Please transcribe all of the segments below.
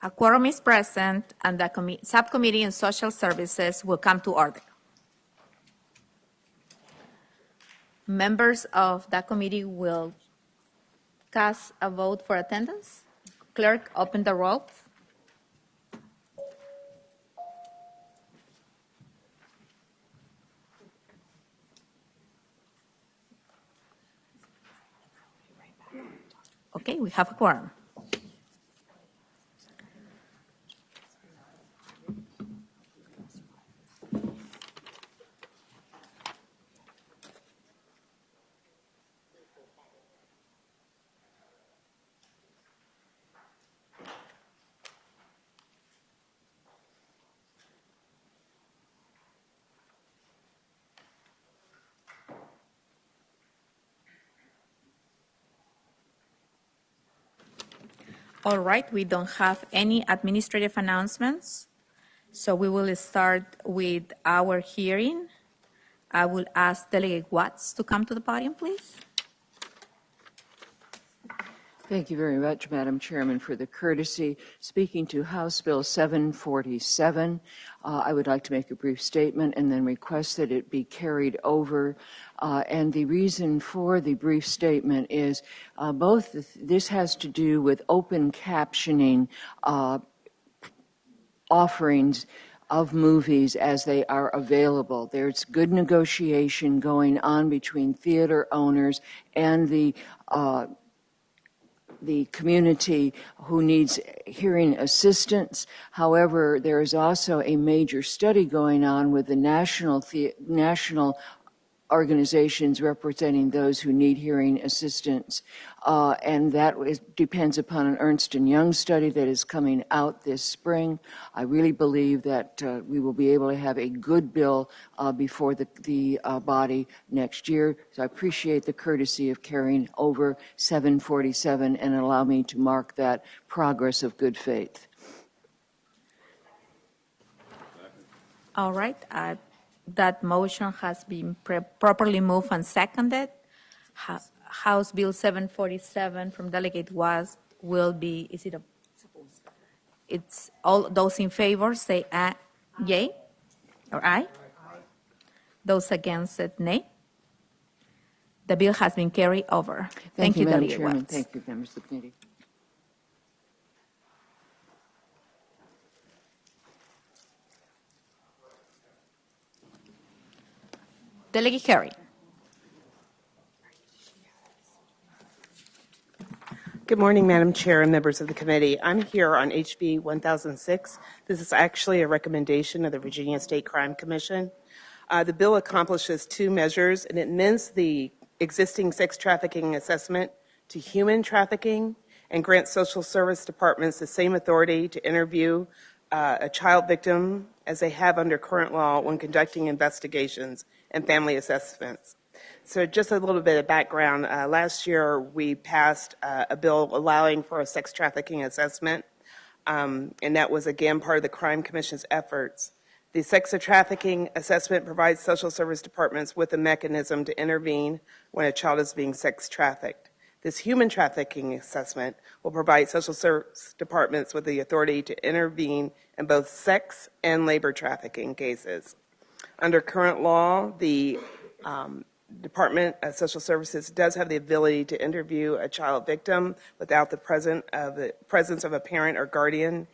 A quorum is present, and the Subcommittee on Social Services will come to order. Members of that committee will cast a vote for attendance. Clerk, open the roll. Okay, we have a quorum. All right, we don't have any administrative announcements, so we will start with our hearing. I will ask Delegate Watts to come to the podium, please. Thank you very much, Madam Chairman, for the courtesy. Speaking to House Bill 747, I would like to make a brief statement and then request that it be carried over. And the reason for the brief statement is this has to do with open captioning offerings of movies as they are available. There's good negotiation going on between theater owners and the community who needs hearing assistance. However, there is also a major study going on with the national organizations representing those who need hearing assistance. And that depends upon an Ernst & Young study that is coming out this spring. I really believe that we will be able to have a good bill before the body next year. So I appreciate the courtesy of carrying over 747 and allow me to mark that progress of good faith. All right. That motion has been properly moved and seconded. House Bill 747 from Delegate Watts will be, it's all those in favor say yay or aye. Those against it nay. The bill has been carried over. Thank you, Madam Delegate Chairman. Watts. Thank you, members of the committee. Delegate Carey. Good morning, Madam Chair and members of the committee. I'm here on HB 1006. This is actually a recommendation of the Virginia State Crime Commission. The bill accomplishes two measures, and it amends the existing sex trafficking assessment to human trafficking and grants social service departments the same authority to interview a child victim as they have under current law when conducting investigations and family assessments. So just a little bit of background. Last year, we passed a bill allowing for a sex trafficking assessment, and that was, again, part of the Crime Commission's efforts. The sex trafficking assessment provides social service departments with a mechanism to intervene when a child is being sex trafficked. This human trafficking assessment will provide social service departments with the authority to intervene in both sex and labor trafficking cases. Under current law, the Department of Social Services does have the ability to interview a child victim without the presence of a parent or guardian.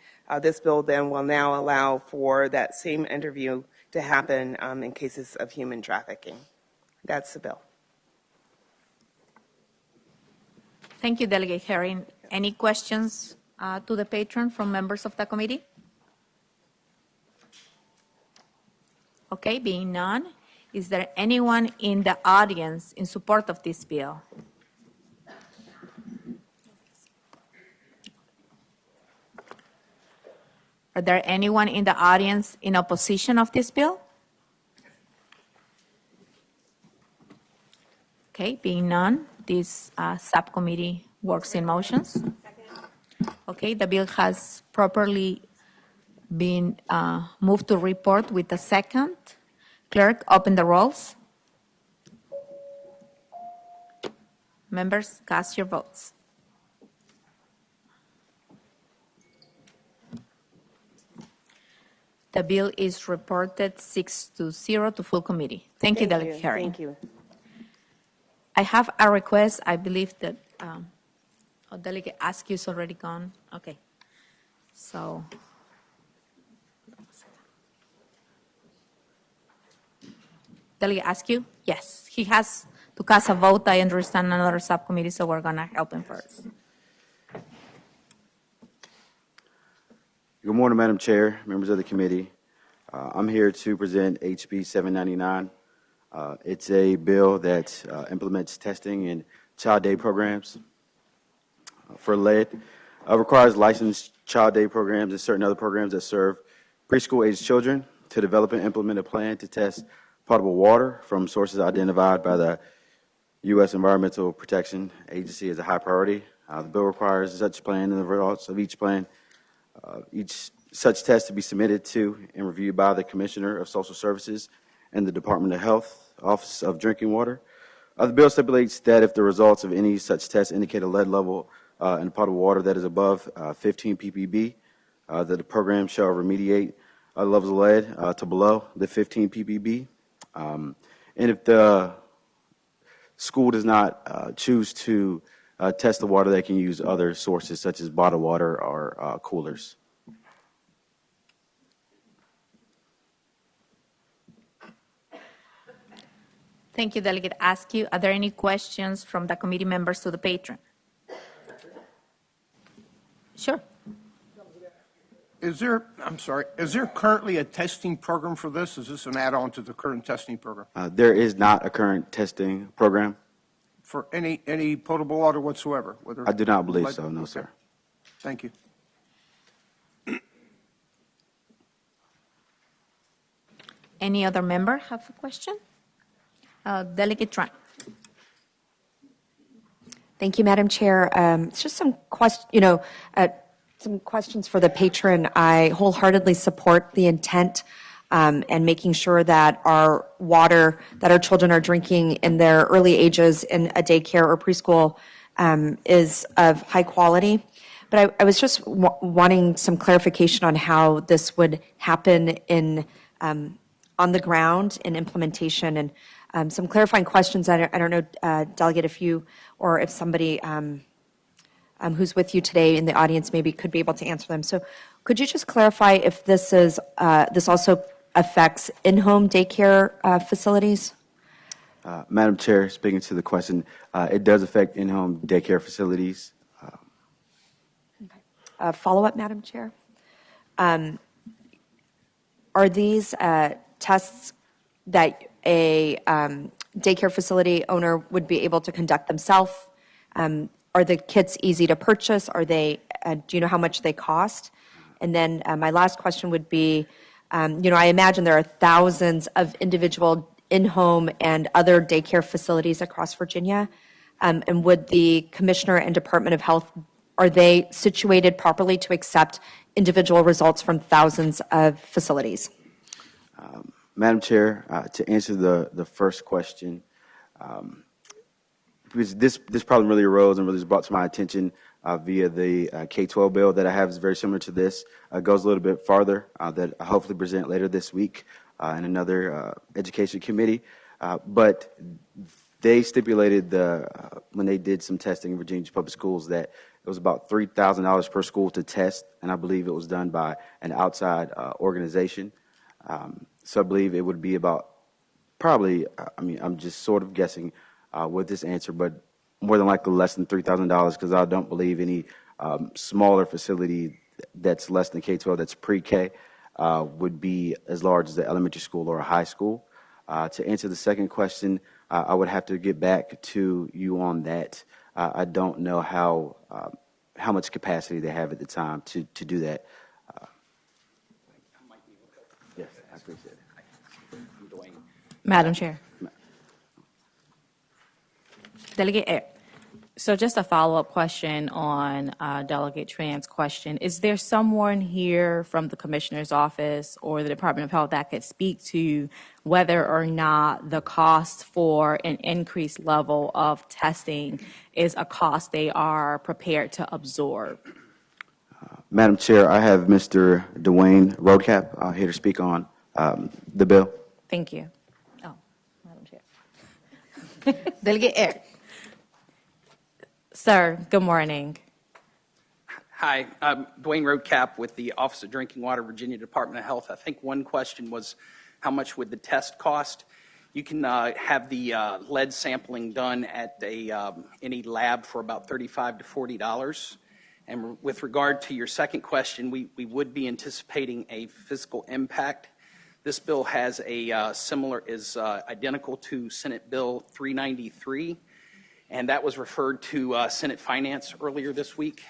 This bill then will now allow for that same interview to happen in cases of human trafficking. That's the bill. Thank you, Delegate Herring. Any questions to the patron from members of the committee? Okay, being none, is there anyone in the audience in support of this bill? Are there anyone in the audience in opposition of this bill? Okay, being none, this subcommittee works in motions. Okay, the bill has properly been moved to report with a second. Clerk, open the rolls. Members, cast your votes. The bill is reported 6-0 to full committee. Thank you, Delegate Herring. Thank you. I have a request. I believe that Delegate Askew is already gone. Okay. So. Delegate Askew? Yes. He has to cast a vote. I understand another subcommittee, so we're going to help him first. Good morning, Madam Chair, members of the committee. I'm here to present HB 799. It's a bill that implements testing in child day programs for lead. Requires licensed child day programs and certain other programs that serve preschool-aged children to develop and implement a plan to test potable water from sources identified by the U.S. Environmental Protection Agency as a high priority. The bill requires such plan and the results of each plan, each such test to be submitted to and reviewed by the Commissioner of Social Services and the Department of Health, Office of Drinking Water. The bill stipulates that if the results of any such test indicate a lead level in potable water that is above 15 ppb, that the program shall remediate levels of lead to below the 15 ppb. And if the school does not choose to test the water, they can use other sources such as bottled water or coolers. Thank you, Delegate Askew. Are there any questions from the committee members to the patron? Sure. Is there currently a testing program for this? Is this an add-on to the current testing program? There is not a current testing program. For any potable water whatsoever? I do not believe so, no, sir. Thank you. Any other member have a question? Delegate Tran. Thank you, Madam Chair. It's just some questions for the patron. I wholeheartedly support the intent and making sure that our water that our children are drinking in their early ages in a daycare or preschool is of high quality. But I was just wanting some clarification on how this would happen in on the ground in implementation, and some clarifying questions. I don't know, Delegate, if you or if somebody who's with you today in the audience maybe could be able to answer them. So could you just clarify if this is this also affects in-home daycare facilities? Madam Chair, speaking to the question, it does affect in-home daycare facilities. Follow-up, Madam Chair. Are these tests that a daycare facility owner would be able to conduct themselves? Are the kits easy to purchase? Are they? Do you know how much they cost? And then my last question would be, I imagine there are thousands of individual in-home and other daycare facilities across Virginia. And would the Commissioner and Department of Health, are they situated properly to accept individual results from thousands of facilities? Madam Chair, to answer the first question, because this problem really arose and really was brought to my attention via the K-12 bill that I have is very similar to this. Goes a little bit farther that I hopefully present later this week in another education committee. But they stipulated when they did some testing in Virginia Public Schools that it was about $3,000 per school to test, and I believe it was done by an outside organization. So I believe it would be about probably, I'm just sort of guessing with this answer, but more than likely less than $3,000 because I don't believe any smaller facility that's less than K-12, that's pre-K, would be as large as an elementary school or a high school. To answer the second question, I would have to get back to you on that. I don't know how much capacity they have at the time to do that. Yes, I appreciate it. Madam Chair. Delegate Air. So just a follow-up question on Delegate Tran's question. Is there someone here from the Commissioner's Office or the Department of Health that could speak to whether or not the cost for an increased level of testing is a cost they are prepared to absorb? Madam Chair, I have Mr. Dwayne Roadcap here to speak on the bill. Thank you. Oh, Madam Chair. Delegate Air. Sir, good morning. Hi, I'm Dwayne Roadcap with the Office of Drinking Water, Virginia Department of Health. I think one question was, how much would the test cost? You can have the lead sampling done at any lab for about $35 to $40. And with regard to your second question, we would be anticipating a physical impact. This bill has a is identical to Senate Bill 393, and that was referred to Senate Finance earlier this week.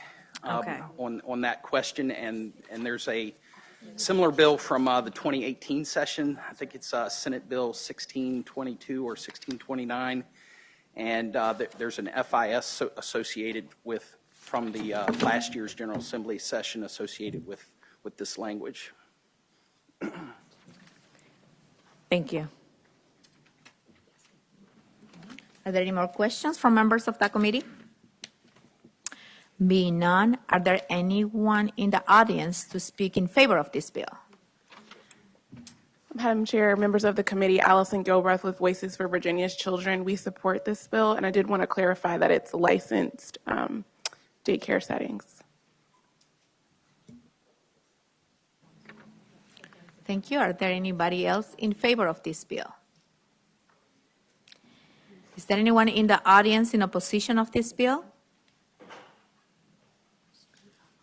Okay. On that question, and there's a similar bill from the 2018 session. I think it's Senate Bill 1622 or 1629, and there's an FIS associated with from the last year's General Assembly session associated with this language. Thank you. Are there any more questions from members of the committee? Being none, are there anyone in the audience to speak in favor of this bill? Madam Chair, members of the committee, Allison Gilbreth with Voices for Virginia's Children. We support this bill, and I did want to clarify that it's licensed daycare settings. Thank you. Are there anybody else in favor of this bill? Is there anyone in the audience in opposition of this bill?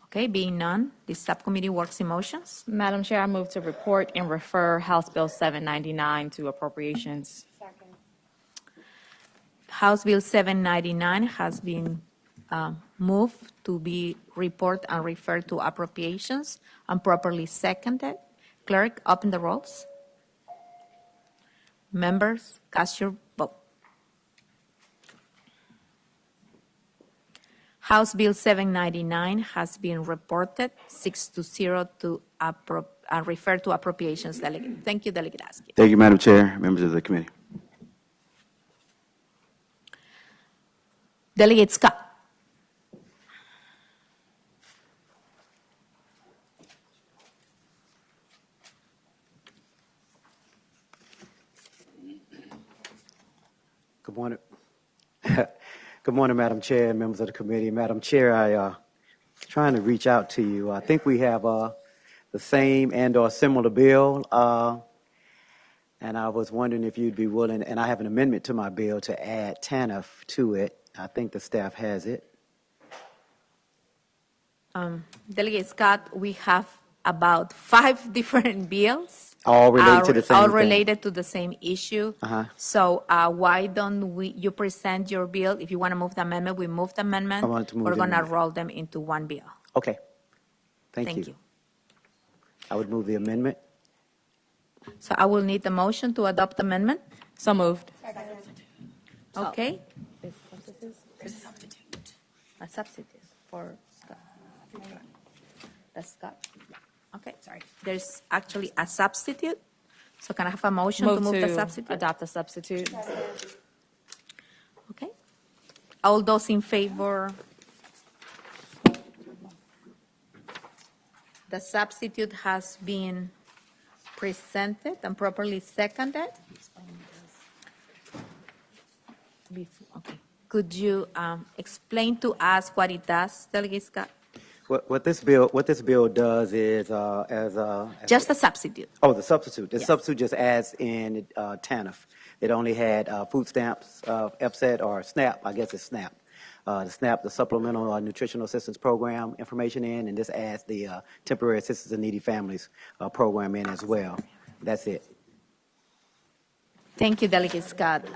Okay, being none, the subcommittee works in motions. Madam Chair, I move to report and refer House Bill 799 to appropriations. House Bill 799 has been moved to be report and referred to appropriations and properly seconded. Clerk, open the rolls. Members, cast your vote. House Bill 799 has been reported 6-0 to refer to appropriations. Delegate. Thank you, Delegate Askey. Thank you, Madam Chair, members of the committee. Delegate Scott. Good morning. Good morning, Madam Chair and members of the committee. Madam Chair, I was trying to reach out to you. I think we have the same and or similar bill, and I was wondering if you'd be willing, and I have an amendment to my bill to add TANF to it. I think the staff has it. Delegate Scott, we have about 5 different bills. All related to the same all thing. related to the same issue. Uh-huh. So why don't you present your bill? If you want to move the amendment, we move the amendment. I want to move We're the going to amendment. roll them into one bill. Okay. Thank Thank you. you. I would move the amendment. So I will need the motion to adopt amendment. So moved. Okay. A substitute for Scott. That's Scott. Okay, sorry. There's actually a substitute. So can I have a motion to move the substitute? Adopt the substitute. Okay. All those in favor? The substitute has been presented and properly seconded. Okay. Could you explain to us what it does, Delegate Scott? What this bill does is Just a substitute. Oh, the substitute. The Yes. substitute just adds in TANF. It only had food stamps, FSET or SNAP. I guess it's SNAP. The SNAP, the Supplemental Nutritional Assistance Program information in, and this adds the Temporary Assistance to Needy Families program in as well. That's it. Thank you, Delegate Scott.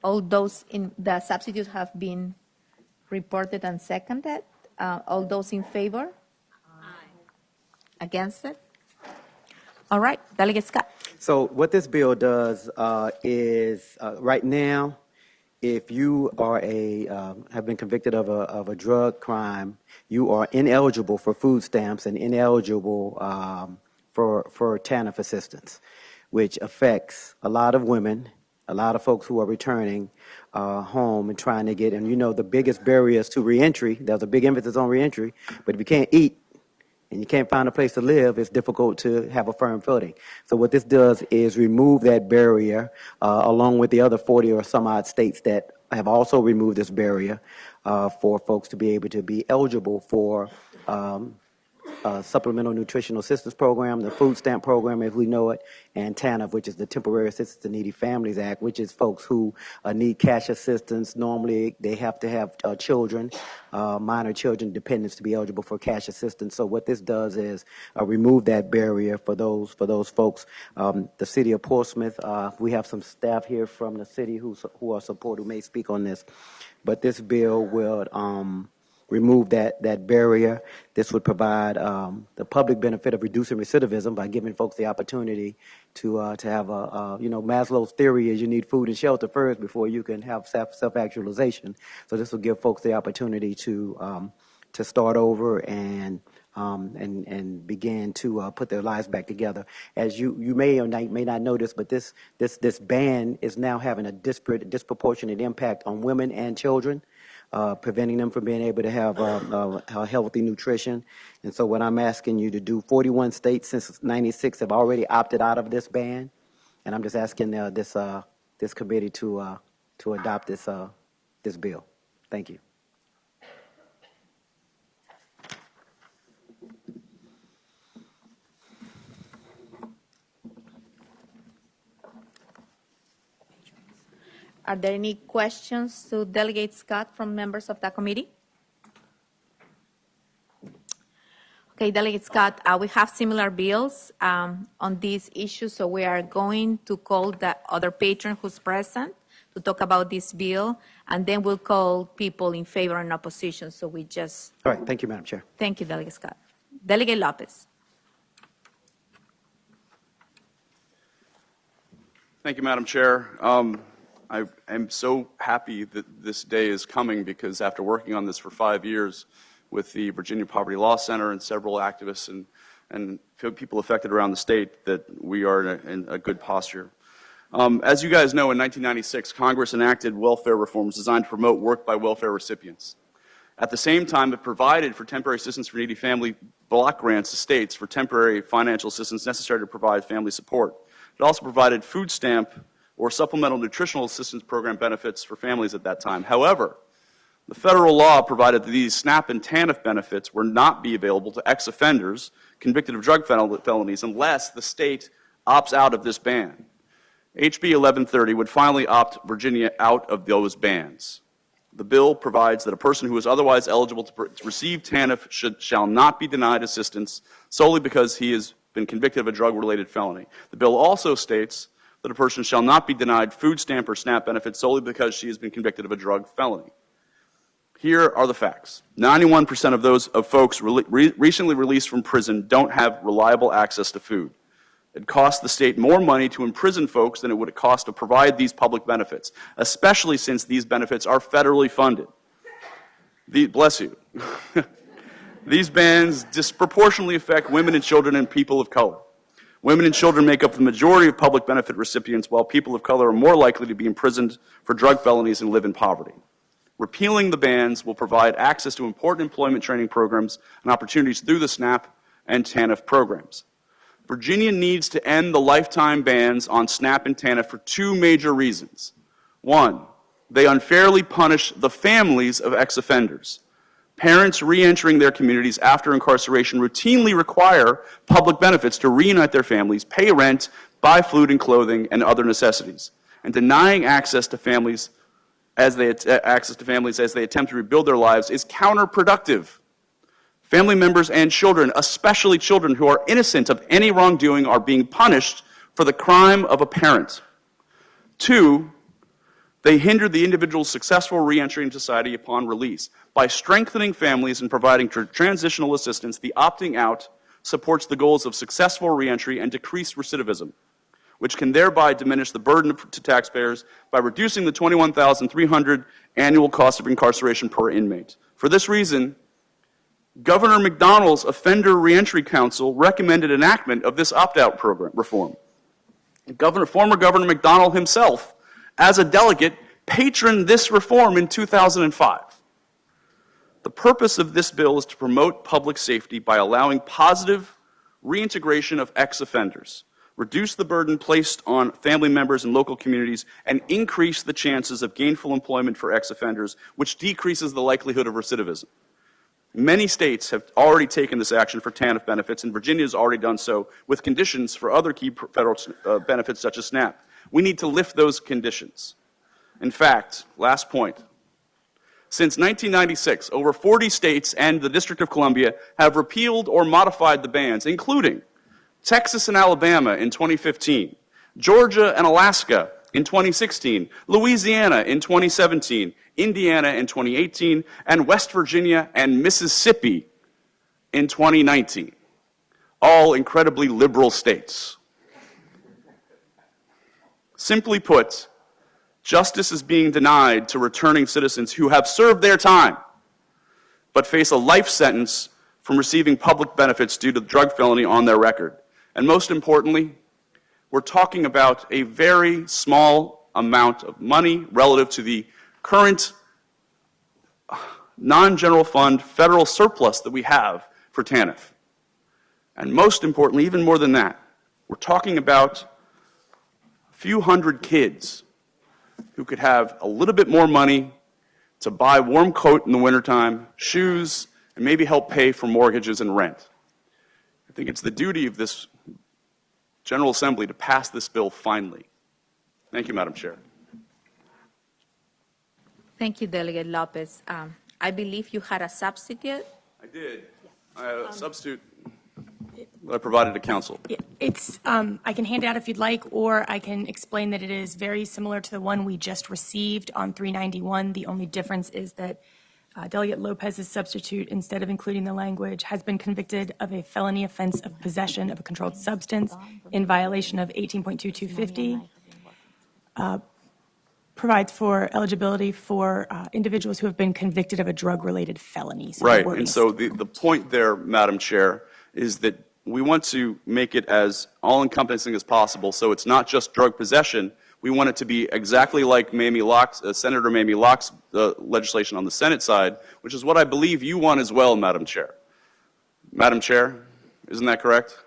All those in the substitute have been reported and seconded. All those in favor? Aye. Against it? All right, Delegate Scott. So what this bill does is right now, if you are have been convicted of a drug crime, you are ineligible for food stamps and ineligible for TANF assistance, which affects a lot of women a lot of folks who are returning home and trying to get, and you know the biggest barriers to reentry, there's a big emphasis on reentry, but if you can't eat and you can't find a place to live, it's difficult to have a firm footing. So what this does is remove that barrier, along with the other 40 or some odd states that have also removed this barrier for folks to be able to be eligible for Supplemental Nutritional Assistance Program, the Food Stamp Program as we know it, and TANF, which is the Temporary Assistance to Needy Families Act, which is folks who need cash assistance. Normally, they have to have children, minor children, dependents to be eligible for cash assistance. So what this does is remove that barrier for those folks. The City of Portsmouth, we have some staff here from the city who are supported, who may speak on this, but this bill will remove that barrier. This would provide the public benefit of reducing recidivism by giving folks the opportunity to have Maslow's theory is you need food and shelter first before you can have self-actualization. So this will give folks the opportunity to start over and begin to put their lives back together. As you may or may not notice, but this ban is now having a disproportionate impact on women and children, preventing them from being able to have healthy nutrition. And so what I'm asking you to do, 41 states since '96 have already opted out of this ban, and I'm just asking this committee to adopt this bill. Thank you. Are there any questions to Delegate Scott from members of the committee? Okay, Delegate Scott, we have similar bills on this issue, so we are going to call the other patron who's present to talk about this bill, and then we'll call people in favor and opposition. So we just... All right, thank you, Madam Chair. Thank you, Delegate Scott. Delegate Lopez. Thank you, Madam Chair. I am so happy that this day is coming because after working on this for 5 years with the Virginia Poverty Law Center and several activists and people affected around the state, that we are in a good posture. As you guys know, in 1996, Congress enacted welfare reforms designed to promote work by welfare recipients. At the same time, it provided for temporary assistance for needy family block grants to states for temporary financial assistance necessary to provide family support. It also provided food stamp or supplemental nutritional assistance program benefits for families at that time. However, the federal law provided that these SNAP and TANF benefits were not be available to ex-offenders convicted of drug felonies unless the state opts out of this ban. HB 1130 would finally opt Virginia out of those bans. The bill provides that a person who is otherwise eligible to receive TANF shall not be denied assistance solely because he has been convicted of a drug-related felony. The bill also states that a person shall not be denied food stamp or SNAP benefits solely because she has been convicted of a drug felony. Here are the facts. 91% of those folks recently released from prison don't have reliable access to food. It costs the state more money to imprison folks than it would cost to provide these public benefits, especially since these benefits are federally funded. Bless you. These bans disproportionately affect women and children and people of color. Women and children make up the majority of public benefit recipients, while people of color are more likely to be imprisoned for drug felonies and live in poverty. Repealing the bans will provide access to important employment training programs and opportunities through the SNAP and TANF programs. Virginia needs to end the lifetime bans on SNAP and TANF for two major reasons. One, they unfairly punish the families of ex-offenders. Parents re-entering their communities after incarceration routinely require public benefits to reunite their families, pay rent, buy food and clothing, and other necessities. And denying access to families as they attempt to rebuild their lives is counterproductive. Family members and children, especially children who are innocent of any wrongdoing, are being punished for the crime of a parent. Two, they hinder the individual's successful re-entry into society upon release. By strengthening families and providing transitional assistance, the opting out supports the goals of successful re-entry and decreased recidivism, which can thereby diminish the burden to taxpayers by reducing the $21,300 annual cost of incarceration per inmate. For this reason, Governor McDonnell's Offender Reentry Council recommended enactment of this opt-out program reform. Former Governor McDonnell himself as a delegate, patroned this reform in 2005. The purpose of this bill is to promote public safety by allowing positive reintegration of ex-offenders, reduce the burden placed on family members and local communities, and increase the chances of gainful employment for ex-offenders, which decreases the likelihood of recidivism. Many states have already taken this action for TANF benefits, and Virginia has already done so with conditions for other key federal benefits such as SNAP. We need to lift those conditions. In fact, last point, since 1996, over 40 states and the District of Columbia have repealed or modified the bans, including Texas and Alabama in 2015, Georgia and Alaska in 2016, Louisiana in 2017, Indiana in 2018, and West Virginia and Mississippi in 2019. All incredibly liberal states. Simply put, justice is being denied to returning citizens who have served their time but face a life sentence from receiving public benefits due to drug felony on their record. And most importantly, we're talking about a very small amount of money relative to the current non-general fund federal surplus that we have for TANF. And most importantly, even more than that, we're talking about a few hundred kids who could have a little bit more money to buy a warm coat in the wintertime, shoes, and maybe help pay for mortgages and rent. I think it's the duty of this General Assembly to pass this bill finally. Thank you, Madam Chair. Thank you, Delegate Lopez. I believe you had a substitute. I did. I had a substitute that I provided to council. It's, I can hand it out if you'd like, or I can explain that it is very similar to the one we just received on 391. The only difference is that Delegate Lopez's substitute, instead of including the language, has been convicted of a felony offense of possession of a controlled substance in violation of 18.2250. Provides for eligibility for individuals who have been convicted of a drug-related felony. So Right, and so the point there, Madam Chair, is that we want to make it as all-encompassing as possible, so it's not just drug possession. We want it to be exactly like Mamie Locke's, Senator Mamie Locke's legislation on the Senate side, which is what I believe you want as well, Madam Chair. Madam Chair, isn't that correct?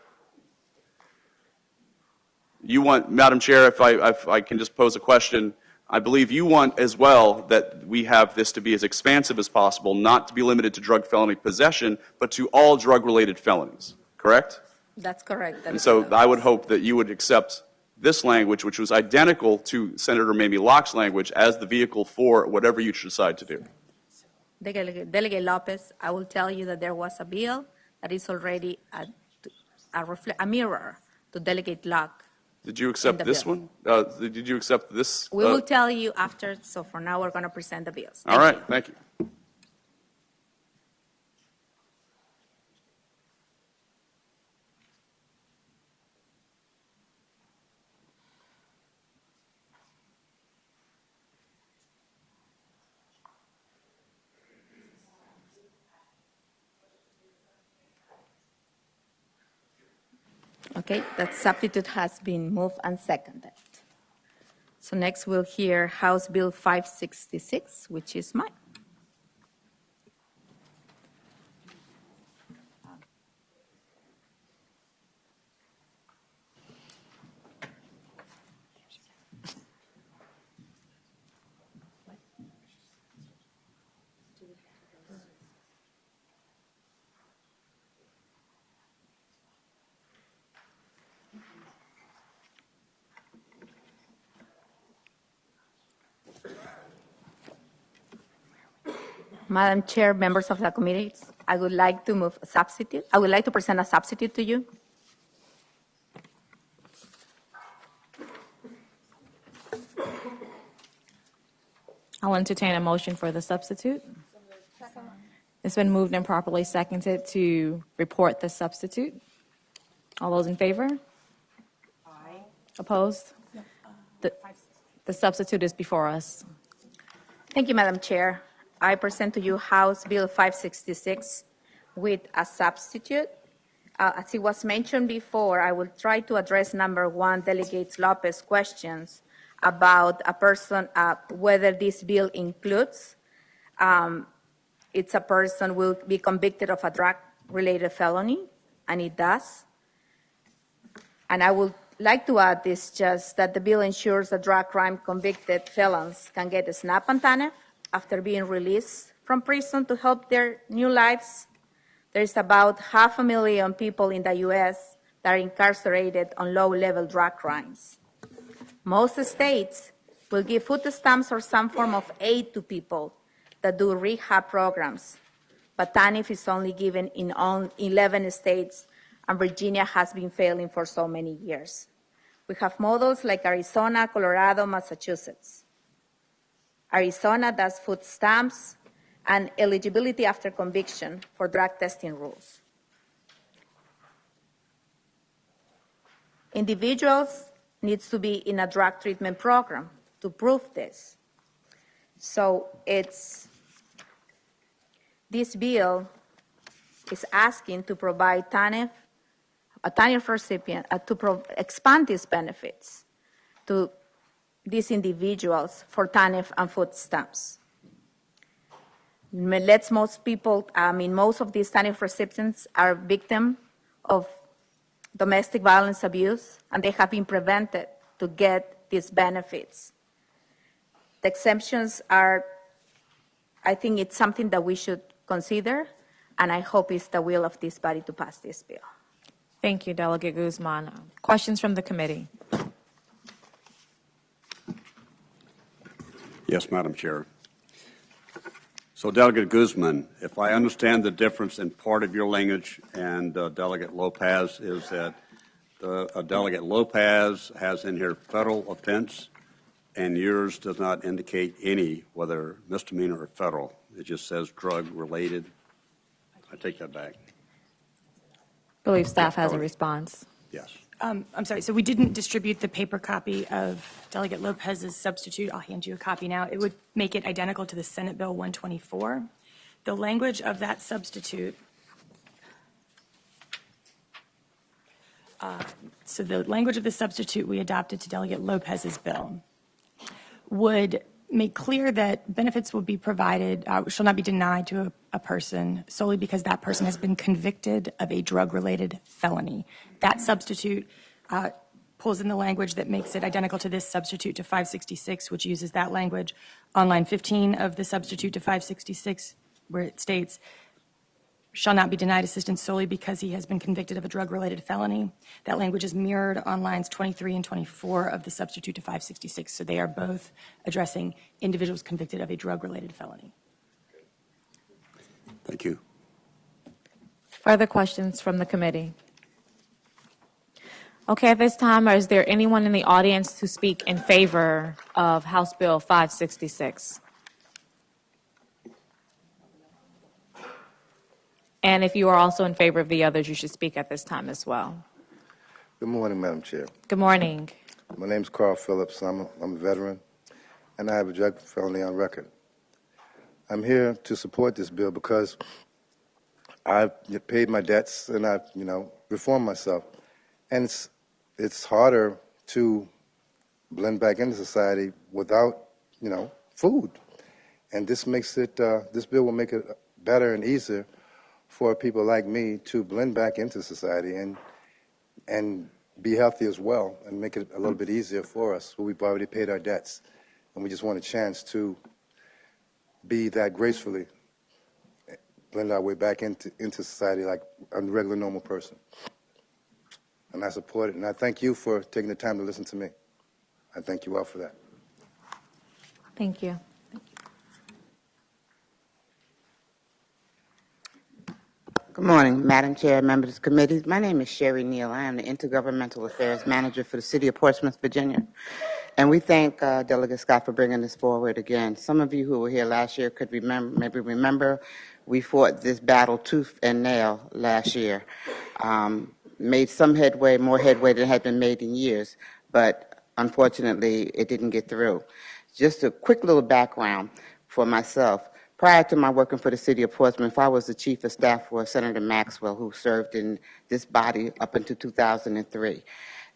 You want, Madam Chair, if I can just pose a question, I believe you want as well that we have this to be as expansive as possible, not to be limited to drug felony possession, but to all drug-related felonies, correct? That's correct. And so I would hope that you would accept this language, which was identical to Senator Mamie Locke's language, as the vehicle for whatever you decide to do. Delegate Lopez, I will tell you that there was a bill that is already a mirror to Delegate Locke. Did you accept the this bill. one? Did you accept this? We will tell you after, so for now, we're going to present the bills. All right, thank you. Okay, that substitute has been moved and seconded. So next we'll hear House Bill 566, which is mine. Madam Chair, members of the committee, I would like to move a substitute. I would like to present a substitute to you. I'll entertain a motion for the substitute. It's been moved and properly seconded to report the substitute. All those in favor? Aye. Opposed? The substitute is before us. Thank you, Madam Chair. I present to you House Bill 566 with a substitute. As it was mentioned before, I will try to address number one, Delegate Lopez questions about a person, whether this bill includes it's a person will be convicted of a drug-related felony, and it does. And I would like to add this just that the bill ensures that drug crime convicted felons can get a SNAP and TANF after being released from prison to help their new lives. There's about 500,000 people in the U.S. that are incarcerated on low-level drug crimes. Most states will give food stamps or some form of aid to people that do rehab programs, but TANF is only given in 11 states, and Virginia has been failing for so many years. We have models like Arizona, Colorado, Massachusetts. Arizona does food stamps and eligibility after conviction for drug testing rules. Individuals needs to be in a drug treatment program to prove this. So this bill is asking to provide TANF, a TANF recipient, to expand these benefits to these individuals for TANF and food stamps. Most of these TANF recipients are victims of domestic violence abuse, and they have been prevented to get these benefits. The exemptions are, I think it's something that we should consider, and I hope it's the will of this body to pass this bill. Thank you, Delegate Guzman. Questions from the committee? Yes, Madam Chair. So, Delegate Guzman, if I understand the difference in part of your language and Delegate Lopez is that Delegate Lopez has in here federal offense, and yours does not indicate any, whether misdemeanor or federal. It just says drug-related. I take that back. I believe staff has a response. Yes. I'm sorry, so we didn't distribute the paper copy of Delegate Lopez's substitute. I'll hand you a copy now. It would make it identical to the Senate Bill 124. The language of that substitute, so the language of the substitute we adopted to Delegate Lopez's bill would make clear that benefits will be provided, shall not be denied to a person solely because that person has been convicted of a drug-related felony. That substitute pulls in the language that makes it identical to this substitute to 566, which uses that language on line 15 of the substitute to 566, where it states, shall not be denied assistance solely because he has been convicted of a drug-related felony. That language is mirrored on lines 23 and 24 of the substitute to 566. So they are both addressing individuals convicted of a drug-related felony. Thank you. Further questions from the committee? Okay, at this time, is there anyone in the audience to speak in favor of House Bill 566? And if you are also in favor of the others, you should speak at this time as well. Good morning, Madam Chair. Good morning. My name is Carl Phillips. I'm a veteran, and I have a drug felony on record. I'm here to support this bill because I've paid my debts and I've, reformed myself. And it's harder to blend back into society without, food. And this makes it, this bill will make it better and easier for people like me to blend back into society and be healthy as well and make it a little bit easier for us. We've already paid our debts, and we just want a chance to be that gracefully, blend our way back into society like a regular, normal person. And I support it, and I thank you for taking the time to listen to me. I thank you all for that. Thank you. Good morning, Madam Chair, members of the committee. My name is Sherry Neal. I am the Intergovernmental Affairs Manager for the City of Portsmouth, Virginia. And we thank Delegate Scott for bringing this forward again. Some of you who were here last year could remember we fought this battle tooth and nail last year. Made some headway, more headway than had been made in years, but unfortunately it didn't get through. Just a quick little background for myself. Prior to my working for the City of Portsmouth, I was the Chief of Staff for Senator Maxwell, who served in this body up until 2003.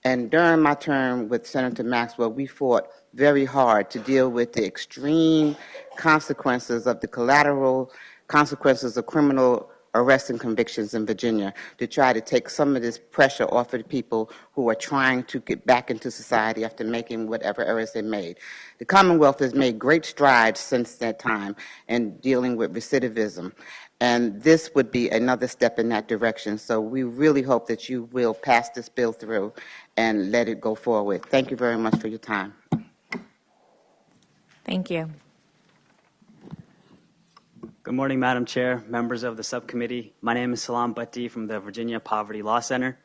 And during my term with Senator Maxwell, we fought very hard to deal with the extreme consequences of the collateral consequences of criminal arrests and convictions in Virginia, to try to take some of this pressure off of the people who are trying to get back into society after making whatever errors they made. The Commonwealth has made great strides since that time in dealing with recidivism, and this would be another step in that direction. So we really hope that you will pass this bill through and let it go forward. Thank you very much for your time. Thank you. Good morning, Madam Chair, members of the subcommittee. My name is Salam Bhatti from the Virginia Poverty Law Center.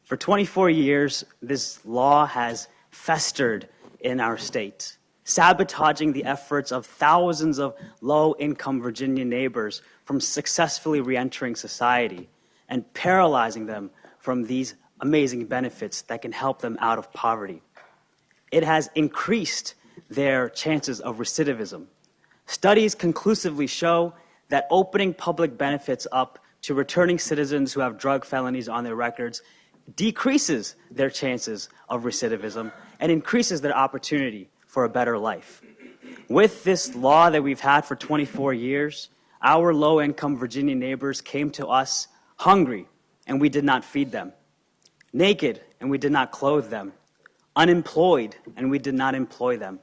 For 24 years, this law has festered in our state, sabotaging the efforts of thousands of low-income Virginia neighbors from successfully reentering society and paralyzing them from these amazing benefits that can help them out of poverty. It has increased their chances of recidivism. Studies conclusively show that opening public benefits up to returning citizens who have drug felonies on their records decreases their chances of recidivism and increases their opportunity for a better life. With this law that we've had for 24 years, our low-income Virginia neighbors came to us hungry, and we did not feed them, naked, and we did not clothe them, unemployed, and we did not employ them.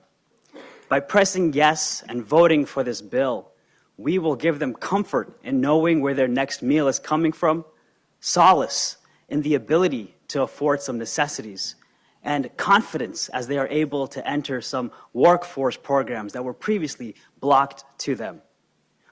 By pressing yes and voting for this bill, we will give them comfort in knowing where their next meal is coming from, solace in the ability to afford some necessities, and confidence as they are able to enter some workforce programs that were previously blocked to them.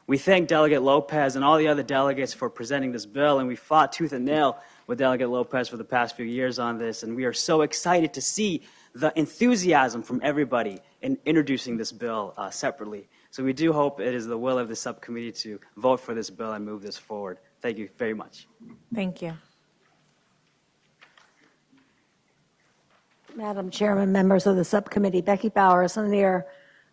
We thank Delegate Lopez and all the other delegates for presenting this bill, and we fought tooth and nail with Delegate Lopez for the past few years on this, and we are so excited to see the enthusiasm from everybody in introducing this bill separately. So we do hope it is the will of the subcommittee to vote for this bill and move this forward. Thank you very much. Thank you. Madam Chairman, members of the subcommittee, Becky Bowers, I'm here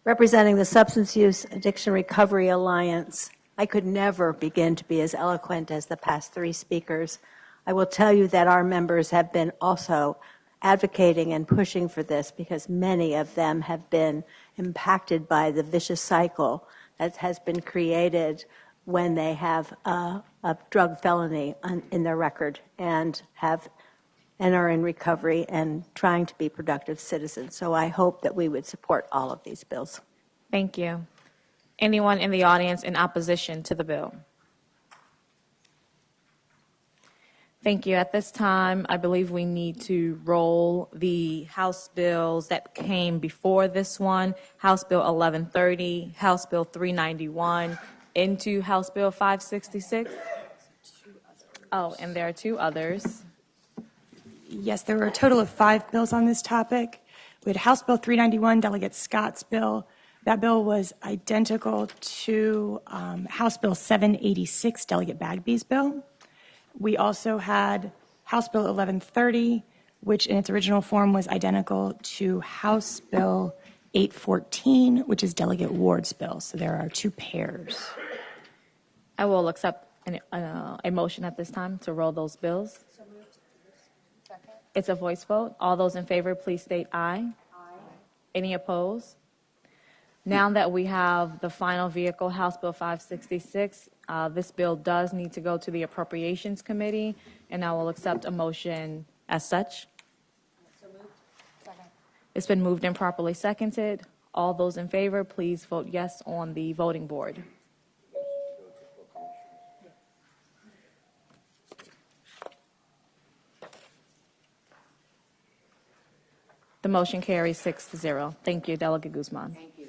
representing the Substance Use Addiction Recovery Alliance. I could never begin to be as eloquent as the past three speakers. I will tell you that our members have been also advocating and pushing for this because many of them have been impacted by the vicious cycle that has been created when they have a drug felony in their record and are in recovery and trying to be productive citizens. So I hope that we would support all of these bills. Thank you. Anyone in the audience in opposition to the bill? Thank you. At this time, I believe we need to roll the House bills that came before this one, House Bill 1130, House Bill 391, into House Bill 566. Oh, and there are two others. Yes, there were a total of 5 bills on this topic. We had House Bill 391, Delegate Scott's bill. That bill was identical to House Bill 786, Delegate Bagby's bill. We also had House Bill 1130, which in its original form was identical to House Bill 814, which is Delegate Ward's bill. So there are 2 pairs. I will accept a motion at this time to roll those bills. It's a voice vote. All those in favor, please state aye. Aye. Any opposed? Now that we have the final vehicle, House Bill 566, this bill does need to go to the Appropriations Committee, and I will accept a motion as such. So moved. Second. It's been moved and properly seconded. All those in favor, please vote yes on the voting board. The motion carries 6-0. Thank you, Delegate Guzman. Thank you.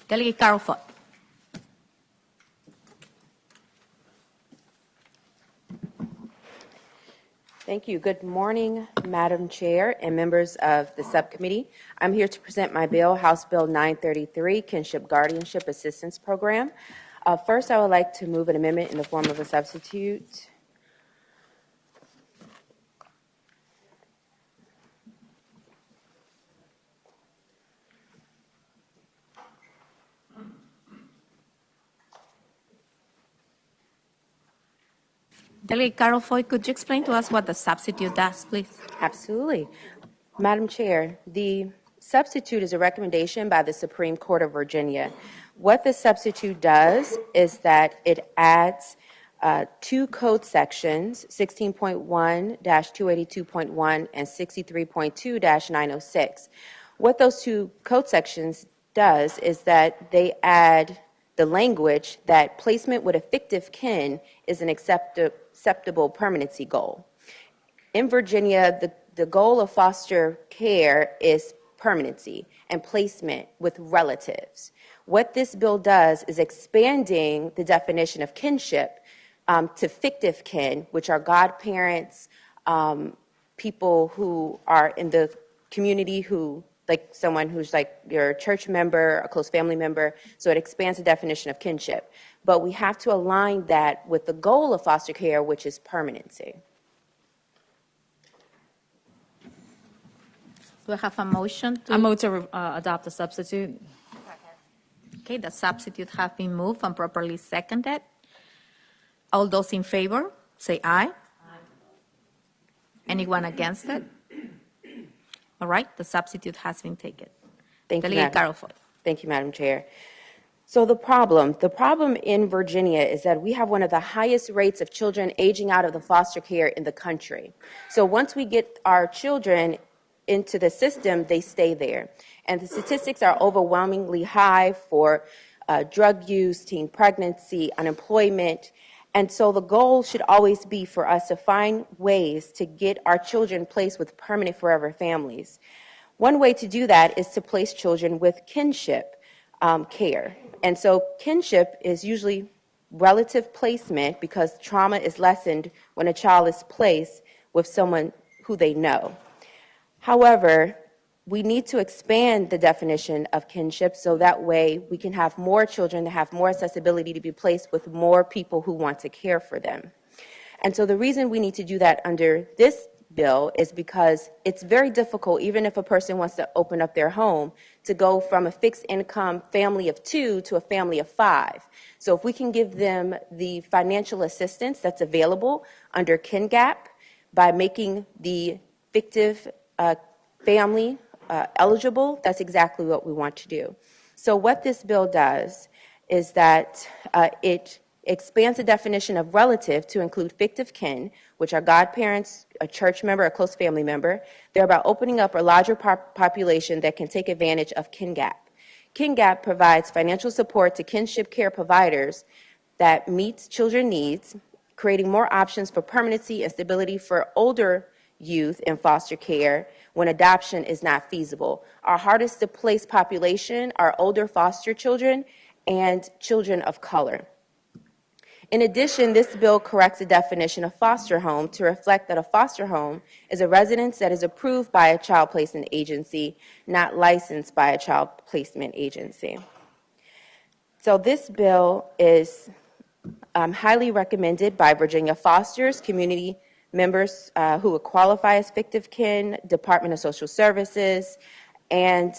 Delegate Carol Foote. Thank you. Good morning, Madam Chair and members of the subcommittee. I'm here to present my bill, House Bill 933, Kinship Guardianship Assistance Program. First, I would like to move an amendment in the form of a substitute. Delegate Carol Foy, could you explain to us what the substitute does, please? Absolutely. Madam Chair, the substitute is a recommendation by the Supreme Court of Virginia. What the substitute does is that it adds two code sections, 16.1-282.1 and 63.2-906. What those two code sections does is that they add the language that placement with a fictive kin is an acceptable permanency goal. In Virginia, the goal of foster care is permanency and placement with relatives. What this bill does is expanding the definition of kinship to fictive kin, which are godparents, people who are in the community who, like someone who's like your church member, a close family member, so it expands the definition of kinship. But we have to align that with the goal of foster care, which is permanency. Do I have a motion? I move to adopt the substitute. Okay, the substitute have been moved and properly seconded. All those in favor, say aye. Anyone against it? All right, the substitute has been taken. Thank you, Delegate Carol Foy. Thank you, Madam Chair. So the problem in Virginia is that we have one of the highest rates of children aging out of the foster care in the country. So once we get our children into the system, they stay there. And the statistics are overwhelmingly high for drug use, teen pregnancy, unemployment. And so the goal should always be for us to find ways to get our children placed with permanent forever families. One way to do that is to place children with kinship care. And so kinship is usually relative placement because trauma is lessened when a child is placed with someone who they know. However, we need to expand the definition of kinship so that way we can have more children that have more accessibility to be placed with more people who want to care for them. And so the reason we need to do that under this bill is because it's very difficult, even if a person wants to open up their home, to go from a fixed income family of 2 to a family of 5. So if we can give them the financial assistance that's available under KinGap by making the fictive family eligible, that's exactly what we want to do. So what this bill does is that it expands the definition of relative to include fictive kin, which are godparents, a church member, a close family member, thereby opening up a larger population that can take advantage of KinGap. KinGap provides financial support to kinship care providers that meets children's needs, creating more options for permanency and stability for older youth in foster care when adoption is not feasible. Our hardest to place population are older foster children and children of color. In addition, this bill corrects the definition of foster home to reflect that a foster home is a residence that is approved by a child placement agency, not licensed by a child placement agency. So this bill is highly recommended by Virginia fosters, community members who would qualify as fictive kin, Department of Social Services, and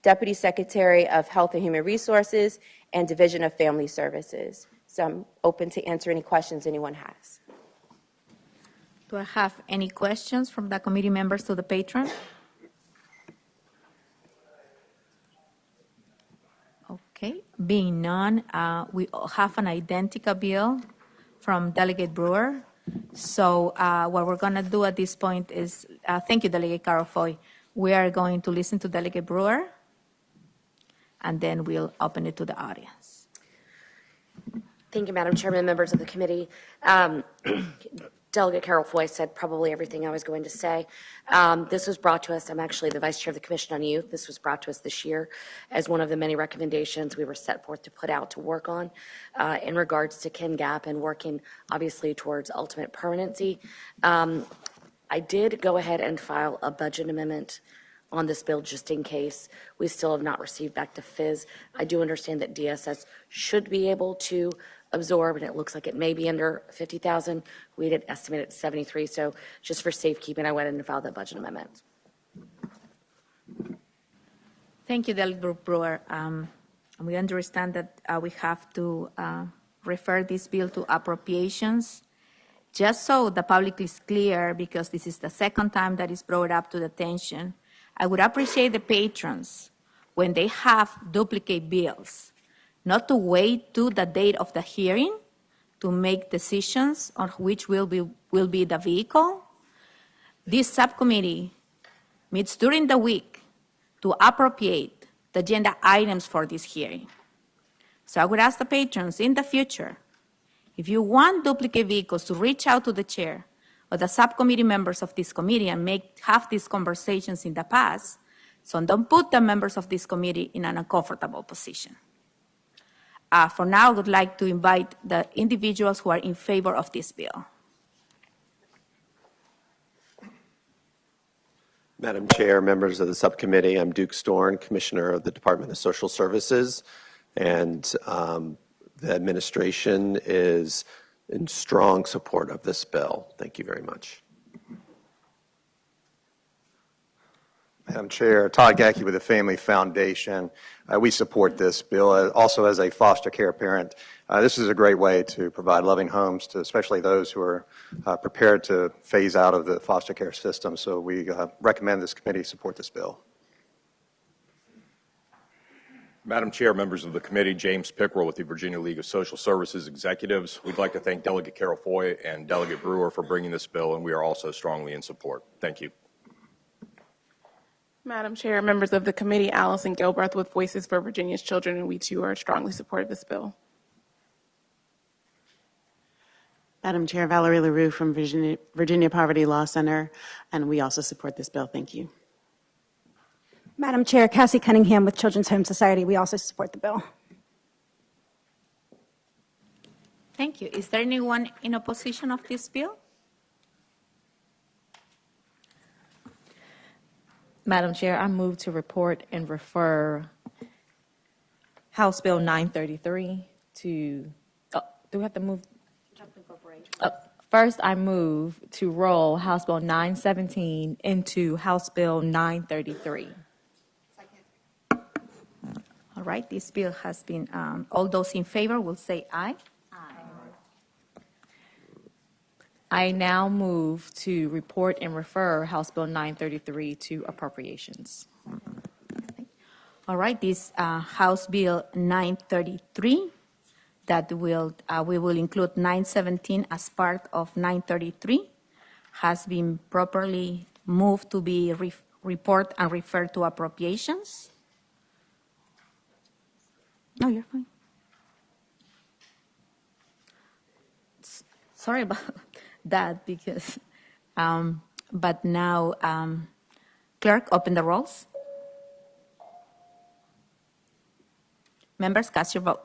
Deputy Secretary of Health and Human Resources, and Division of Family Services. So I'm open to answer any questions anyone has. Do I have any questions from the committee members to the patron? Okay, being none, we have an identical bill from Delegate Brewer. So what we're going to do at this point is, thank you, Delegate Carol Foy. We are going to listen to Delegate Brewer, and then we'll open it to the audience. Thank you, Madam Chairman, members of the committee. Delegate Carol Foy said probably everything I was going to say. This was brought to us, I'm actually the Vice Chair of the Commission on Youth. This was brought to us this year as one of the many recommendations we were set forth to put out to work on in regards to KinGap and working obviously towards ultimate permanency. I did go ahead and file a budget amendment on this bill just in case. We still have not received back to FIS. I do understand that DSS should be able to absorb, and it looks like it may be under 50,000. We had estimated 73, so just for safekeeping, I went in and filed that budget amendment. Thank you, Delegate Brewer. We understand that we have to refer this bill to appropriations. Just so the public is clear, because this is the second time that is brought up to the attention, I would appreciate the patrons, when they have duplicate bills, not to wait to the date of the hearing to make decisions on which will be the vehicle. This subcommittee meets during the week to appropriate the agenda items for this hearing. So I would ask the patrons in the future, if you want duplicate vehicles, to reach out to the chair or the subcommittee members of this committee and have these conversations in the past, so don't put the members of this committee in an uncomfortable position. For now, I would like to invite the individuals who are in favor of this bill. Madam Chair, members of the subcommittee, I'm Duke Storn, Commissioner of the Department of Social Services, and the administration is in strong support of this bill. Thank you very much. Madam Chair, Todd Gackey with the Family Foundation. We support this bill. Also, as a foster care parent, this is a great way to provide loving homes to especially those who are prepared to phase out of the foster care system. So we recommend this committee support this bill. Madam Chair, members of the committee, James Pickrell with the Virginia League of Social Services Executives. We'd like to thank Delegate Carol Foy and Delegate Brewer for bringing this bill, and we are also strongly in support. Thank you. Madam Chair, members of the committee, Allison Gilbreth with Voices for Virginia's Children, and we too are strongly supportive of this bill. Madam Chair, Valerie LaRue from Virginia Poverty Law Center, and we also support this bill. Thank you. Madam Chair, Cassie Cunningham with Children's Home Society. We also support the bill. Thank you. Is there anyone in opposition of this bill? Madam Chair, I move to report and refer House Bill 933 to, do we have to move? First, I move to roll House Bill 917 into House Bill 933. All right, this bill has been, all those in favor will say aye. I now move to report and refer House Bill 933 to appropriations. All right, this House Bill 933, that we will include 917 as part of 933, has been properly moved to be report and referred to appropriations. No, you're fine. Sorry about that, because, but now, clerk, open the rolls. Members, cast your vote.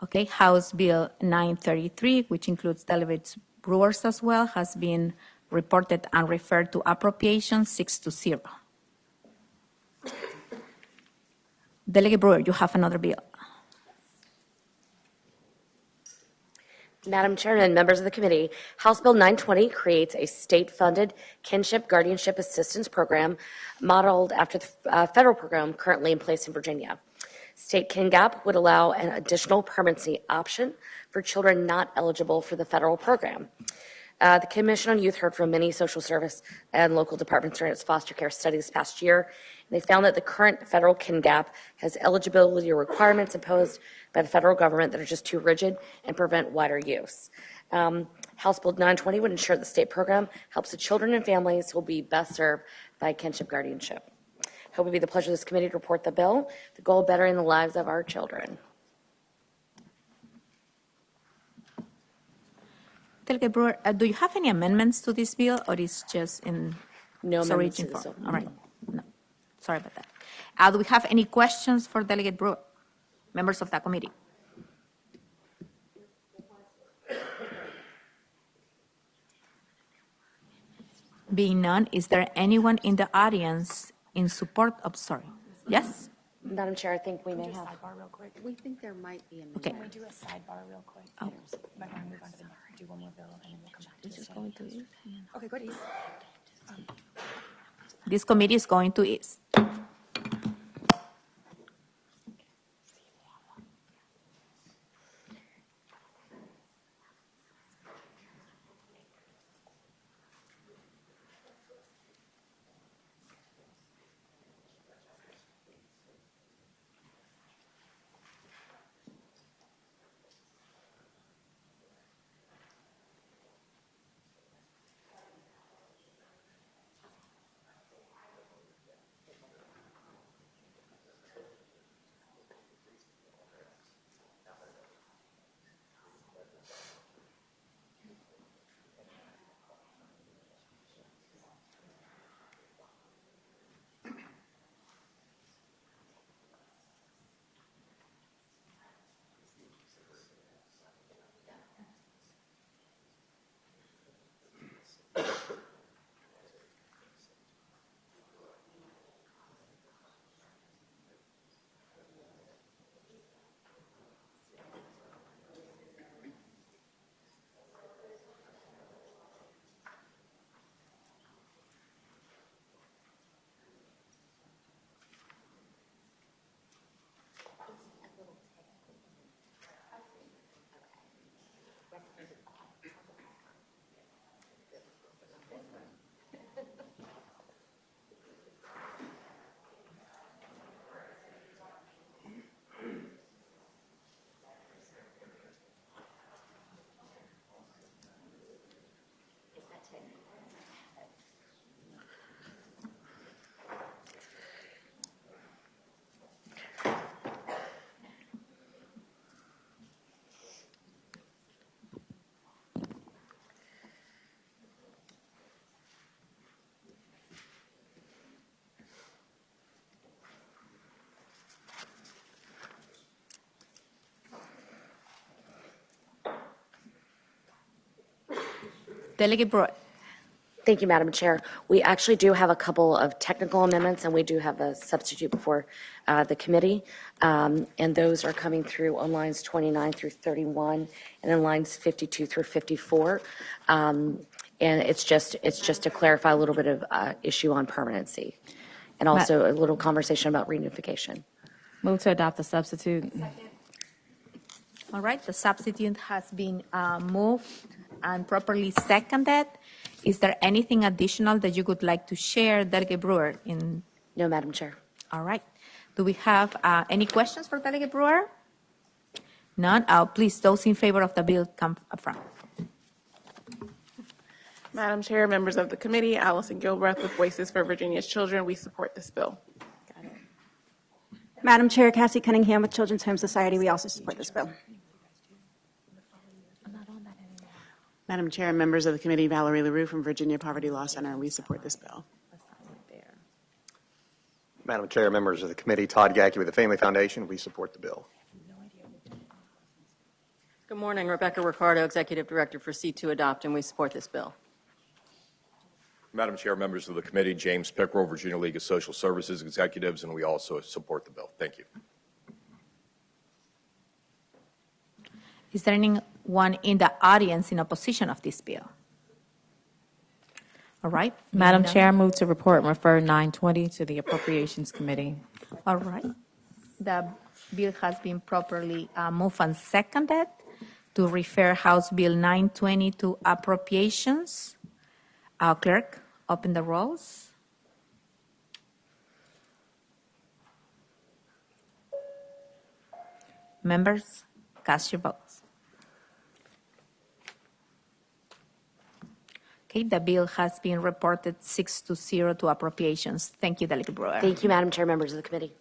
Okay, House Bill 933, which includes Delegates Brewers as well, has been reported and referred to appropriations 6-0. Delegate Brewer, you have another bill. Madam Chairman, members of the committee, House Bill 920 creates a state-funded kinship guardianship assistance program modeled after the federal program currently in place in Virginia. State KinGAP would allow an additional permanency option for children not eligible for the federal program. The Commission on Youth heard from many social service and local departments during its foster care study this past year. And they found that the current federal KinGAP has eligibility requirements imposed by the federal government that are just too rigid and prevent wider use. House Bill 920 would ensure the state program helps the children and families who will be best served by kinship guardianship. Hope it will be the pleasure of this committee to report the bill, the goal of bettering the lives of our children. Delegate Brewer, do you have any amendments to this bill, or is just in No its amendments origin to this form? bill. All right. No. Sorry about that. Do we have any questions for Delegate Brewer, members of the committee? Being none, is there anyone in the audience in support of, sorry, yes? Madam Chair, I think we may have. Sidebar real quick. We think there might be a Okay. Can we do a sidebar real quick? Oh. Might want to move on to do one more bill, and then we'll come back to this one. Going to East. Okay, go ahead. This committee is going to East. Delegate Brewer. Thank you, Madam Chair. We actually do have a couple of technical amendments, and we do have a substitute before the committee. And those are coming through on lines 29 through 31, and then lines 52 through 54. And it's just to clarify a little bit of issue on permanency, and also a little conversation about reunification. Move to adopt the substitute. All right, the substitute has been moved and properly seconded. Is there anything additional that you would like to share, Delegate Brewer? No, Madam Chair. All right. Do we have any questions for Delegate Brewer? None. Please, those in favor of the bill, come up front. Madam Chair, members of the committee, Allison Gilbreth with Voices for Virginia's Children, we support this bill. Madam Chair, Cassie Cunningham with Children's Home Society. We also support this bill. Madam Chair, members of the committee, Valerie LaRue from Virginia Poverty Law Center, we support this bill. Madam Chair, members of the committee, Todd Gackey with the Family Foundation, we support the bill. Good morning, Rebecca Ricardo, Executive Director for C2 Adopt, and we support this bill. Madam Chair, members of the committee, James Pickrell, Virginia League of Social Services Executives, and we also support the bill. Thank you. Is there anyone in the audience in opposition of this bill? All right. Madam None. Chair, move to report and refer 920 to the Appropriations Committee. All right. The bill has been properly moved and seconded to refer House Bill 920 to appropriations. Clerk, open the rolls. Members, cast your votes. Okay, the bill has been reported 6-0 to appropriations. Thank you, Delegate Brewer. Thank you, Madam Chair, members of the committee.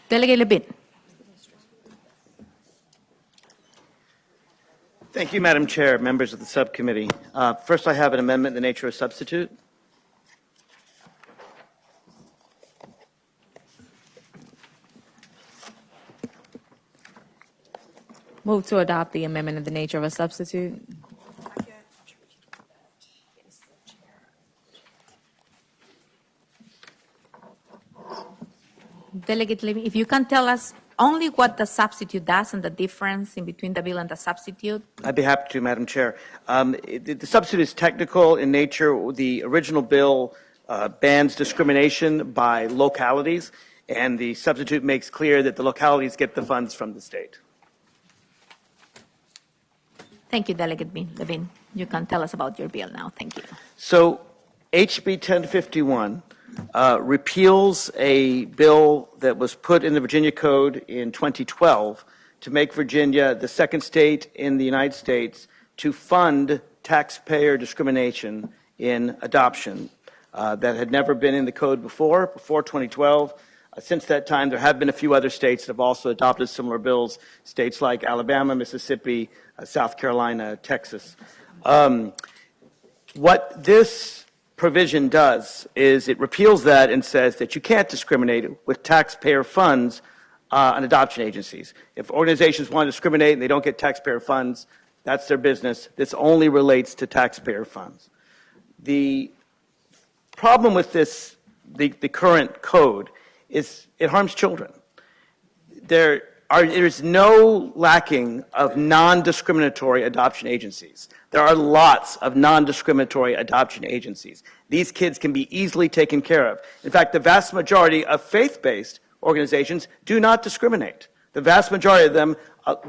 Delegate Levin. Thank you, Madam Chair, members of the subcommittee. First, I have an amendment in the nature of substitute. Move to adopt the amendment in the nature of a substitute. Delegate Levy, if you can tell us only what the substitute does and the difference in between the bill and the substitute. I'd be happy to, Madam Chair. The substitute is technical in nature. The original bill bans discrimination by localities, and the substitute makes clear that the localities get the funds from the state. Thank you, Delegate Levin. You can tell us about your bill now. Thank you. So HB 1051 repeals a bill that was put in the Virginia Code in 2012 to make Virginia the second state in the United States to fund taxpayer discrimination in adoption. That had never been in the code before 2012. Since that time, there have been a few other states that have also adopted similar bills, states like Alabama, Mississippi, South Carolina, Texas. What this provision does is it repeals that and says that you can't discriminate with taxpayer funds on adoption agencies. If organizations want to discriminate and they don't get taxpayer funds, that's their business. This only relates to taxpayer funds. The problem with this, the current code, is it harms children. There is no lacking of non-discriminatory adoption agencies. There are lots of non-discriminatory adoption agencies. These kids can be easily taken care of. In fact, the vast majority of faith-based organizations do not discriminate. The vast majority of them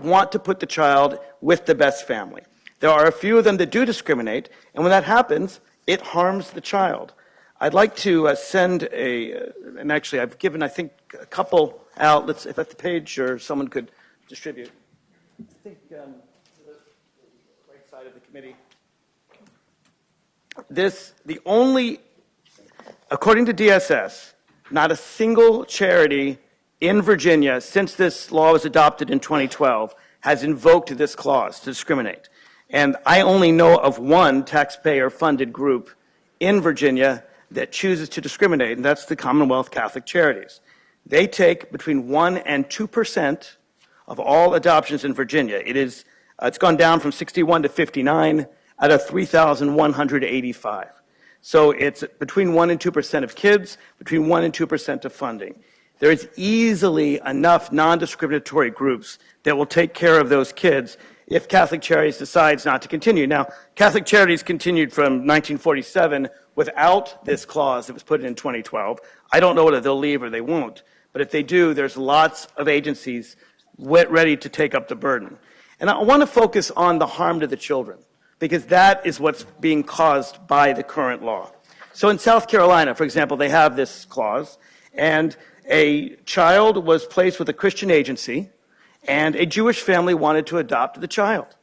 want to put the child with the best family. There are a few of them that do discriminate, and when that happens, it harms the child. I'd like to send and actually I've given, I think, a couple out. If at the page or someone could distribute. I think to the right side of the committee. According to DSS, not a single charity in Virginia since this law was adopted in 2012 has invoked this clause to discriminate. And I only know of one taxpayer-funded group in Virginia that chooses to discriminate, and that's the Commonwealth Catholic Charities. They take between 1% and 2% of all adoptions in Virginia. It's gone down from 61 to 59 out of 3,185. So it's between 1% and 2% of kids, between 1% and 2% of funding. There is easily enough non-discriminatory groups that will take care of those kids if Catholic Charities decides not to continue. Now, Catholic Charities continued from 1947 without this clause that was put in 2012. I don't know whether they'll leave or they won't, but if they do, there's lots of agencies ready to take up the burden. And I want to focus on the harm to the children, because that is what's being caused by the current law. So in South Carolina, for example, they have this clause, and a child was placed with a Christian agency, and a Jewish family wanted to adopt the child.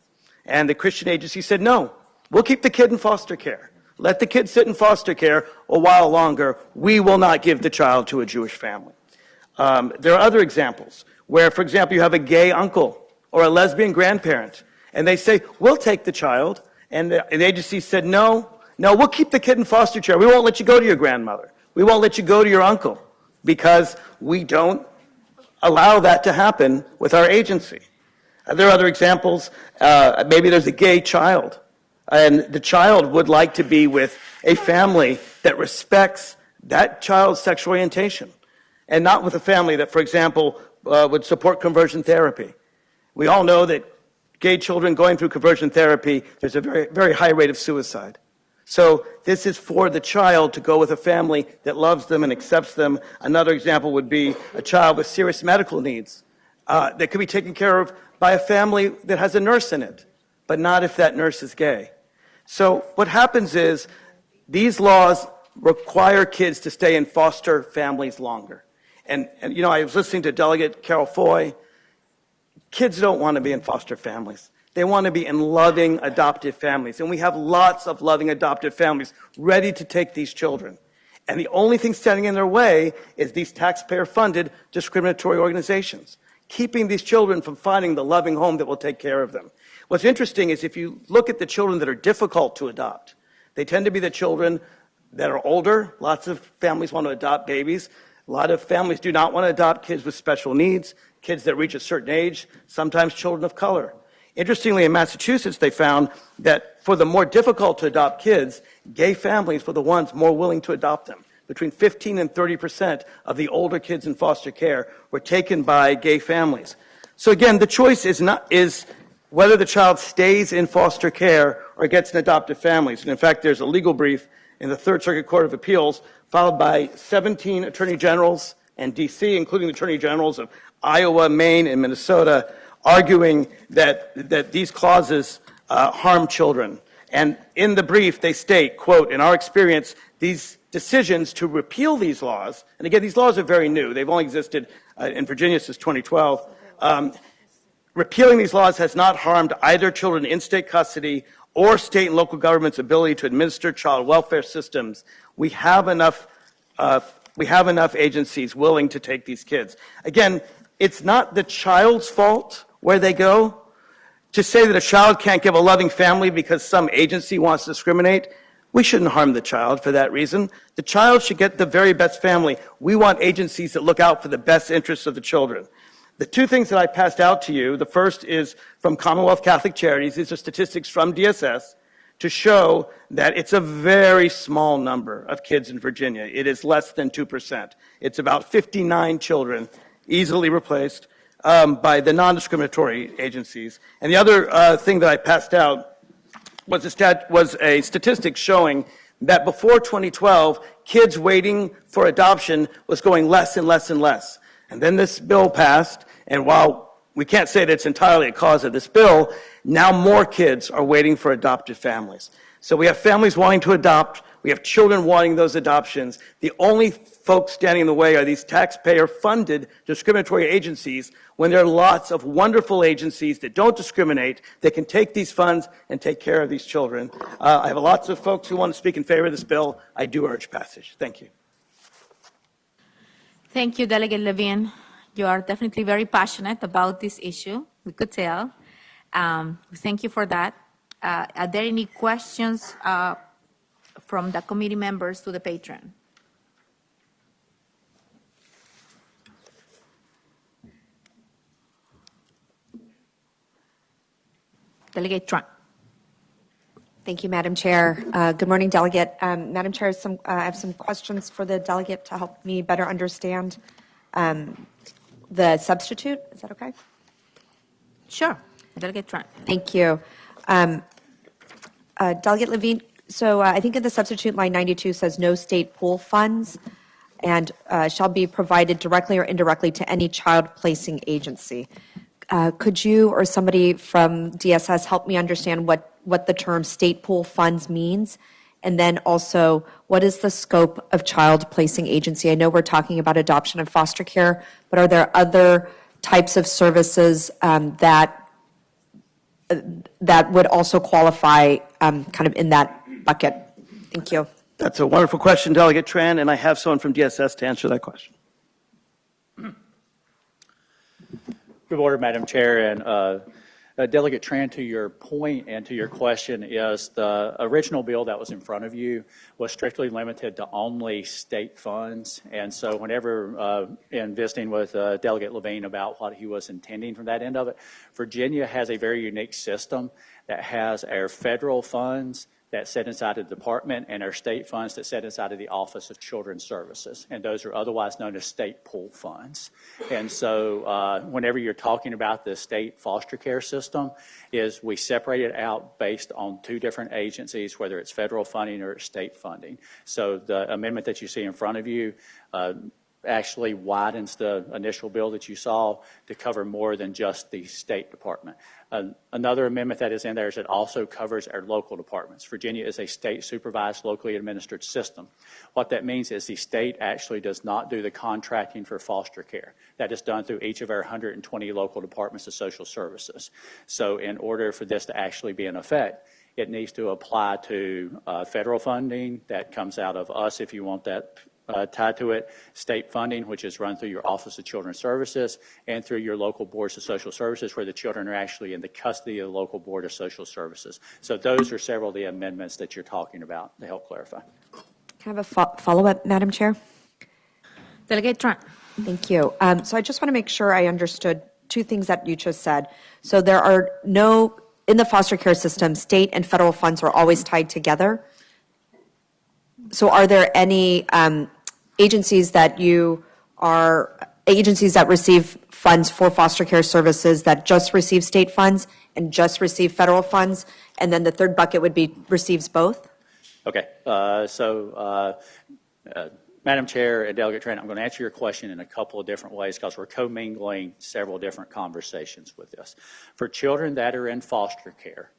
And the Christian agency said, no, we'll keep the kid in foster care. Let the kid sit in foster care a while longer. We will not give the child to a Jewish family. There are other examples where, for example, you have a gay uncle or a lesbian grandparent, and they say, we'll take the child. And the agency said, no, we'll keep the kid in foster care. We won't let you go to your grandmother. We won't let you go to your uncle because we don't allow that to happen with our agency. There are other examples. Maybe there's a gay child, and the child would like to be with a family that respects that child's sexual orientation, and not with a family that, for example, would support conversion therapy. We all know that gay children going through conversion therapy, there's a very, very high rate of suicide. So this is for the child to go with a family that loves them and accepts them. Another example would be a child with serious medical needs that could be taken care of by a family that has a nurse in it, but not if that nurse is gay. So what happens is these laws require kids to stay in foster families longer. And you know, I was listening to Delegate Carol Foy. Kids don't want to be in foster families. They want to be in loving adoptive families. And we have lots of loving adoptive families ready to take these children. And the only thing standing in their way is these taxpayer-funded discriminatory organizations, keeping these children from finding the loving home that will take care of them. What's interesting is if you look at the children that are difficult to adopt, they tend to be the children that are older. Lots of families want to adopt babies. A lot of families do not want to adopt kids with special needs, kids that reach a certain age, sometimes children of color. Interestingly, in Massachusetts, they found that for the more difficult to adopt kids, gay families were the ones more willing to adopt them. Between 15 and 30% of the older kids in foster care were taken by gay families. So again, the choice is whether the child stays in foster care or gets an adoptive family. And in fact, there's a legal brief in the Third Circuit Court of Appeals filed by 17 attorney generals in D.C., including the attorney generals of Iowa, Maine, and Minnesota, arguing that these clauses harm children. And in the brief, they state, quote, in our experience, these decisions to repeal these laws, and again, these laws are very new. They've only existed in Virginia since 2012. Repealing these laws has not harmed either children in state custody or state and local government's ability to administer child welfare systems. We have enough agencies willing to take these kids. Again, it's not the child's fault where they go. To say that a child can't give a loving family because some agency wants to discriminate, we shouldn't harm the child for that reason. The child should get the very best family. We want agencies that look out for the best interests of the children. The two things that I passed out to you, the first is from Commonwealth Catholic Charities. These are statistics from DSS to show that it's a very small number of kids in Virginia. It is less than 2%. It's about 59 children easily replaced by the non-discriminatory agencies. And the other thing that I passed out was a statistic showing that before 2012, kids waiting for adoption was going less and less and less. And then this bill passed, and while we can't say that it's entirely a cause of this bill, now more kids are waiting for adoptive families. So we have families wanting to adopt, we have children wanting those adoptions. The only folks standing in the way are these taxpayer-funded discriminatory agencies, when there are lots of wonderful agencies that don't discriminate, that can take these funds and take care of these children. I have lots of folks who want to speak in favor of this bill. I do urge passage. Thank you. Thank you, Delegate Levine. You are definitely very passionate about this issue. We could tell. Thank you for that. Are there any questions from the committee members to the patron? Delegate Trump. Thank you, Madam Chair. Good morning, Delegate. Madam Chair, I have some questions for the delegate to help me better understand the substitute. Is that okay? Sure. Delegate Trump. Thank you. Delegate Levine, so I think in the substitute line 92 says no state pool funds and shall be provided directly or indirectly to any child placing agency. Could you or somebody from DSS help me understand what the term state pool funds means? And then also, what is the scope of child placing agency? I know we're talking about adoption and foster care, but are there other types of services that would also qualify kind of in that bucket? Thank you. That's a wonderful question, Delegate Tran, and I have someone from DSS to answer that question. Good morning, Madam Chair, and Delegate Tran, to your point and to your question is the original bill that was in front of you was strictly limited to only state funds. And so whenever in visiting with Delegate Levine about what he was intending from that end of it, Virginia has a very unique system that has our federal funds that sit inside of the department and our state funds that sit inside of the Office of Children's Services. And those are otherwise known as state pool funds. And so whenever you're talking about the state foster care system, is we separate it out based on two different agencies, whether it's federal funding or it's state funding. So the amendment that you see in front of you actually widens the initial bill that you saw to cover more than just the State Department. Another amendment that is in there is it also covers our local departments. Virginia is a state-supervised, locally administered system. What that means is the state actually does not do the contracting for foster care. That is done through each of our 120 local departments of social services. So in order for this to actually be in effect, it needs to apply to federal funding that comes out of us if you want that tied to it, state funding, which is run through your Office of Children's Services, and through your local boards of social services, where the children are actually in the custody of the local board of social services. So those are several of the amendments that you're talking about to help clarify. Can I have a follow-up, Madam Chair? Delegate Trump. Thank you. So I just want to make sure I understood two things that you just said. So there are no, in the foster care system, state and federal funds are always tied together. So are there any agencies that receive funds for foster care services that just receive state funds and just receive federal funds? And then the third bucket would be receives both? Okay, Madam Chair and Delegate Trent, I'm going to answer your question in a couple of different ways because we're commingling several different conversations with this. For children that are in foster care,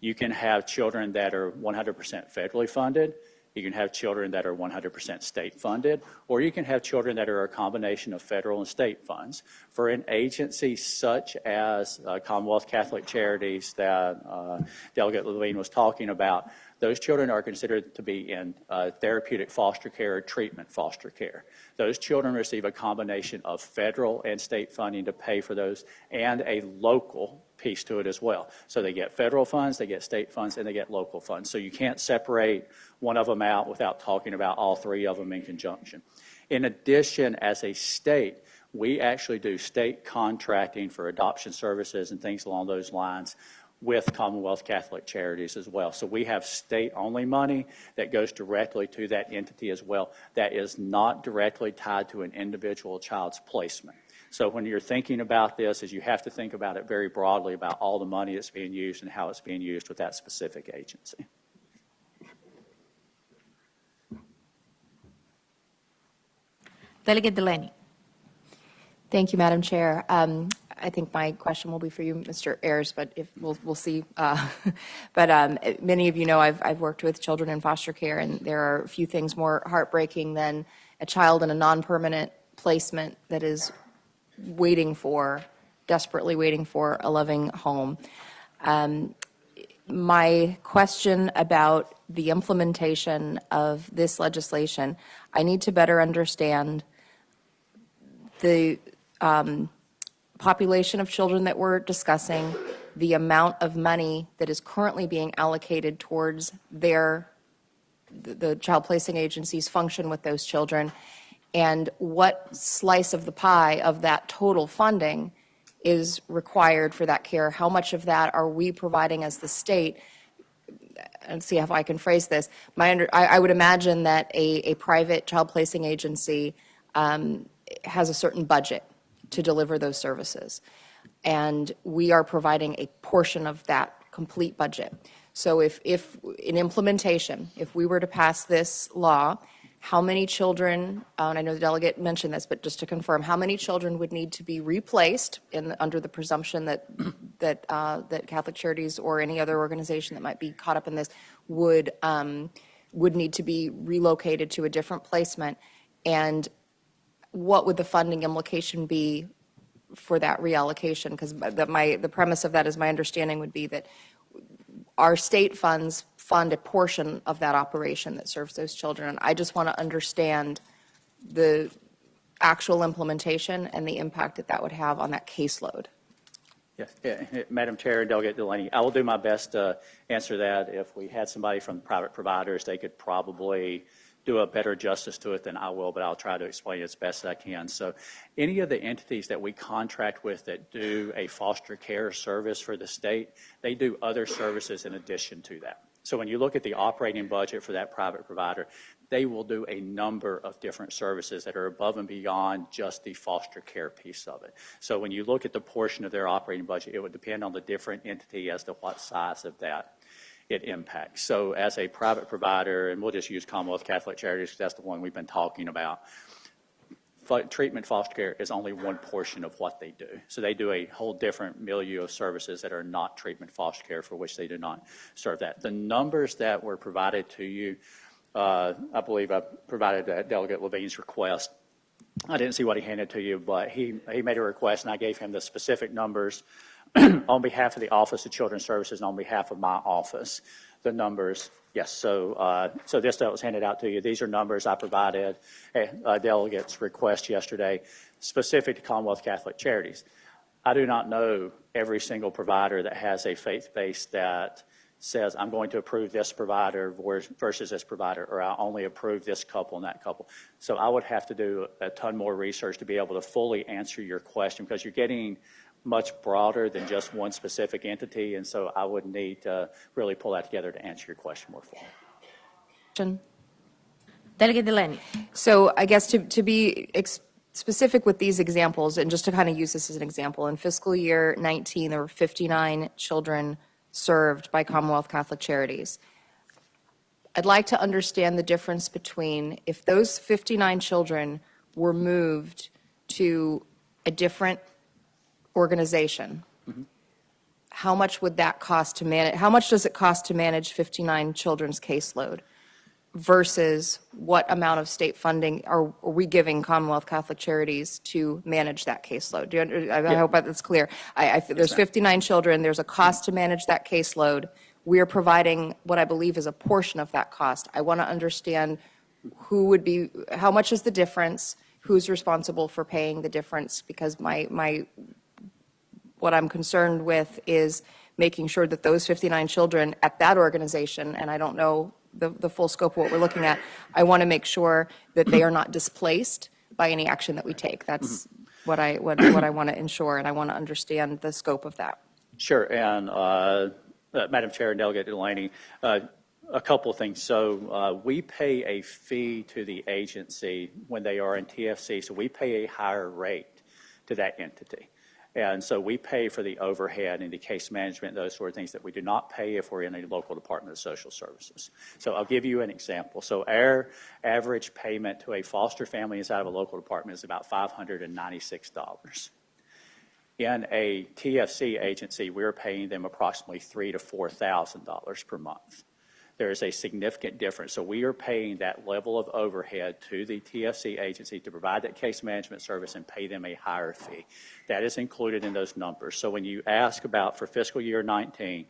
you can have children that are 100% federally funded, you can have children that are 100% state funded, or you can have children that are a combination of federal and state funds. For an agency such as Commonwealth Catholic Charities that Delegate Levine was talking about, those children are considered to be in therapeutic foster care or treatment foster care. Those children receive a combination of federal and state funding to pay for those and a local piece to it as well. So they get federal funds, they get state funds, and they get local funds. So you can't separate one of them out without talking about all three of them in conjunction. In addition, as a state, we actually do state contracting for adoption services and things along those lines with Commonwealth Catholic Charities as well. So we have state-only money that goes directly to that entity as well that is not directly tied to an individual child's placement. So when you're thinking about this, is you have to think about it very broadly about all the money that's being used and how it's being used with that specific agency. Delegate Delaney. Thank you, Madam Chair. I think my question will be for you, Mr. Ayers, but if we'll see. But many of you know I've worked with children in foster care, and there are a few things more heartbreaking than a child in a non-permanent placement that is desperately waiting for a loving home. My question about the implementation of this legislation, I need to better understand the population of children that we're discussing, the amount of money that is currently being allocated towards the child placing agencies function with those children, and what slice of the pie of that total funding is required for that care. How much of that are we providing as the state? And see if I can phrase this. I would imagine that a private child placing agency has a certain budget to deliver those services. And we are providing a portion of that complete budget. So if in implementation, if we were to pass this law, how many children, and I know the delegate mentioned this, but just to confirm, how many children would need to be replaced under the presumption that Catholic Charities or any other organization that might be caught up in this would need to be relocated to a different placement? And what would the funding implication be for that reallocation? Because the premise of that is my understanding would be that our state funds fund a portion of that operation that serves those children. And I just want to understand the actual implementation and the impact that would have on that caseload. Yes, Madam Chair and Delegate Delaney, I will do my best to answer that. If we had somebody from private providers, they could probably do a better justice to it than I will, but I'll try to explain it as best as I can. So any of the entities that we contract with that do a foster care service for the state, they do other services in addition to that. So when you look at the operating budget for that private provider, they will do a number of different services that are above and beyond just the foster care piece of it. So when you look at the portion of their operating budget, it would depend on the different entity as to what size of that it impacts. So as a private provider, and we'll just use Commonwealth Catholic Charities because that's the one we've been talking about, treatment foster care is only one portion of what they do. So they do a whole different milieu of services that are not treatment foster care, for which they do not serve that. The numbers that were provided to you, I believe I provided at Delegate Levine's request. I didn't see what he handed to you, but he made a request and I gave him the specific numbers on behalf of the Office of Children's Services and on behalf of my office. The numbers, yes, so this that was handed out to you, these are numbers I provided at delegate's request yesterday, specific to Commonwealth Catholic Charities. I do not know every single provider that has a faith base that says, I'm going to approve this provider versus this provider, or I only approve this couple and that couple. So I would have to do a ton more research to be able to fully answer your question, because you're getting much broader than just one specific entity, and so I would need to really pull that together to answer your question more fully. Delegate Delaney. So I guess to be specific with these examples, and just to kind of use this as an example, in fiscal year 19, there were 59 children served by Commonwealth Catholic Charities. I'd like to understand the difference between if those 59 children were moved to a different organization, how much would that cost to manage? How much does it cost to manage 59 children's caseload versus what amount of state funding are we giving Commonwealth Catholic Charities to manage that caseload? I hope that's clear. There's 59 children. There's a cost to manage that caseload. We're providing what I believe is a portion of that cost. I want to understand how much is the difference, who's responsible for paying the difference, because what I'm concerned with is making sure that those 59 children at that organization, and I don't know the full scope of what we're looking at, I want to make sure that they are not displaced by any action that we take. That's what I want to ensure, and I want to understand the scope of that. Sure, and Madam Chair and Delegate Delaney, a couple of things. So we pay a fee to the agency when they are in TFC, so we pay a higher rate to that entity. And so we pay for the overhead and the case management, those sort of things that we do not pay if we're in a local Department of Social Services. So I'll give you an example. So our average payment to a foster family inside of a local department is about $596. In a TFC agency, we're paying them approximately $3,000 to $4,000 per month. There is a significant difference. So we are paying that level of overhead to the TFC agency to provide that case management service and pay them a higher fee. That is included in those numbers. So when you ask about for fiscal year 19,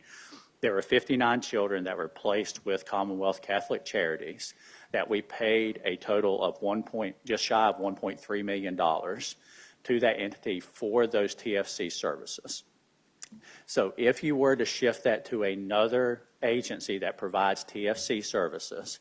there were 59 children that were placed with Commonwealth Catholic Charities that we paid a total of just shy of $1.3 million to that entity for those TFC services. So if you were to shift that to another agency that provides TFC services,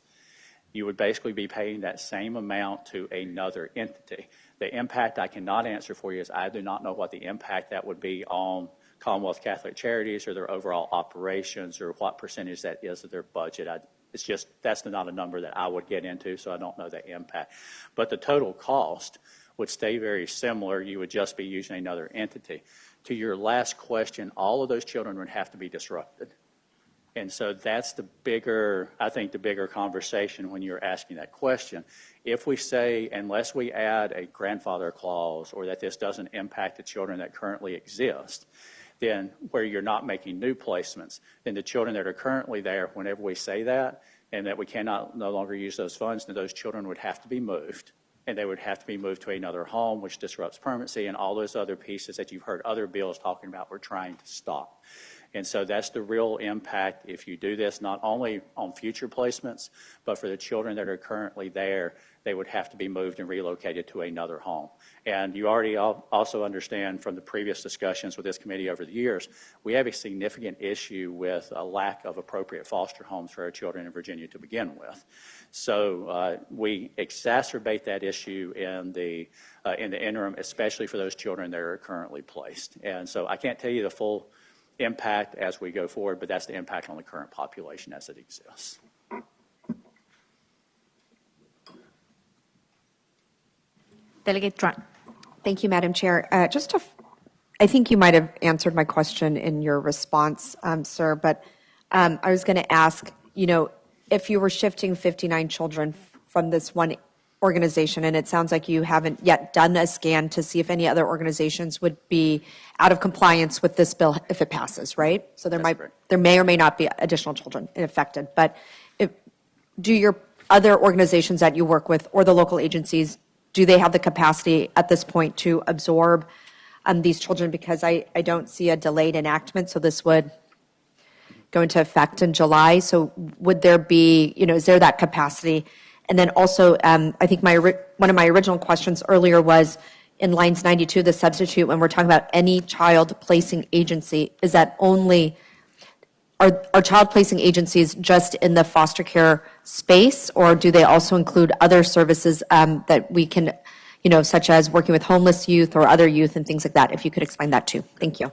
you would basically be paying that same amount to another entity. The impact I cannot answer for you is I do not know what the impact that would be on Commonwealth Catholic Charities or their overall operations or what percentage that is of their budget. That's not a number that I would get into, so I don't know the impact. But the total cost would stay very similar. You would just be using another entity. To your last question, all of those children would have to be disrupted. And so that's the bigger conversation when you're asking that question. If we say, unless we add a grandfather clause or that this doesn't impact the children that currently exist, then where you're not making new placements, then the children that are currently there, whenever we say that, and that we cannot no longer use those funds, then those children would have to be moved. And they would have to be moved to another home, which disrupts permanency, and all those other pieces that you've heard other bills talking about we're trying to stop. And so that's the real impact if you do this, not only on future placements, but for the children that are currently there, they would have to be moved and relocated to another home. And you already also understand from the previous discussions with this committee over the years, we have a significant issue with a lack of appropriate foster homes for our children in Virginia to begin with. So we exacerbate that issue in the interim, especially for those children that are currently placed. And so I can't tell you the full impact as we go forward, but that's the impact on the current population as it exists. Delegate Tran. Thank you, Madam Chair. I think you might have answered my question in your response, sir, but I was going to ask, if you were shifting 59 children from this one organization, and it sounds like you haven't yet done a scan to see if any other organizations would be out of compliance with this bill if it passes, right? So there may or may not be additional children affected, but do your other organizations that you work with or the local agencies, do they have the capacity at this point to absorb these children? Because I don't see a delayed enactment, so this would go into effect in July. So would there be, is there that capacity? And then also, I think one of my original questions earlier was in lines 92, the substitute, when we're talking about any child placing agency, is that only are child placing agencies just in the foster care space, or do they also include other services that we can, such as working with homeless youth or other youth and things like that? If you could explain that too. Thank you.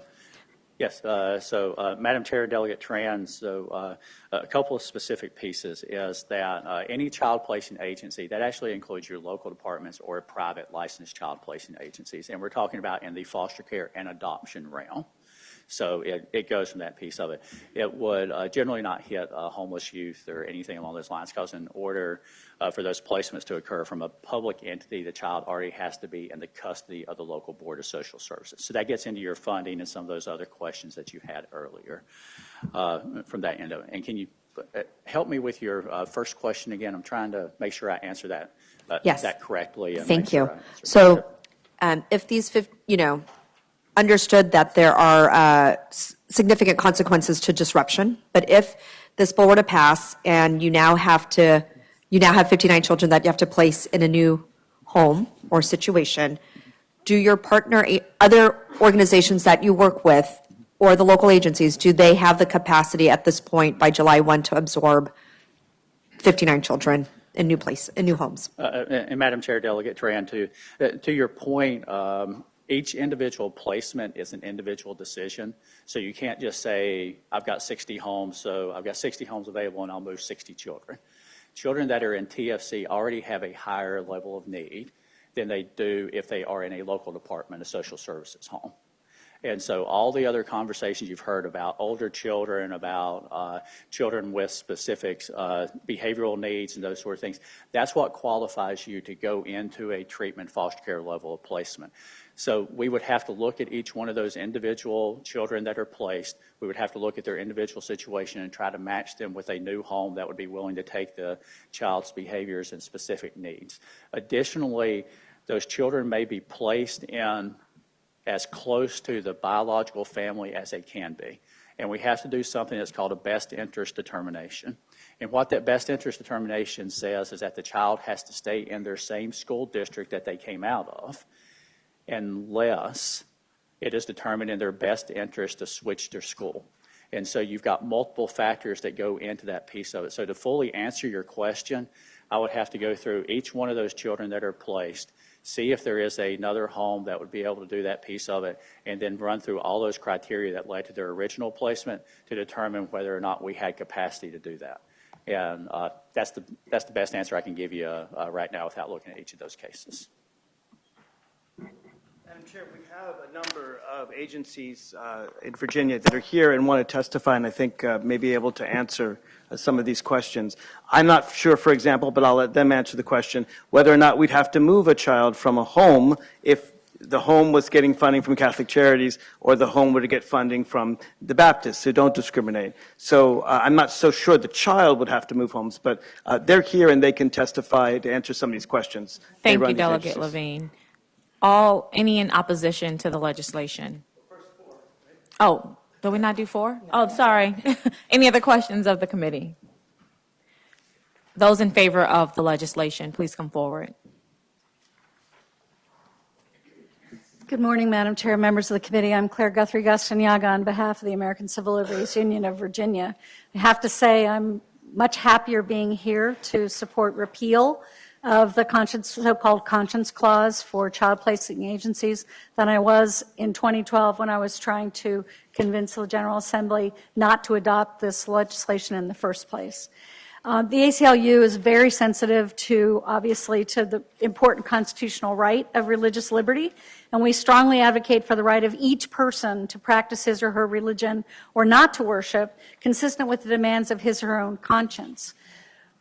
Yes, so Madam Chair, Delegate Tran, so a couple of specific pieces is that any child placing agency, that actually includes your local departments or private licensed child placing agencies, and we're talking about in the foster care and adoption realm. So it goes from that piece of it. It would generally not hit homeless youth or anything along those lines, because in order for those placements to occur from a public entity, the child already has to be in the custody of the local Board of Social Services. So that gets into your funding and some of those other questions that you had earlier from that end of it. And can you help me with your first question again? I'm trying to make sure I answer that Yes. that correctly. And Thank make you. sure I answer So if these, understood that there are significant consequences to disruption, but if this bill were to pass and you now have 59 children that you have to place in a new home or situation, do your partner, other organizations that you work with or the local agencies, do they have the capacity at this point by July 1 to absorb 59 children in new homes? And Madam Chair, Delegate Tran, to your point, each individual placement is an individual decision. So you can't just say, I've got 60 homes, so I've got 60 homes available and I'll move 60 children. Children that are in TFC already have a higher level of need than they do if they are in a local Department of Social Services home. And so all the other conversations you've heard about older children, about children with specific behavioral needs and those sort of things, that's what qualifies you to go into a treatment foster care level of placement. So we would have to look at each one of those individual children that are placed. We would have to look at their individual situation and try to match them with a new home that would be willing to take the child's behaviors and specific needs. Additionally, those children may be placed in as close to the biological family as they can be. And we have to do something that's called a best interest determination. And what that best interest determination says is that the child has to stay in their same school district that they came out of, unless it is determined in their best interest to switch their school. And so you've got multiple factors that go into that piece of it. So to fully answer your question, I would have to go through each one of those children that are placed, see if there is another home that would be able to do that piece of it, and then run through all those criteria that led to their original placement to determine whether or not we had capacity to do that. And that's the best answer I can give you right now without looking at each of those cases. Madam Chair, we have a number of agencies in Virginia that are here and want to testify, and I think may be able to answer some of these questions. I'm not sure, for example, but I'll let them answer the question, whether or not we'd have to move a child from a home if the home was getting funding from Catholic Charities or the home were to get funding from the Baptists, who don't discriminate. So I'm not so sure the child would have to move homes, but they're here and they can testify to answer some of these questions. They Thank run you, these Delegate agencies. Levine. Any in opposition to the legislation? Oh, did we not do 4? Oh, sorry. Any other questions of the committee? Those in favor of the legislation, please come forward. Good morning, Madam Chair, members of the committee. I'm Claire Guthrie Gastanaga on behalf of the American Civil Liberties Union of Virginia. I have to say I'm much happier being here to support repeal of the so-called conscience clause for child placing agencies than I was in 2012 when I was trying to convince the General Assembly not to adopt this legislation in the first place. The ACLU is very sensitive to, obviously, to the important constitutional right of religious liberty, and we strongly advocate for the right of each person to practice his or her religion or not to worship, consistent with the demands of his or her own conscience.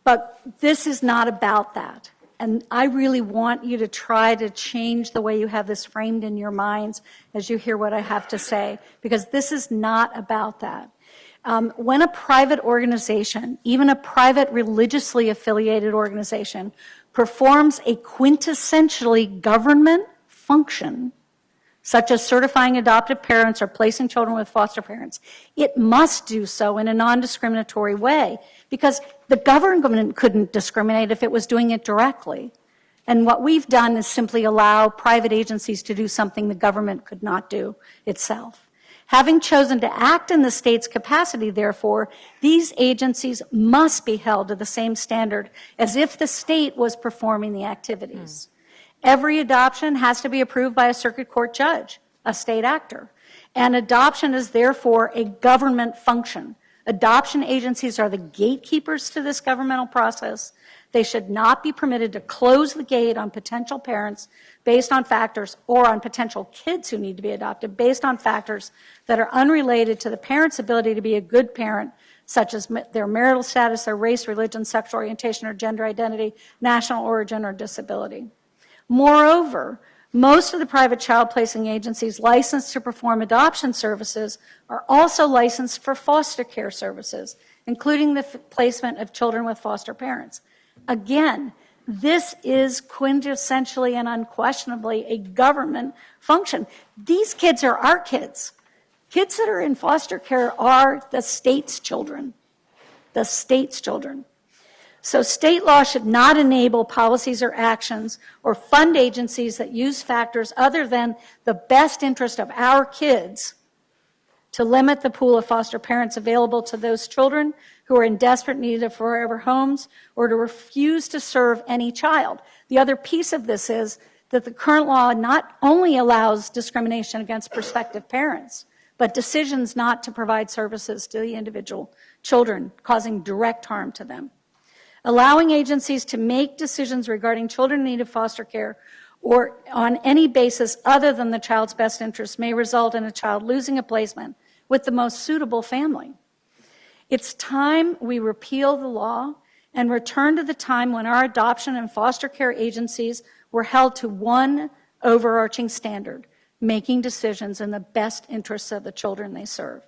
But this is not about that. And I really want you to try to change the way you have this framed in your minds as you hear what I have to say, because this is not about that. When a private organization, even a private religiously affiliated organization, performs a quintessentially government function, such as certifying adoptive parents or placing children with foster parents, it must do so in a non-discriminatory way, because the government couldn't discriminate if it was doing it directly. And what we've done is simply allow private agencies to do something the government could not do itself. Having chosen to act in the state's capacity, therefore, these agencies must be held to the same standard as if the state was performing the activities. Every adoption has to be approved by a circuit court judge, a state actor, and adoption is therefore a government function. Adoption agencies are the gatekeepers to this governmental process. They should not be permitted to close the gate on potential parents based on factors, or on potential kids who need to be adopted based on factors that are unrelated to the parent's ability to be a good parent, such as their marital status, their race, religion, sexual orientation, or gender identity, national origin, or disability. Moreover, most of the private child placing agencies licensed to perform adoption services are also licensed for foster care services, including the placement of children with foster parents. Again, this is quintessentially and unquestionably a government function. These kids are our kids. Kids that are in foster care are the state's children. The state's children. So state law should not enable policies or actions or fund agencies that use factors other than the best interest of our kids to limit the pool of foster parents available to those children who are in desperate need of forever homes, or to refuse to serve any child. The other piece of this is that the current law not only allows discrimination against prospective parents, but decisions not to provide services to the individual children, causing direct harm to them. Allowing agencies to make decisions regarding children in need of foster care or on any basis other than the child's best interest may result in a child losing a placement with the most suitable family. It's time we repeal the law and return to the time when our adoption and foster care agencies were held to one overarching standard, making decisions in the best interests of the children they serve.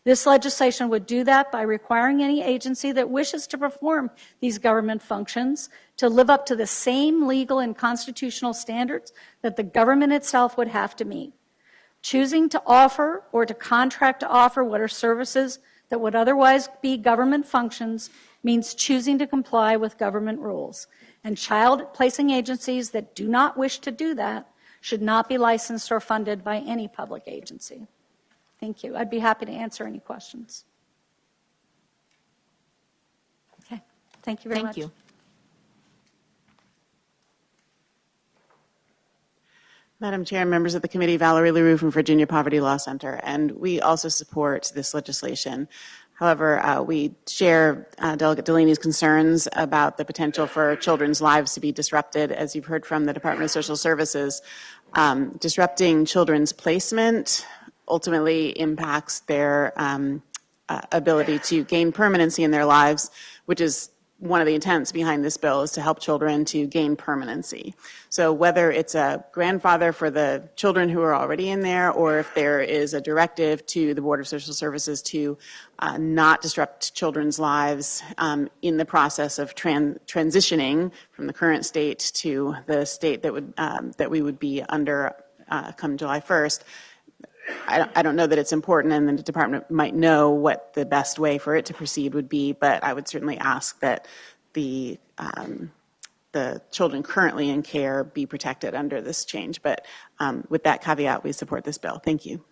This legislation would do that by requiring any agency that wishes to perform these government functions to live up to the same legal and constitutional standards that the government itself would have to meet. Choosing to offer or to contract to offer what are services that would otherwise be government functions means choosing to comply with government rules. And child placing agencies that do not wish to do that should not be licensed or funded by any public agency. Thank you. I'd be happy to answer any questions. Okay. Thank you very much. Thank you. Madam Chair, members of the committee, Valerie LaRue from Virginia Poverty Law Center, and we also support this legislation. However, we share Delegate Delaney's concerns about the potential for children's lives to be disrupted, as you've heard from the Department of Social Services. Disrupting children's placement ultimately impacts their ability to gain permanency in their lives, which is one of the intents behind this bill, is to help children to gain permanency. So whether it's a grandfather for the children who are already in there, or if there is a directive to the Board of Social Services to not disrupt children's lives in the process of transitioning from the current state to the state that we would be under come July 1st, I don't know that it's important, and the department might know what the best way for it to proceed would be, but I would certainly ask that the children currently in care be protected under this change. But with that caveat, we support this bill. Thank you.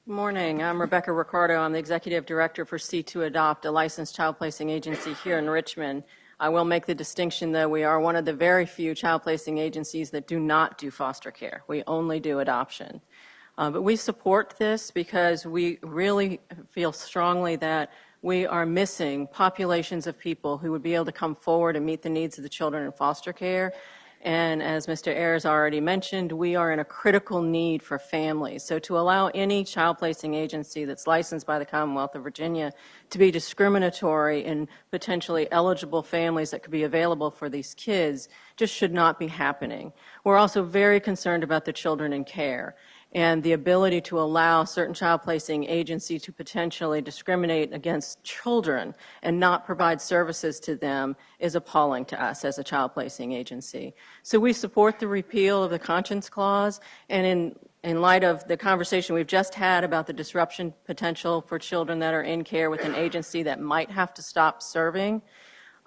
Good morning. I'm Rebecca Ricardo. I'm the Executive Director for C2 Adopt, a licensed child placing agency here in Richmond. I will make the distinction, though, we are one of the very few child placing agencies that do not do foster care. We only do adoption. But we support this because we really feel strongly that we are missing populations of people who would be able to come forward and meet the needs of the children in foster care. And as Mr. Ayers already mentioned, we are in a critical need for families. So to allow any child placing agency that's licensed by the Commonwealth of Virginia to be discriminatory in potentially eligible families that could be available for these kids just should not be happening. We're also very concerned about the children in care. And the ability to allow certain child placing agencies to potentially discriminate against children and not provide services to them is appalling to us as a child placing agency. So we support the repeal of the Conscience Clause, and in light of the conversation we've just had about the disruption potential for children that are in care with an agency that might have to stop serving,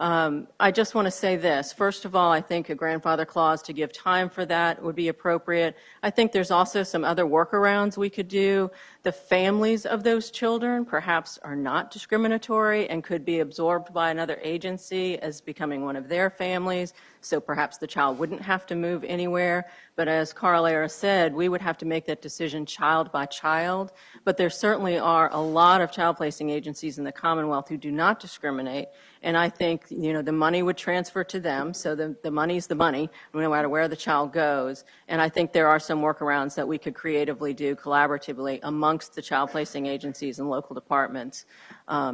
I just want to say this. First of all, I think a grandfather clause to give time for that would be appropriate. I think there's also some other workarounds we could do. The families of those children perhaps are not discriminatory and could be absorbed by another agency as becoming one of their families, so perhaps the child wouldn't have to move anywhere. But as Carl Ayers said, we would have to make that decision child by child. But there certainly are a lot of child placing agencies in the Commonwealth who do not discriminate. And I think, the money would transfer to them, so the money's the money, no matter where the child goes. And I think there are some workarounds that we could creatively do collaboratively amongst the child placing agencies and local departments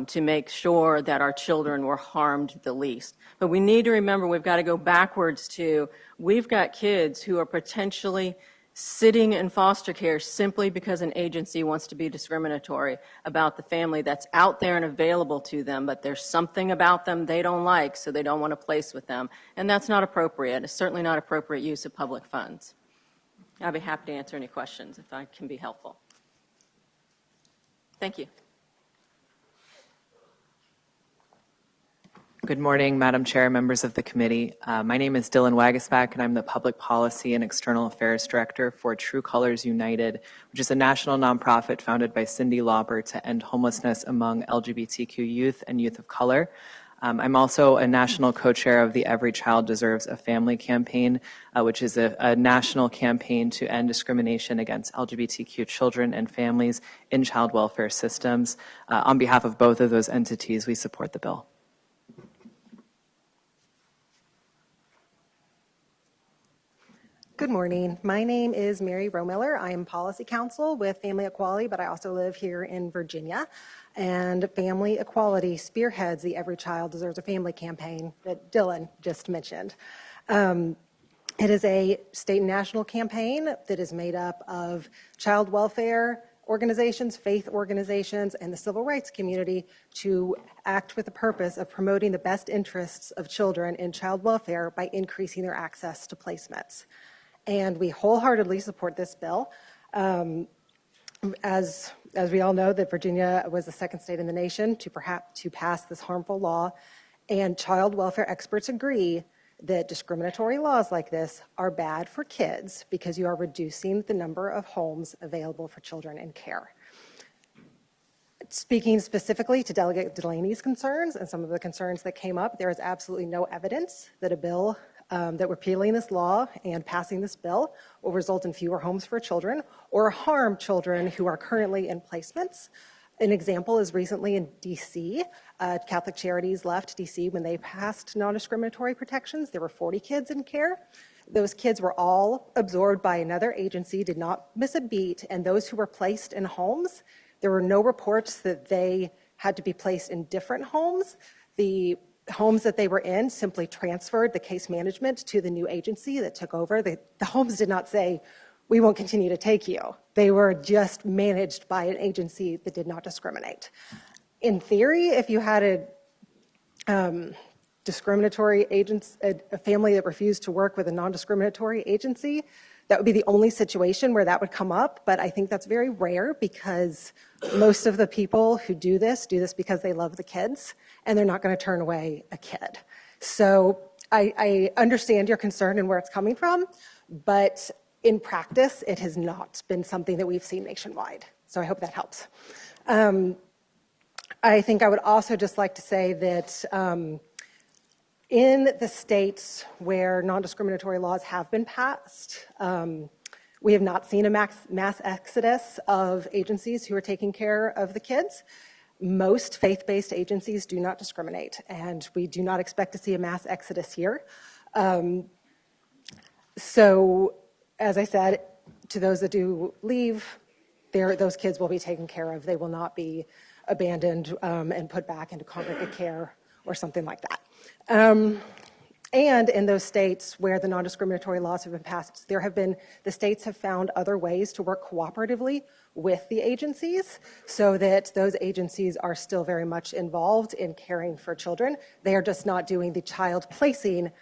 to make sure that our children were harmed the least. But we need to remember we've got to go backwards to, we've got kids who are potentially sitting in foster care simply because an agency wants to be discriminatory about the family that's out there and available to them, but there's something about them they don't like, so they don't want to place with them. And that's not appropriate. It's certainly not appropriate use of public funds. I'd be happy to answer any questions if I can be helpful. Thank you. Good morning, Madam Chair, members of the committee. My name is Dylan Wagasback, and I'm the Public Policy and External Affairs Director for True Colors United, which is a national nonprofit founded by Cindy Lauper to end homelessness among LGBTQ youth and youth of color. I'm also a national co-chair of the Every Child Deserves a Family campaign, which is a national campaign to end discrimination against LGBTQ children and families in child welfare systems. On behalf of both of those entities, we support the bill. Good morning. My name is Mary Romiller. I am policy counsel with Family Equality, but I also live here in Virginia. And Family Equality spearheads the Every Child Deserves a Family campaign that Dylan just mentioned. It is a state and national campaign that is made up of child welfare organizations, faith organizations, and the civil rights community to act with the purpose of promoting the best interests of children in child welfare by increasing their access to placements. And we wholeheartedly support this bill. As we all know, that Virginia was the second state in the nation to pass this harmful law, and child welfare experts agree that discriminatory laws like this are bad for kids because you are reducing the number of homes available for children in care. Speaking specifically to Delegate Delaney's concerns and some of the concerns that came up, there is absolutely no evidence that a bill that repealing this law and passing this bill will result in fewer homes for children or harm children who are currently in placements. An example is recently in D.C. Catholic Charities left D.C. when they passed non-discriminatory protections. There were 40 kids in care. Those kids were all absorbed by another agency, did not miss a beat, and those who were placed in homes, there were no reports that they had to be placed in different homes. The homes that they were in simply transferred the case management to the new agency that took over. The homes did not say, we won't continue to take you. They were just managed by an agency that did not discriminate. In theory, if you had a discriminatory a family that refused to work with a non-discriminatory agency, that would be the only situation where that would come up, but I think that's very rare because most of the people who do this because they love the kids, and they're not going to turn away a kid. So I understand your concern and where it's coming from, but in practice, it has not been something that we've seen nationwide. So I hope that helps. I think I would also just like to say that in the states where non-discriminatory laws have been passed, we have not seen a mass exodus of agencies who are taking care of the kids. Most faith-based agencies do not discriminate, and we do not expect to see a mass exodus here. So, as I said, to those that do leave, those kids will be taken care of. They will not be abandoned and put back into congregate care or something like that. And in those states where the non-discriminatory laws have been passed, the states have found other ways to work cooperatively with the agencies so that those agencies are still very much involved in caring for children. They are just not doing the child placing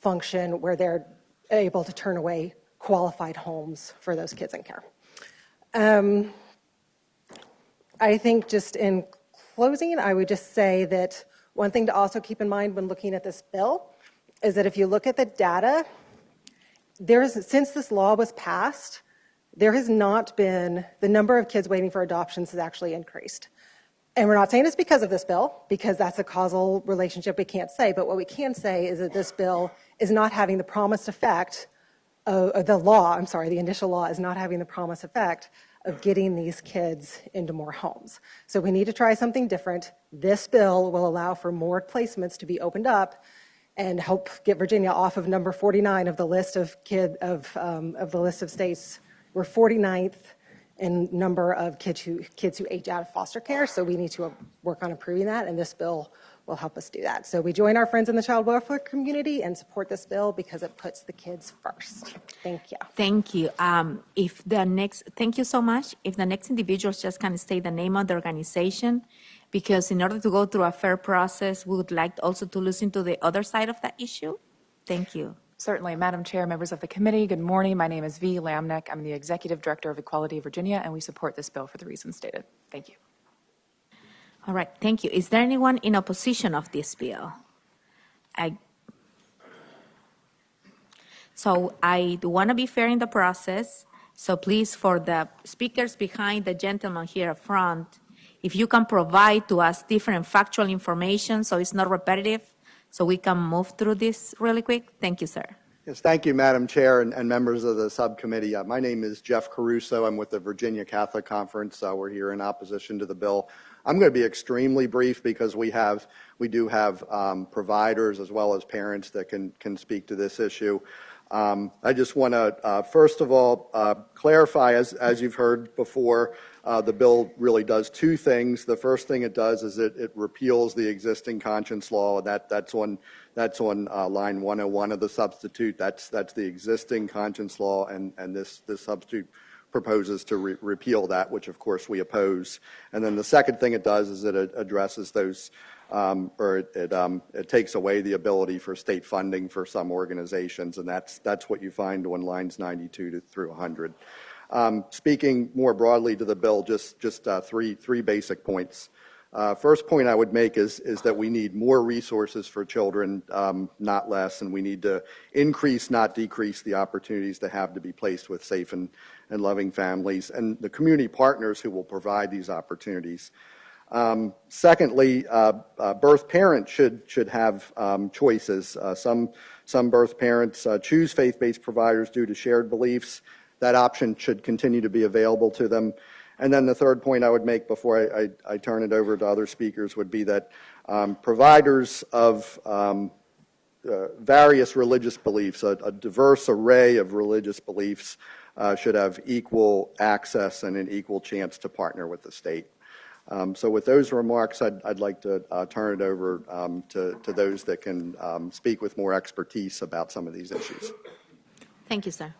function where they're able to turn away qualified homes for those kids in care. I think just in closing, I would just say that One thing to also keep in mind when looking at this bill is that if you look at the data, since this law was passed, there has not been, the number of kids waiting for adoptions has actually increased. And we're not saying it's because of this bill, because that's a causal relationship we can't say, but what we can say is that this bill is not having the promised effect of the law, I'm sorry, the initial law is not having the promised effect of getting these kids into more homes. So we need to try something different. This bill will allow for more placements to be opened up and help get Virginia off of number 49 of the list of the list of states. We're 49th in number of kids who age out of foster care, so we need to work on improving that, and this bill will help us do that. So we join our friends in the child welfare community and support this bill because it puts the kids first. Thank you. Thank you. Thank you so much. If the next individuals just can state the name of the organization, because in order to go through a fair process, we would like also to listen to the other side of that issue. Thank you. Certainly. Madam Chair, members of the committee, good morning. My name is V. Lamneck. I'm the Executive Director of Equality Virginia, and we support this bill for the reasons stated. Thank you. All right, thank you. Is there anyone in opposition of this bill? So I do want to be fair in the process. So please, for the speakers behind the gentleman here up front, if you can provide to us different factual information so it's not repetitive, so we can move through this really quick. Thank you, sir. Yes, thank you, Madam Chair and members of the subcommittee. My name is Jeff Caruso. I'm with the Virginia Catholic Conference. We're here in opposition to the bill. I'm going to be extremely brief because we do have providers as well as parents that can speak to this issue. I just want to, first of all, clarify, as you've heard before, the bill really does two things. The first thing it does is it repeals the existing conscience law. That's on line 101 of the substitute. That's the existing conscience law, and this substitute proposes to repeal that, which of course we oppose. And then the second thing it does is it addresses those, it takes away the ability for state funding for some organizations, and that's what you find on lines 92 through 100. Speaking more broadly to the bill, just three basic points. First point I would make is that we need more resources for children, not less, and we need to increase, not decrease, the opportunities they have to be placed with safe and loving families, and the community partners who will provide these opportunities. Secondly, birth parents should have choices. Some birth parents choose faith-based providers due to shared beliefs. That option should continue to be available to them. And then the third point I would make before I turn it over to other speakers would be that providers of various religious beliefs, a diverse array of religious beliefs, should have equal access and an equal chance to partner with the state. So with those remarks, I'd like to turn it over to those that can speak with more expertise about some of these issues. Thank you, sir.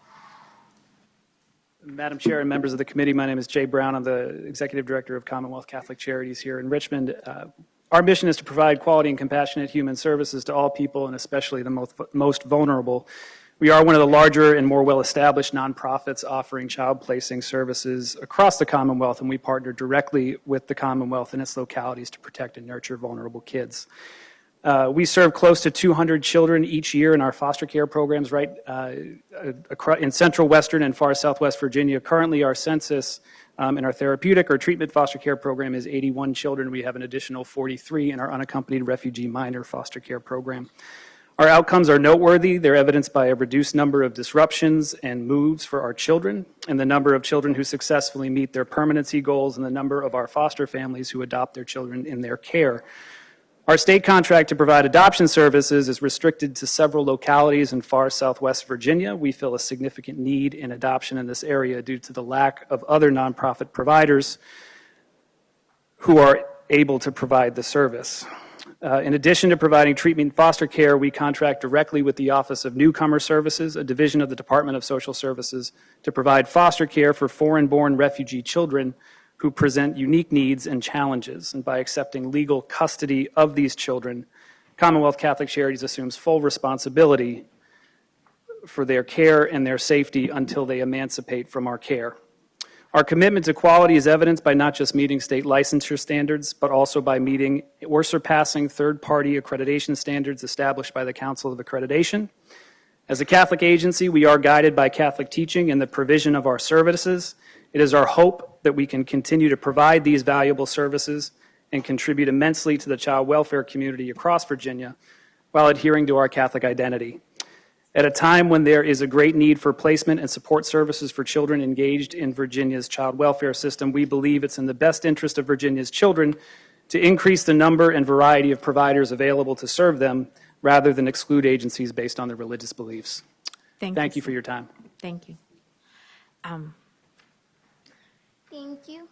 Madam Chair and members of the committee, my name is Jay Brown. I'm the Executive Director of Commonwealth Catholic Charities here in Richmond. Our mission is to provide quality and compassionate human services to all people, and especially the most vulnerable. We are one of the larger and more well-established nonprofits offering child placing services across the Commonwealth, and we partner directly with the Commonwealth and its localities to protect and nurture vulnerable kids. We serve close to 200 children each year in our foster care programs right in central, western, and far southwest Virginia. Currently, our census in our therapeutic or treatment foster care program is 81 children. We have an additional 43 in our unaccompanied refugee minor foster care program. Our outcomes are noteworthy. They're evidenced by a reduced number of disruptions and moves for our children, and the number of children who successfully meet their permanency goals, and the number of our foster families who adopt their children in their care. Our state contract to provide adoption services is restricted to several localities in far southwest Virginia. We feel a significant need in adoption in this area due to the lack of other nonprofit providers who are able to provide the service. In addition to providing treatment and foster care, we contract directly with the Office of Newcomer Services, a division of the Department of Social Services, to provide foster care for foreign-born refugee children who present unique needs and challenges. And by accepting legal custody of these children, Commonwealth Catholic Charities assumes full responsibility for their care and their safety until they emancipate from our care. Our commitment to quality is evidenced by not just meeting state licensure standards, but also by meeting or surpassing third-party accreditation standards established by the Council of Accreditation. As a Catholic agency, we are guided by Catholic teaching in the provision of our services. It is our hope that we can continue to provide these valuable services and contribute immensely to the child welfare community across Virginia while adhering to our Catholic identity. At a time when there is a great need for placement and support services for children engaged in Virginia's child welfare system, we believe it's in the best interest of Virginia's children to increase the number and variety of providers available to serve them rather than exclude agencies based on their religious beliefs. Thank you for your time. Thank you. Thank you.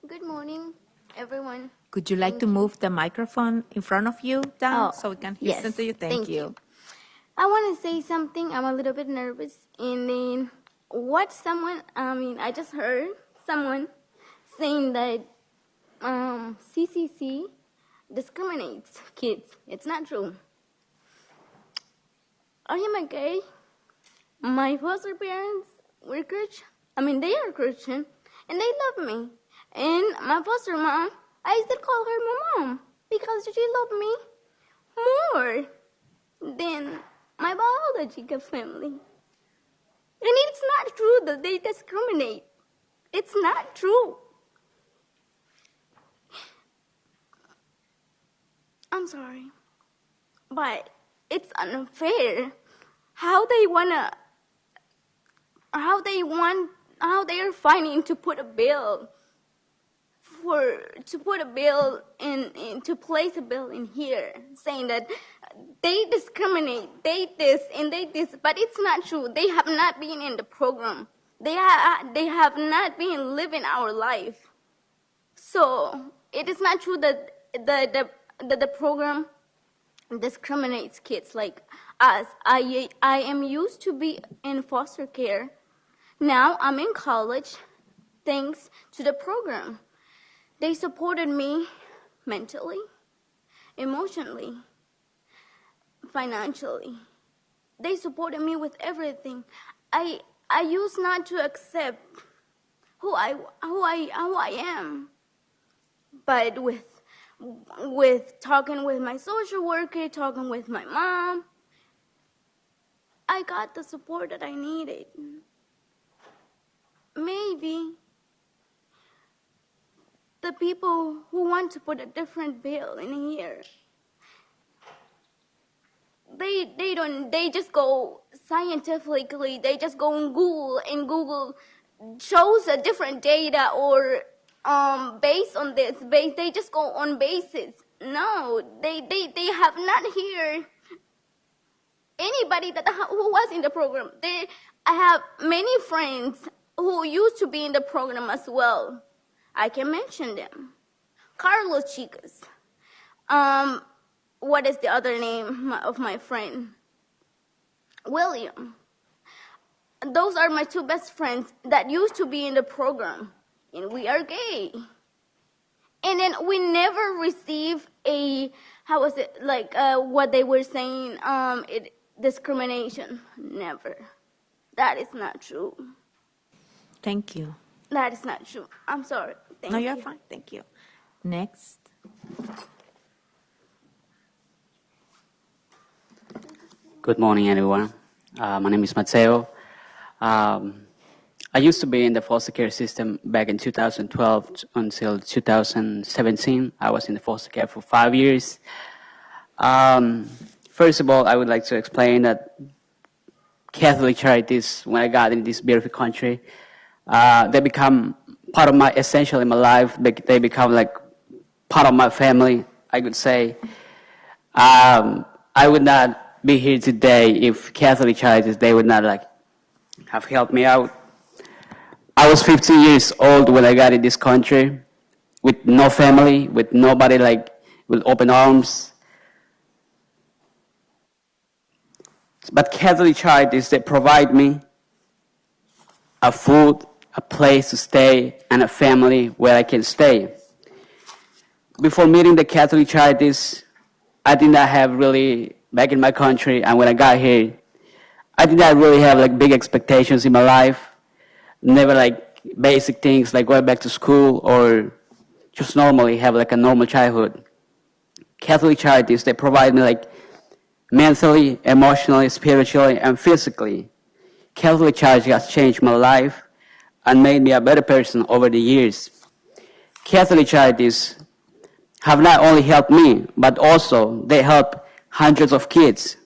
Good morning, everyone. Could you like to move the microphone in front of you down so we can listen yes, to you? Thank you. I want to say something. I'm a little bit nervous. And then I just heard someone saying that CCC discriminates kids. It's not true. I am a gay. My foster parents were Christian. They are Christian, and they love me. And my foster mom, I still call her my mom because she loved me more than my biological family. And it's not true that they discriminate. It's not true. I'm sorry, but it's unfair how they're fighting to put a bill to place a bill in here saying that they discriminate, they this and they this, but it's not true. They have not been in the program. They have not been living our life. So it is not true that the program discriminates kids like us. I am used to be in foster care. Now I'm in college thanks to the program. They supported me mentally, emotionally, financially. They supported me with everything. I used not to accept who I am, but with talking with my social worker, talking with my mom, I got the support that I needed. Maybe the people who want to put a different bill in here, they just go scientifically, they just go on Google, and Google shows a different data or based on this, they just go on basis. No, they have not heard anybody who was in the program. I have many friends who used to be in the program as well. I can mention them. Carlos Chicas. What is the other name of my friend? William. Those are my two best friends that used to be in the program, and we are gay. And then we never receive what they were saying, discrimination. Never. That is not true. Thank you. That is not true. I'm sorry. Thank you. You're fine. Thank you. Next. Good morning, everyone. My name is Mateo. I used to be in the foster care system back in 2012 until 2017. I was in the foster care for 5 years. First of all, I would like to explain that Catholic charities, when I got in this beautiful country, they become part of essentially my life. They become like part of my family, I could say. I would not be here today if Catholic charities, they would not have helped me out. I was 15 years old when I got in this country with no family, with nobody with open arms. But Catholic charities, they provide me a food, a place to stay, and a family where I can stay. Before meeting the Catholic charities, I did not have really, back in my country, and when I got here, I did not really have big expectations in my life. Never basic things like going back to school or just normally have like a normal childhood. Catholic Charities, they provide me like mentally, emotionally, spiritually, and physically. Catholic Charities has changed my life and made me a better person over the years. Catholic Charities have not only helped me, but also they help hundreds of kids.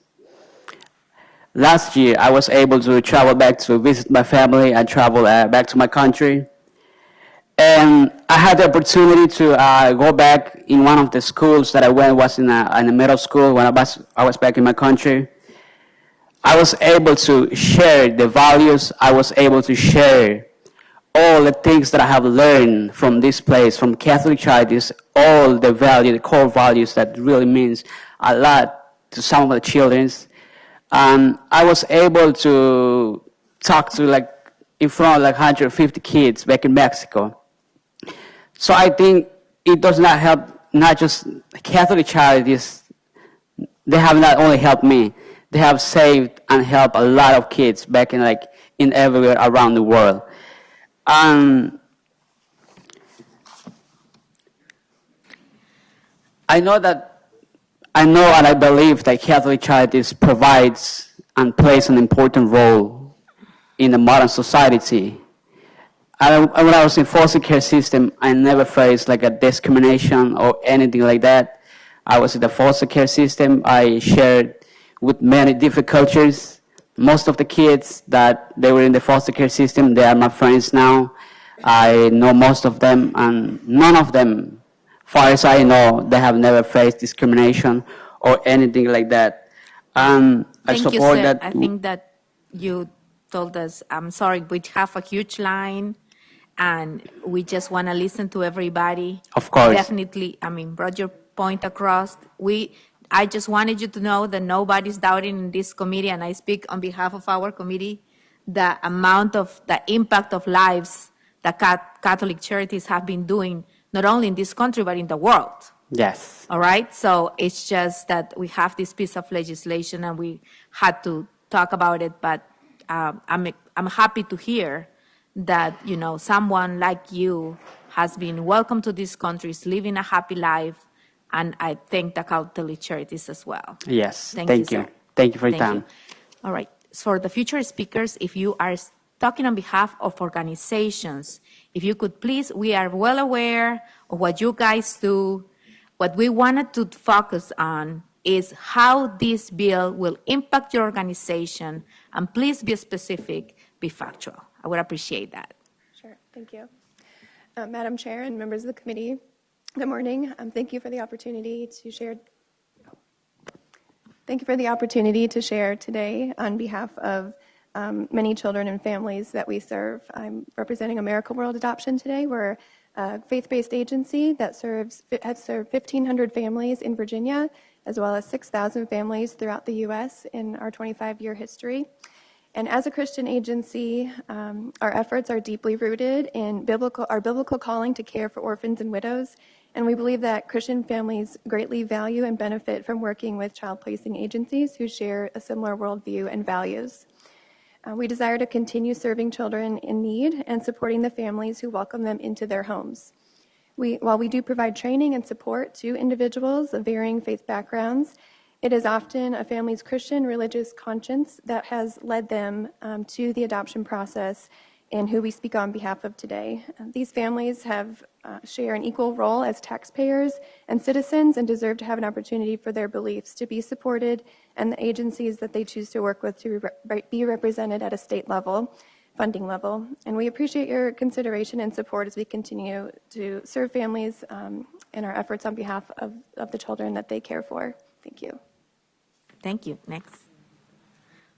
Last year, I was able to travel back to visit my family and travel back to my country. And I had the opportunity to go back in one of the schools that I went, was in a middle school when I was back in my country. I was able to share the values. I was able to share all the things that I have learned from this place, from Catholic Charities, all the value, the core values that really means a lot to some of the children. I was able to talk to like in front of like 150 kids back in Mexico. So I think it does not help, not just Catholic Charities. They have not only helped me, they have saved and helped a lot of kids back in everywhere around the world. I know and I believe that Catholic Charities provides and plays an important role in the modern society. When I was in foster care system, I never faced like a discrimination or anything like that. I was in the foster care system. I shared with many different cultures. Most of the kids that they were in the foster care system, they are my friends now. I know most of them, and none of them, far as I know, they have never faced discrimination or anything like that. I Thank you, support sir. that. I think that you told us, I'm sorry, we have a huge line, and we just want to listen to everybody. Of course. Definitely, brought your point across. I just wanted you to know that nobody's doubting in this committee, and I speak on behalf of our committee, the impact of lives that Catholic Charities have been doing, not only in this country, but in the world. Yes. All right, so it's just that we have this piece of legislation and we had to talk about it, but I'm happy to hear that, someone like you has been welcome to this country, is living a happy life, and I thank the Catholic Charities as well. Yes. Thank Thank you, you. sir. Thank you for your Thank time. you. All right, for the future speakers, if you are talking on behalf of organizations, if you could please, we are well aware of what you guys do. What we wanted to focus on is how this bill will impact your organization, and please be specific, be factual. I would appreciate that. Sure, thank you. Madam Chair and members of the committee, good morning. Thank you for the opportunity to share. Thank you for the opportunity to share today on behalf of many children and families that we serve. I'm representing America World Adoption today. We're a faith-based agency that has served 1,500 families in Virginia, as well as 6,000 families throughout the U.S. in our 25-year history. And as a Christian agency, our efforts are deeply rooted in our biblical calling to care for orphans and widows. And we believe that Christian families greatly value and benefit from working with child-placing agencies who share a similar worldview and values. We desire to continue serving children in need and supporting the families who welcome them into their homes. While we do provide training and support to individuals of varying faith backgrounds, it is often a family's Christian religious conscience that has led them to the adoption process and who we speak on behalf of today. These families share an equal role as taxpayers and citizens and deserve to have an opportunity for their beliefs to be supported and the agencies that they choose to work with to be represented at a state level, funding level. And we appreciate your consideration and support as we continue to serve families in our efforts on behalf of the children that they care for. Thank you. Thank you. Next.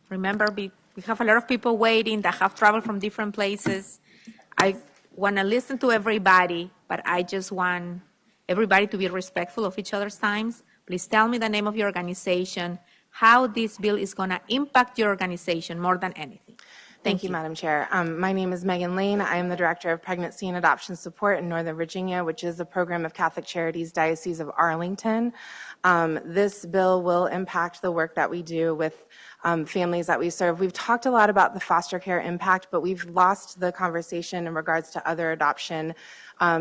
Remember, we have a lot of people waiting that have traveled from different places. I want to listen to everybody, but I just want everybody to be respectful of each other's times. Please tell me the name of your organization, how this bill is going to impact your organization more than anything. Thank you, Madam Chair. My name is Megan Lane. I am the Director of Pregnancy and Adoption Support in Northern Virginia, which is a program of Catholic Charities Diocese of Arlington. This bill will impact the work that we do with families that we serve. We've talked a lot about the foster care impact, but we've lost the conversation in regards to other adoption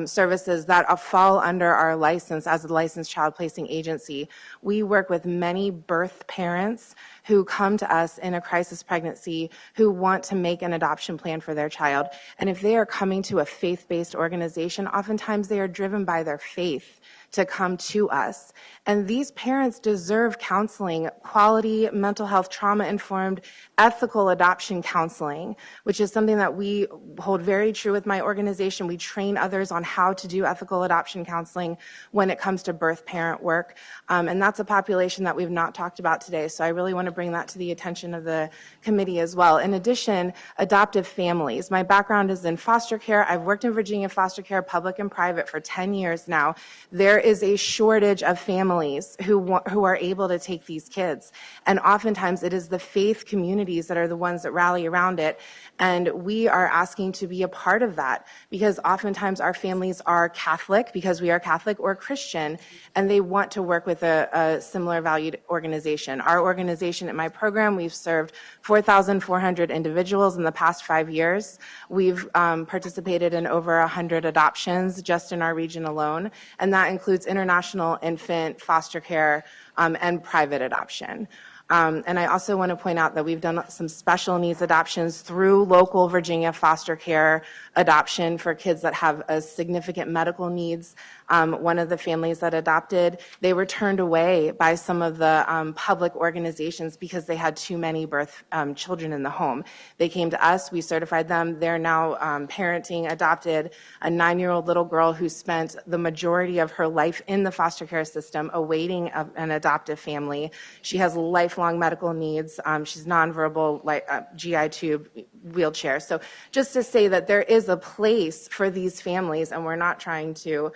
services that fall under our license as a licensed child placing agency. We work with many birth parents who come to us in a crisis pregnancy who want to make an adoption plan for their child. And if they are coming to a faith-based organization, oftentimes they are driven by their faith to come to us. And these parents deserve counseling, quality mental health, trauma-informed, ethical adoption counseling, which is something that we hold very true with my organization. We train others on how to do ethical adoption counseling when it comes to birth parent work. And that's a population that we've not talked about today. So I really want to bring that to the attention of the committee as well. In addition, adoptive families. My background is in foster care. I've worked in Virginia foster care, public and private, for 10 years now. There is a shortage of families who are able to take these kids. And oftentimes it is the faith communities that are the ones that rally around it. And we are asking to be a part of that because oftentimes our families are Catholic, because we are Catholic, or Christian, and they want to work with a similar valued organization. Our organization, at my program, we've served 4,400 individuals in the past 5 years. We've participated in over 100 adoptions just in our region alone, and that includes international, infant, foster care, and private adoption. And I also want to point out that we've done some special needs adoptions through local Virginia foster care adoption for kids that have significant medical needs. One of the families that adopted, they were turned away by some of the public organizations because they had too many birth children in the home. They came to us, we certified them. They're now parenting, adopted a 9-year-old little girl who spent the majority of her life in the foster care system awaiting an adoptive family. She has lifelong medical needs. She's nonverbal, like GI tube, wheelchair. So just to say that there is a place for these families, and we're not trying to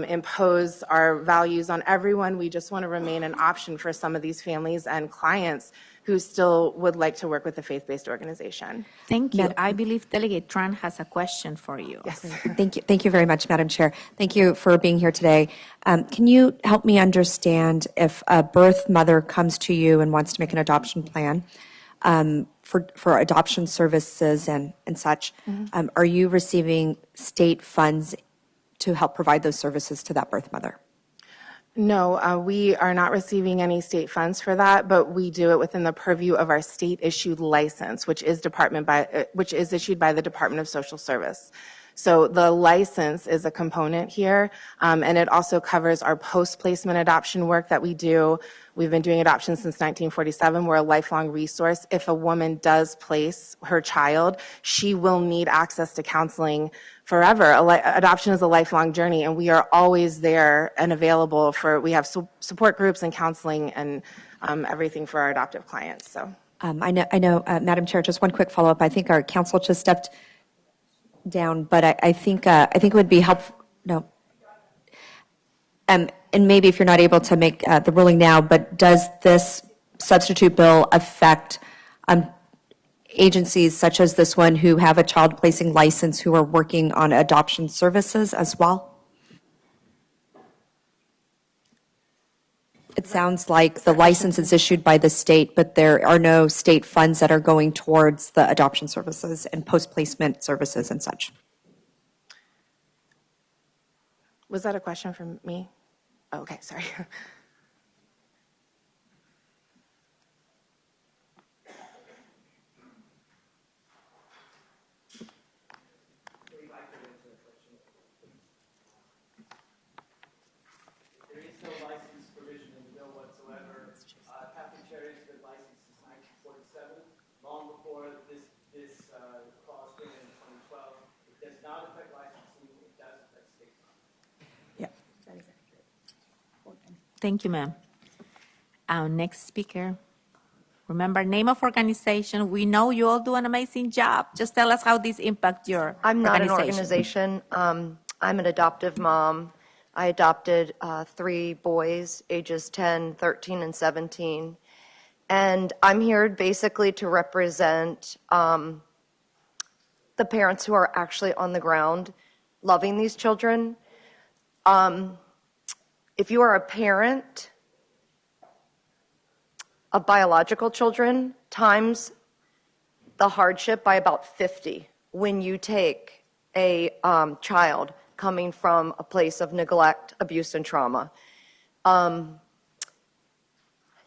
impose our values on everyone. We just want to remain an option for some of these families and clients who still would like to work with a faith-based organization. Thank you. I believe Delegate Tran has a question for you. Yes. Thank you. Thank you very much, Madam Chair. Thank you for being here today. Can you help me understand if a birth mother comes to you and wants to make an adoption plan for adoption services and such, are you receiving state funds to help provide those services to that birth mother? No, we are not receiving any state funds for that, but we do it within the purview of our state-issued license, which is issued by the Department of Social Service. So the license is a component here, and it also covers our post-placement adoption work that we do. We've been doing adoption since 1947. We're a lifelong resource. If a woman does place her child, she will need access to counseling forever. Adoption is a lifelong journey, and we are always there and available we have support groups and counseling and everything for our adoptive clients. So I know, Madam Chair, just one quick follow-up. I think our counsel just stepped down, but I think it would be helpful. No. And maybe if you're not able to make the ruling now, but does this substitute bill affect agencies such as this one who have a child placing license who are working on adoption services as well? It sounds like the license is issued by the state, but there are no state funds that are going towards the adoption services and post-placement services and such. was that a question from me? Oh, okay, sorry. There is no license provision in the bill whatsoever. Catholic Charities have been licensed since 1947, long before this clause came in 2012. It does not affect licensing. It does affect state funds. Yeah. Thank you, ma'am. Our next speaker. Remember, name of organization. We know you all do an amazing job. Just tell us how this impacts your I'm not an organization. organization. I'm an adoptive mom. I adopted 3 boys, ages 10, 13, and 17. And I'm here basically to represent the parents who are actually on the ground loving these children. If you are a parent of biological children times the hardship by about 50 when you take a child coming from a place of neglect, abuse, and trauma.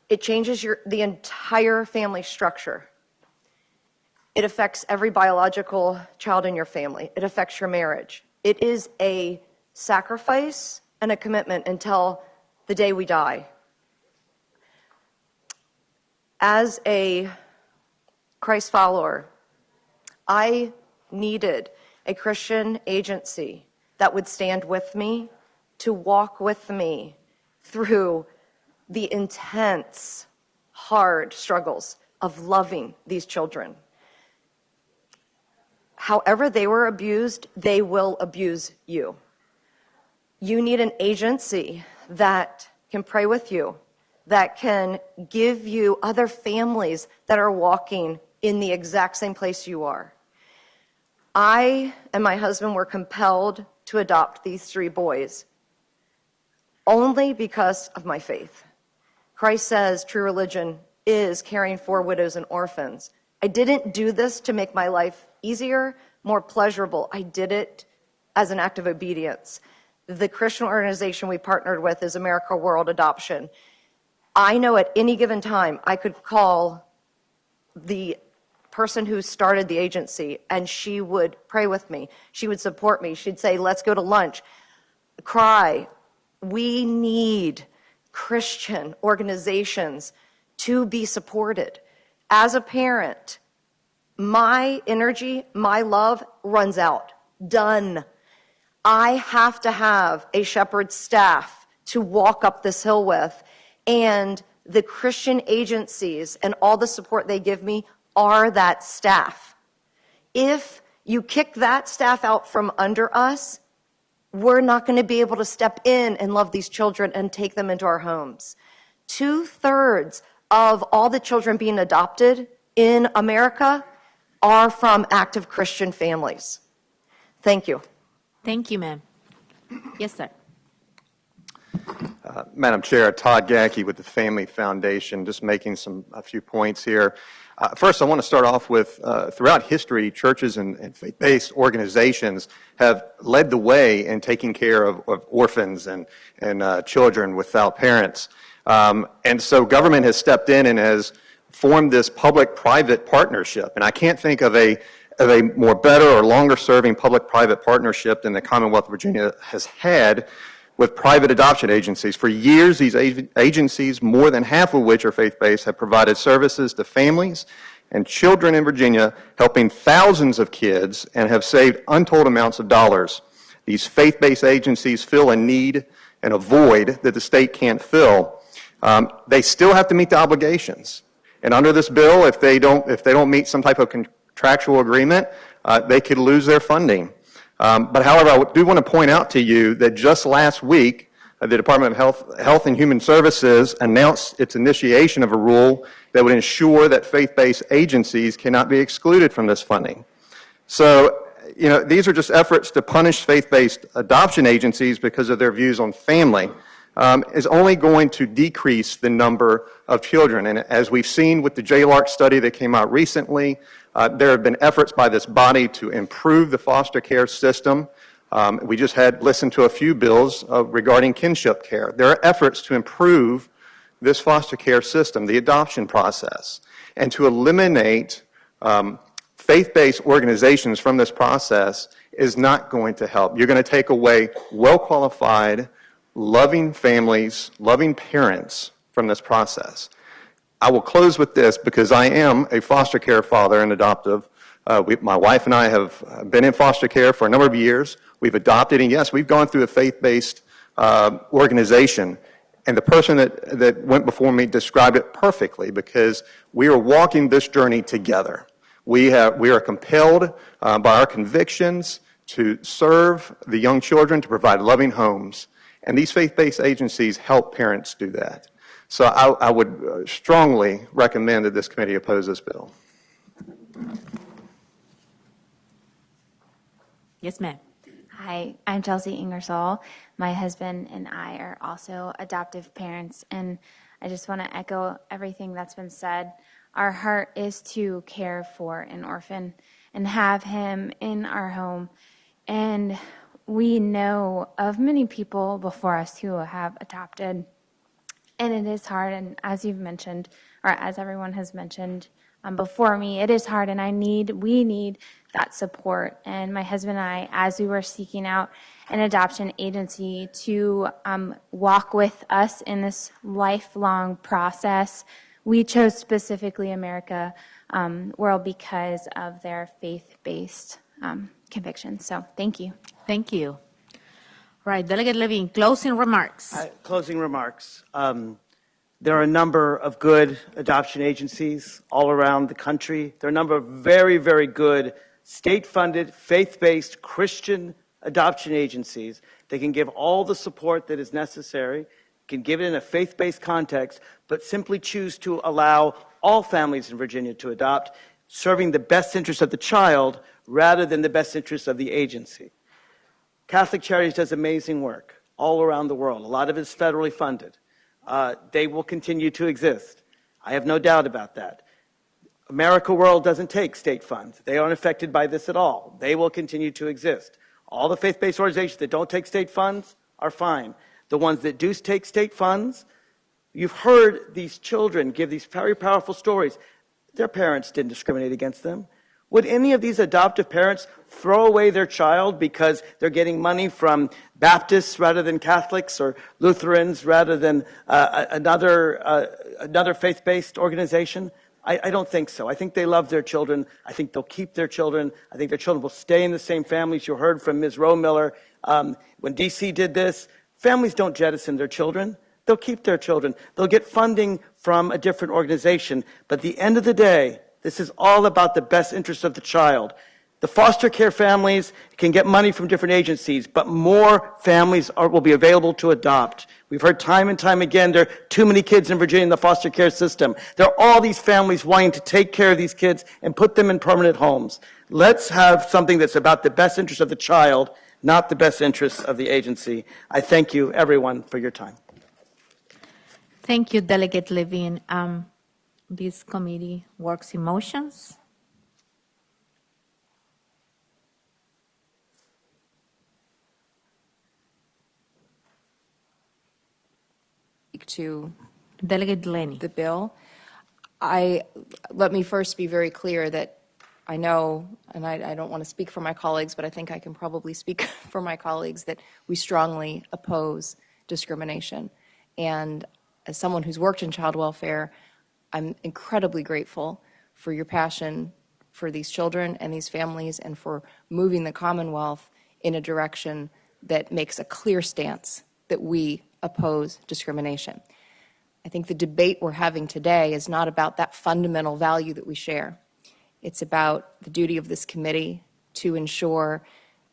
It changes the entire family structure. It affects every biological child in your family. It affects your marriage. It is a sacrifice and a commitment until the day we die. As a Christ follower, I needed a Christian agency that would stand with me, to walk with me through the intense, hard struggles of loving these children. However they were abused, they will abuse you. You need an agency that can pray with you, that can give you other families that are walking in the exact same place you are. I and my husband were compelled to adopt these 3 boys only because of my faith. Christ says true religion is caring for widows and orphans. I didn't do this to make my life easier, more pleasurable. I did it as an act of obedience. The Christian organization we partnered with is America World Adoption. I know at any given time I could call the person who started the agency and she would pray with me. She would support me. She'd say, let's go to lunch, cry. We need Christian organizations to be supported. As a parent, my energy, my love runs out. Done. I have to have a shepherd staff to walk up this hill with, and the Christian agencies and all the support they give me are that staff. If you kick that staff out from under us, we're not going to be able to step in and love these children and take them into our homes. 2/3 of all the children being adopted in America are from active Christian families. Thank you. Thank you, ma'am. Yes, sir. Madam Chair, Todd Gackey with the Family Foundation, just making a few points here. First, I want to start off with, throughout history, churches and faith-based organizations have led the way in taking care of orphans and children without parents. And so government has stepped in and has formed this public-private partnership. And I can't think of a more better or longer-serving public-private partnership than the Commonwealth of Virginia has had with private adoption agencies. For years, these agencies, more than half of which are faith-based, have provided services to families and children in Virginia, helping thousands of kids and have saved untold amounts of dollars. These faith-based agencies fill a need and a void that the state can't fill. They still have to meet the obligations. And under this bill, if they don't meet some type of contractual agreement, they could lose their funding. But however, I do want to point out to you that just last week, the Department of Health and Human Services announced its initiation of a rule that would ensure that faith-based agencies cannot be excluded from this funding. So, these are just efforts to punish faith-based adoption agencies because of their views on family, is only going to decrease the number of children. And as we've seen with the JLARC study that came out recently, there have been efforts by this body to improve the foster care system. We just listened to a few bills regarding kinship care. There are efforts to improve this foster care system, the adoption process, and to eliminate faith-based organizations from this process is not going to help. You're going to take away well-qualified, loving families, loving parents from this process. I will close with this because I am a foster care father and adoptive. My wife and I have been in foster care for a number of years. We've adopted, and yes, we've gone through a faith-based organization. And the person that went before me described it perfectly because we are walking this journey together. We are compelled by our convictions to serve the young children, to provide loving homes. And these faith-based agencies help parents do that. So I would strongly recommend that this committee oppose this bill. Yes, ma'am. Hi, I'm Chelsea Ingersoll. My husband and I are also adoptive parents, and I just want to echo everything that's been said. Our heart is to care for an orphan and have him in our home. And we know of many people before us who have adopted. And it is hard, and as you've mentioned, or as everyone has mentioned before me, it is hard, and we need that support. And my husband and I, as we were seeking out an adoption agency to walk with us in this lifelong process, we chose specifically America World because of their faith-based convictions. So thank you. Thank you. Right, Delegate Levine, closing remarks. Closing remarks. There are a number of good adoption agencies all around the country. There are a number of very, very good state-funded, faith-based Christian adoption agencies that can give all the support that is necessary, can give it in a faith-based context, but simply choose to allow all families in Virginia to adopt, serving the best interest of the child rather than the best interest of the agency. Catholic Charities does amazing work all around the world. A lot of it is federally funded. They will continue to exist. I have no doubt about that. America World doesn't take state funds. They aren't affected by this at all. They will continue to exist. All the faith-based organizations that don't take state funds are fine. The ones that do take state funds, you've heard these children give these very powerful stories. Their parents didn't discriminate against them. Would any of these adoptive parents throw away their child because they're getting money from Baptists rather than Catholics or Lutherans rather than another faith-based organization? I don't think so. I think they love their children. I think they'll keep their children. I think their children will stay in the same families. You heard from Ms. Roe Miller. When D.C. did this, families don't jettison their children. They'll keep their children. They'll get funding from a different organization. But at the end of the day, this is all about the best interest of the child. The foster care families can get money from different agencies, but more families will be available to adopt. We've heard time and time again there are too many kids in Virginia in the foster care system. There are all these families wanting to take care of these kids and put them in permanent homes. Let's have something that's about the best interest of the child, not the best interests of the agency. I thank you, everyone, for your time. Thank you, Delegate Levine. This committee works in motions. To Delegate Delaney. The bill. Let me first be very clear that I know, and I don't want to speak for my colleagues, but I think I can probably speak for my colleagues, that we strongly oppose discrimination. And as someone who's worked in child welfare, I'm incredibly grateful for your passion for these children and these families and for moving the Commonwealth in a direction that makes a clear stance that we oppose discrimination. I think the debate we're having today is not about that fundamental value that we share. It's about the duty of this committee to ensure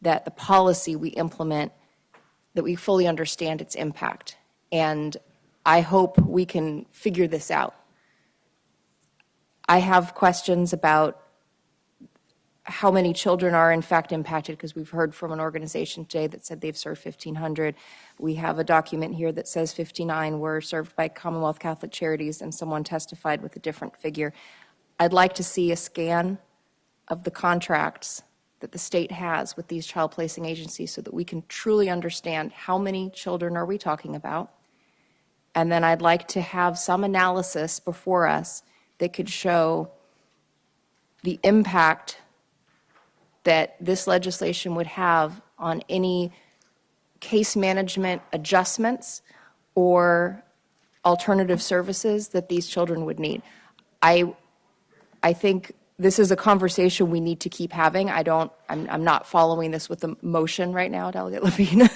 that the policy we implement, that we fully understand its impact. And I hope we can figure this out. I have questions about how many children are in fact impacted, because we've heard from an organization today that said they've served 1,500. We have a document here that says 59 were served by Commonwealth Catholic Charities, and someone testified with a different figure. I'd like to see a scan of the contracts that the state has with these child placing agencies so that we can truly understand how many children are we talking about. And then I'd like to have some analysis before us that could show the impact that this legislation would have on any case management adjustments or alternative services that these children would need. I think this is a conversation we need to keep having. I'm not following this with a motion right now, Delegate Levine.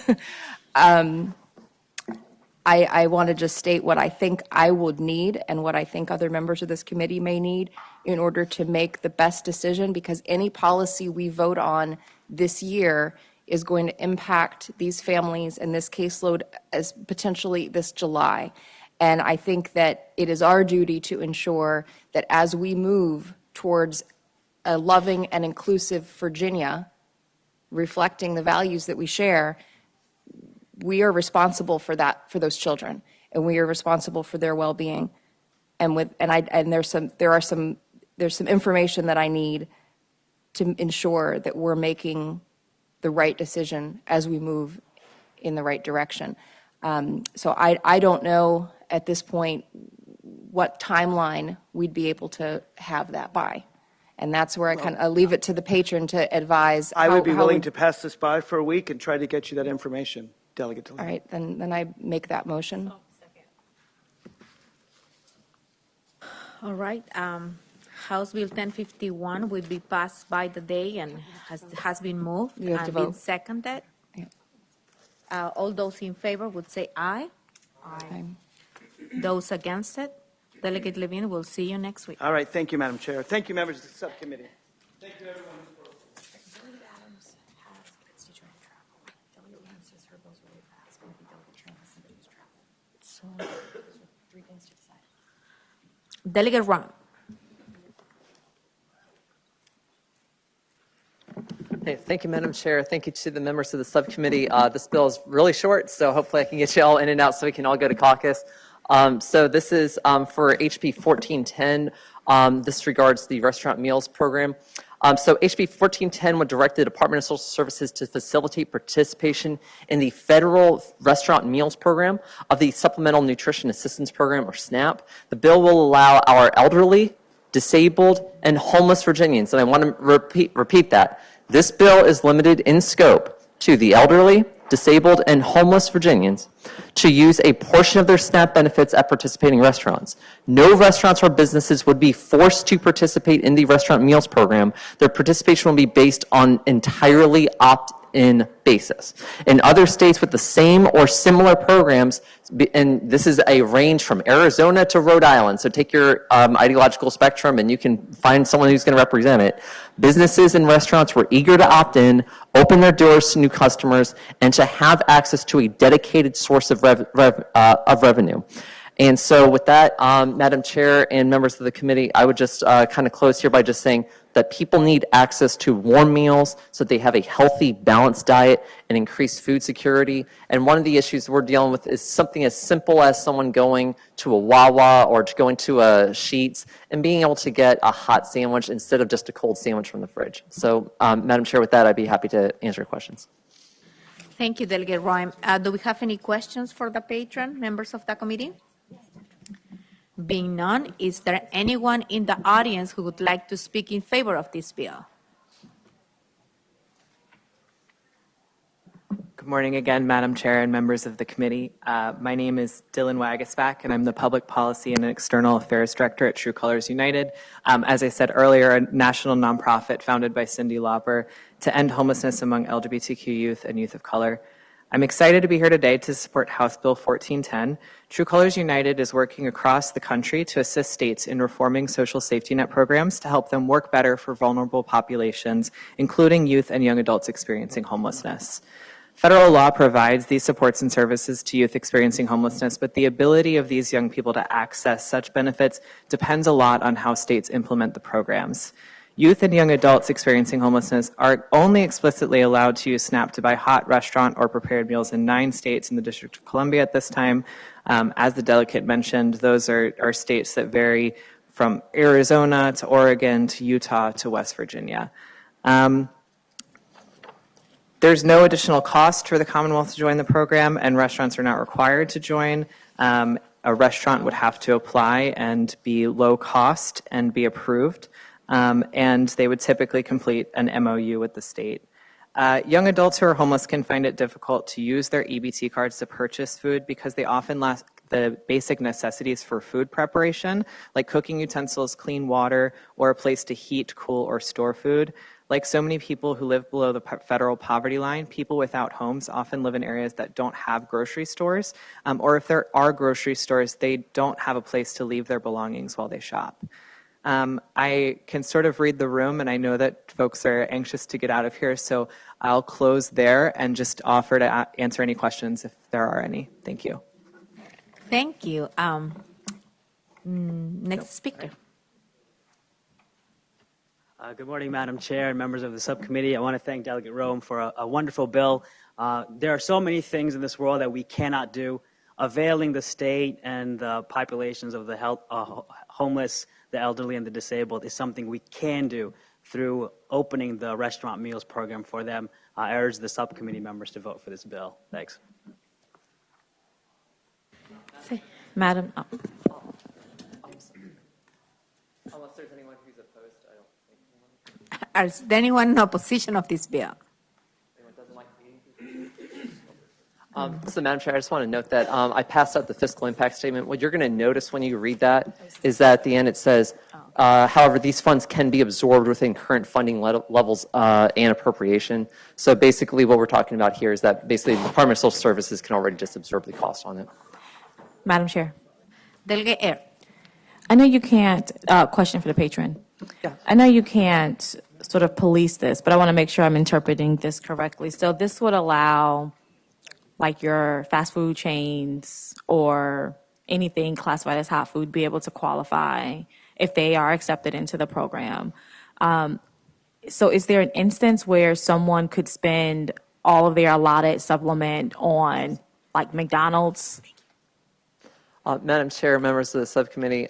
I want to just state what I think I would need and what I think other members of this committee may need in order to make the best decision, because any policy we vote on this year is going to impact these families and this caseload as potentially this July. And I think that it is our duty to ensure that as we move towards a loving and inclusive Virginia, reflecting the values that we share, we are responsible for that, for those children. and we are responsible for their well-being. And there's some information that I need to ensure that we're making the right decision as we move in the right direction. So I don't know at this point what timeline we'd be able to have that by. And that's where I kind of leave it to the patron to advise. I would be willing to pass this by for a week and try to get you that information, Delegate Delaney. All right, then I make that motion. All right. House Bill 1051 will be passed by the day and has been moved You have to and been vote. seconded. All those in favor would say aye. Aye. Those against it, Delegate Levine, we'll see you next week. All right, thank you, Madam Chair. Thank you, members of the subcommittee. Thank you, everyone. Delegate Ron. Hey, thank you, Madam Chair. Thank you to the members of the subcommittee. This bill is really short, so hopefully I can get you all in and out so we can all go to caucus. So this is for HB 1410. This regards the restaurant meals program. So HB 1410 would direct the Department of Social Services to facilitate participation in the federal restaurant meals program of the Supplemental Nutrition Assistance Program, or SNAP. The bill will allow our elderly, disabled, and homeless Virginians, and I want to repeat that. This bill is limited in scope to the elderly, disabled, and homeless Virginians to use a portion of their SNAP benefits at participating restaurants. No restaurants or businesses would be forced to participate in the restaurant meals program. Their participation will be based on entirely opt-in basis. In other states with the same or similar programs, and this is a range from Arizona to Rhode Island, so take your ideological spectrum and you can find someone who's going to represent it. Businesses and restaurants were eager to opt in, open their doors to new customers, and to have access to a dedicated source of revenue. And so with that, Madam Chair and members of the committee, I would just kind of close here by just saying that people need access to warm meals so that they have a healthy, balanced diet and increased food security. And one of the issues we're dealing with is something as simple as someone going to a Wawa or to going to a Sheetz and being able to get a hot sandwich instead of just a cold sandwich from the fridge. So, Madam Chair, with that, I'd be happy to answer questions. Thank you, Delegate Ryan. Do we have any questions for the patron, members of the committee? Being none, is there anyone in the audience who would like to speak in favor of this bill? Good morning again, Madam Chair and members of the committee. My name is Dylan Wagasback, and I'm the Public Policy and External Affairs Director at True Colors United. As I said earlier, a national nonprofit founded by Cyndi Lauper to end homelessness among LGBTQ youth and youth of color. I'm excited to be here today to support House Bill 1410. True Colors United is working across the country to assist states in reforming social safety net programs to help them work better for vulnerable populations, including youth and young adults experiencing homelessness. Federal law provides these supports and services to youth experiencing homelessness, but the ability of these young people to access such benefits depends a lot on how states implement the programs. Youth and young adults experiencing homelessness are only explicitly allowed to use SNAP to buy hot restaurant or prepared meals in 9 states in the District of Columbia at this time. As the delegate mentioned, those are states that vary from Arizona to Oregon to Utah to West Virginia. There's no additional cost for the Commonwealth to join the program, and restaurants are not required to join. A restaurant would have to apply and be low cost and be approved. And they would typically complete an MOU with the state. Young adults who are homeless can find it difficult to use their EBT cards to purchase food because they often lack the basic necessities for food preparation, like cooking utensils, clean water, or a place to heat, cool, or store food. Like so many people who live below the federal poverty line, people without homes often live in areas that don't have grocery stores, or if there are grocery stores, they don't have a place to leave their belongings while they shop. I can sort of read the room, and I know that folks are anxious to get out of here, so I'll close there and just offer to answer any questions if there are any. Thank you. Thank you. Next speaker. Good morning, Madam Chair and members of the subcommittee. I want to thank Delegate Rome for a wonderful bill. There are so many things in this world that we cannot do availing the state and the populations of the homeless, the elderly, and the disabled is something we can do through opening the restaurant meals program for them. I urge the subcommittee members to vote for this bill. Thanks. Madam, Unless there's anyone who's opposed, I don't think. is there anyone in opposition of this bill? Anyone doesn't like So, Madam Chair, I just want to note that I passed out the fiscal impact statement. What you're going to notice when you read that is that at the end it says, however, these funds can be absorbed within current funding levels and appropriation. So basically what we're talking about here is that basically the Department of Social Services can already just absorb the cost on it. Madam Chair. Delegate Air. I know you can't, question for the patron. Yeah. I know you can't sort of police this, but I want to make sure I'm interpreting this correctly. So this would allow like your fast food chains or anything classified as hot food be able to qualify if they are accepted into the program. So is there an instance where someone could spend all of their allotted supplement on like McDonald's? Madam Chair, members of the subcommittee,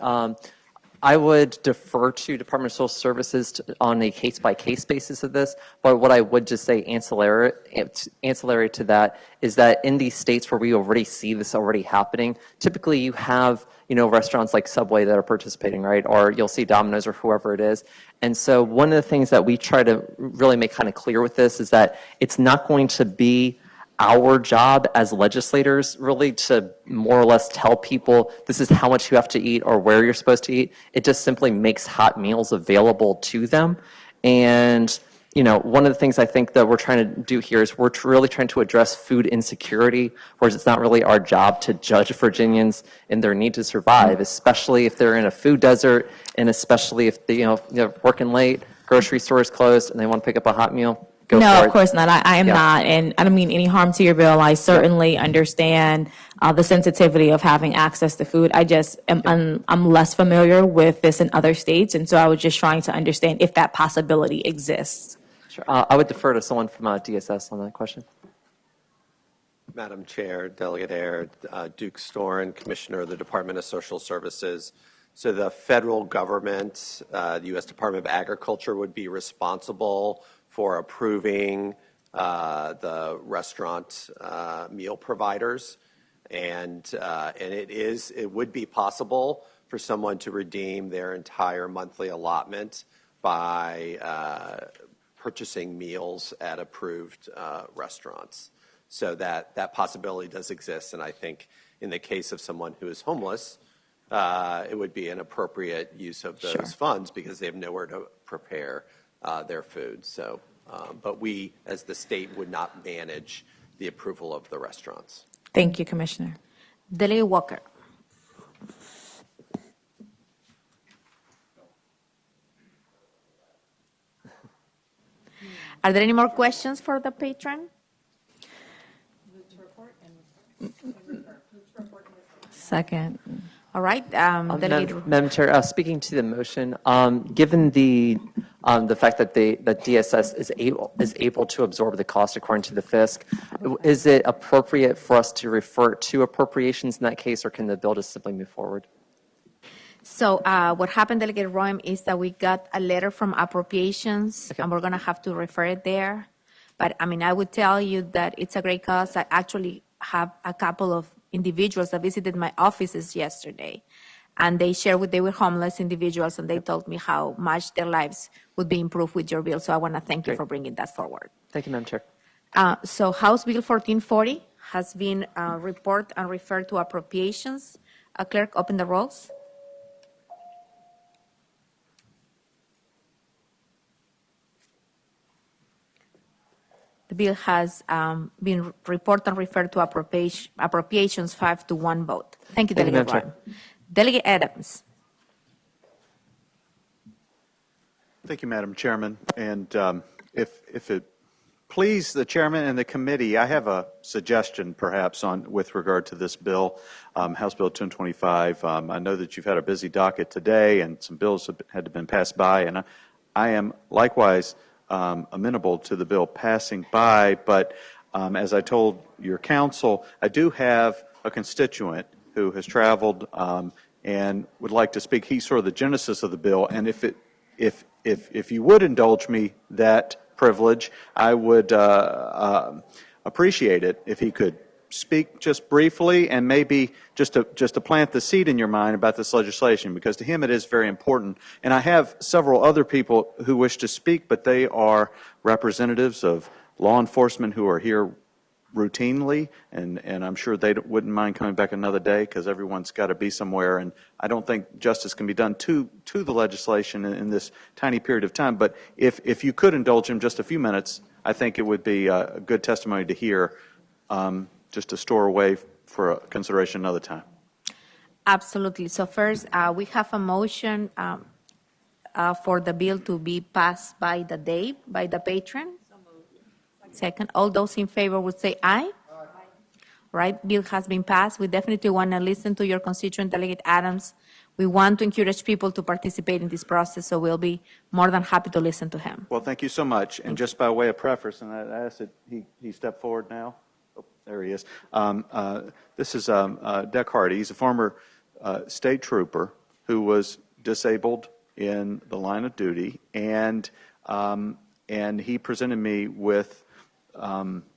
I would defer to Department of Social Services on a case-by-case basis of this, but what I would just say ancillary to that is that in these states where we already see this already happening, typically you have, restaurants like Subway that are participating, right? Or you'll see Domino's or whoever it is. And so one of the things that we try to really make kind of clear with this is that it's not going to be our job as legislators really to more or less tell people this is how much you have to eat or where you're supposed to eat. It just simply makes hot meals available to them. And, one of the things I think that we're trying to do here is we're really trying to address food insecurity, whereas it's not really our job to judge Virginians in their need to survive, especially if they're in a food desert and especially if they're working late, grocery store is closed, and they want to pick up a hot meal. No, of course not. I am not, and I don't mean any harm to your bill. I certainly understand the sensitivity of having access to food. I just I'm less familiar with this in other states, and so I was just trying to understand if that possibility exists. Sure. I would defer to someone from DSS on that question. Madam Chair, Delegate Air, Duke Storin, Commissioner of the Department of Social Services. So the federal government, the U.S. Department of Agriculture, would be responsible for approving the restaurant meal providers, and it would be possible for someone to redeem their entire monthly allotment by purchasing meals at approved restaurants. So that possibility does exist, and I think in the case of someone who is homeless, it would be an appropriate use of those funds because they have nowhere to prepare their food. So, but we, as the state, would not manage the approval of the restaurants. Thank you, Commissioner. Delegate Walker. Are there any more questions for the patron? Second. All right. Delegate. Madam Chair, speaking to the motion, given the fact that DSS is able to absorb the cost according to the FISC, is it appropriate for us to refer to appropriations in that case, or can the bill just simply move forward? So what happened, Delegate Roem, is that we got a letter from appropriations, and we're going to have to refer it there. But, I would tell you that it's a great cause. I actually have a couple of individuals that visited my offices yesterday, and they were homeless individuals, and they told me how much their lives would be improved with your bill. So I want to thank you for bringing that forward. Thank you, Madam Chair. So House Bill 1440 has been reported and referred to appropriations. Clerk, open the rolls. The bill has been reported and referred to appropriations 5-1 vote. Thank you, Delegate Roem. Delegate Adams. Thank you, Madam Chairman. And if it please the chairman and the committee, I have a suggestion perhaps with regard to this bill, House Bill 225. I know that you've had a busy docket today and some bills had to been passed by, and I am likewise amenable to the bill passing by, but as I told your counsel, I do have a constituent who has traveled and would like to speak. He's sort of the genesis of the bill, and if you would indulge me that privilege, I would appreciate it if he could speak just briefly and maybe just to plant the seed in your mind about this legislation, because to him it is very important. And I have several other people who wish to speak, but they are representatives of law enforcement who are here routinely, and I'm sure they wouldn't mind coming back another day because everyone's got to be somewhere, and I don't think justice can be done to the legislation in this tiny period of time. But if you could indulge him just a few minutes, I think it would be a good testimony to hear, just to store away for consideration another time. Absolutely. So first, we have a motion for the bill to be passed by the patron. Second, all those in favor would say aye. Right, bill has been passed. We definitely want to listen to your constituent, Delegate Adams. We want to encourage people to participate in this process, so we'll be more than happy to listen to him. Well, thank you so much. And just by way of preface, and I ask that he step forward now. Oh, there he is. This is Deck Hardy. He's a former state trooper who was disabled in the line of duty, and he presented me with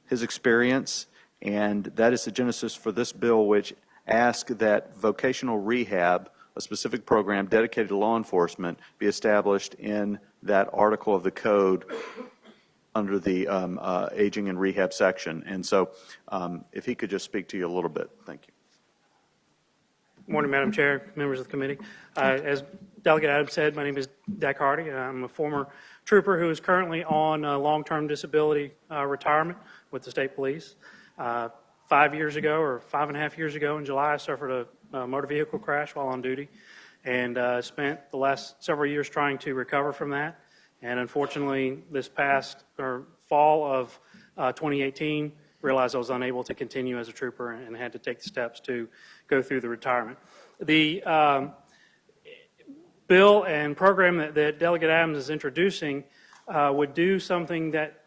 his experience, and that is the genesis for this bill, which asks that vocational rehab, a specific program dedicated to law enforcement, be established in that article of the code under the aging and rehab section. And so if he could just speak to you a little bit. Thank you. Morning, Madam Chair, members of the committee. As Delegate Adams said, my name is Deck Hardy. I'm a former trooper who is currently on long-term disability retirement with the state police. 5 years ago, or 5.5 years ago in July, I suffered a motor vehicle crash while on duty, and spent the last several years trying to recover from that. And unfortunately, this past fall of 2018, realized I was unable to continue as a trooper and had to take the steps to go through the retirement. The bill and program that Delegate Adams is introducing would do something that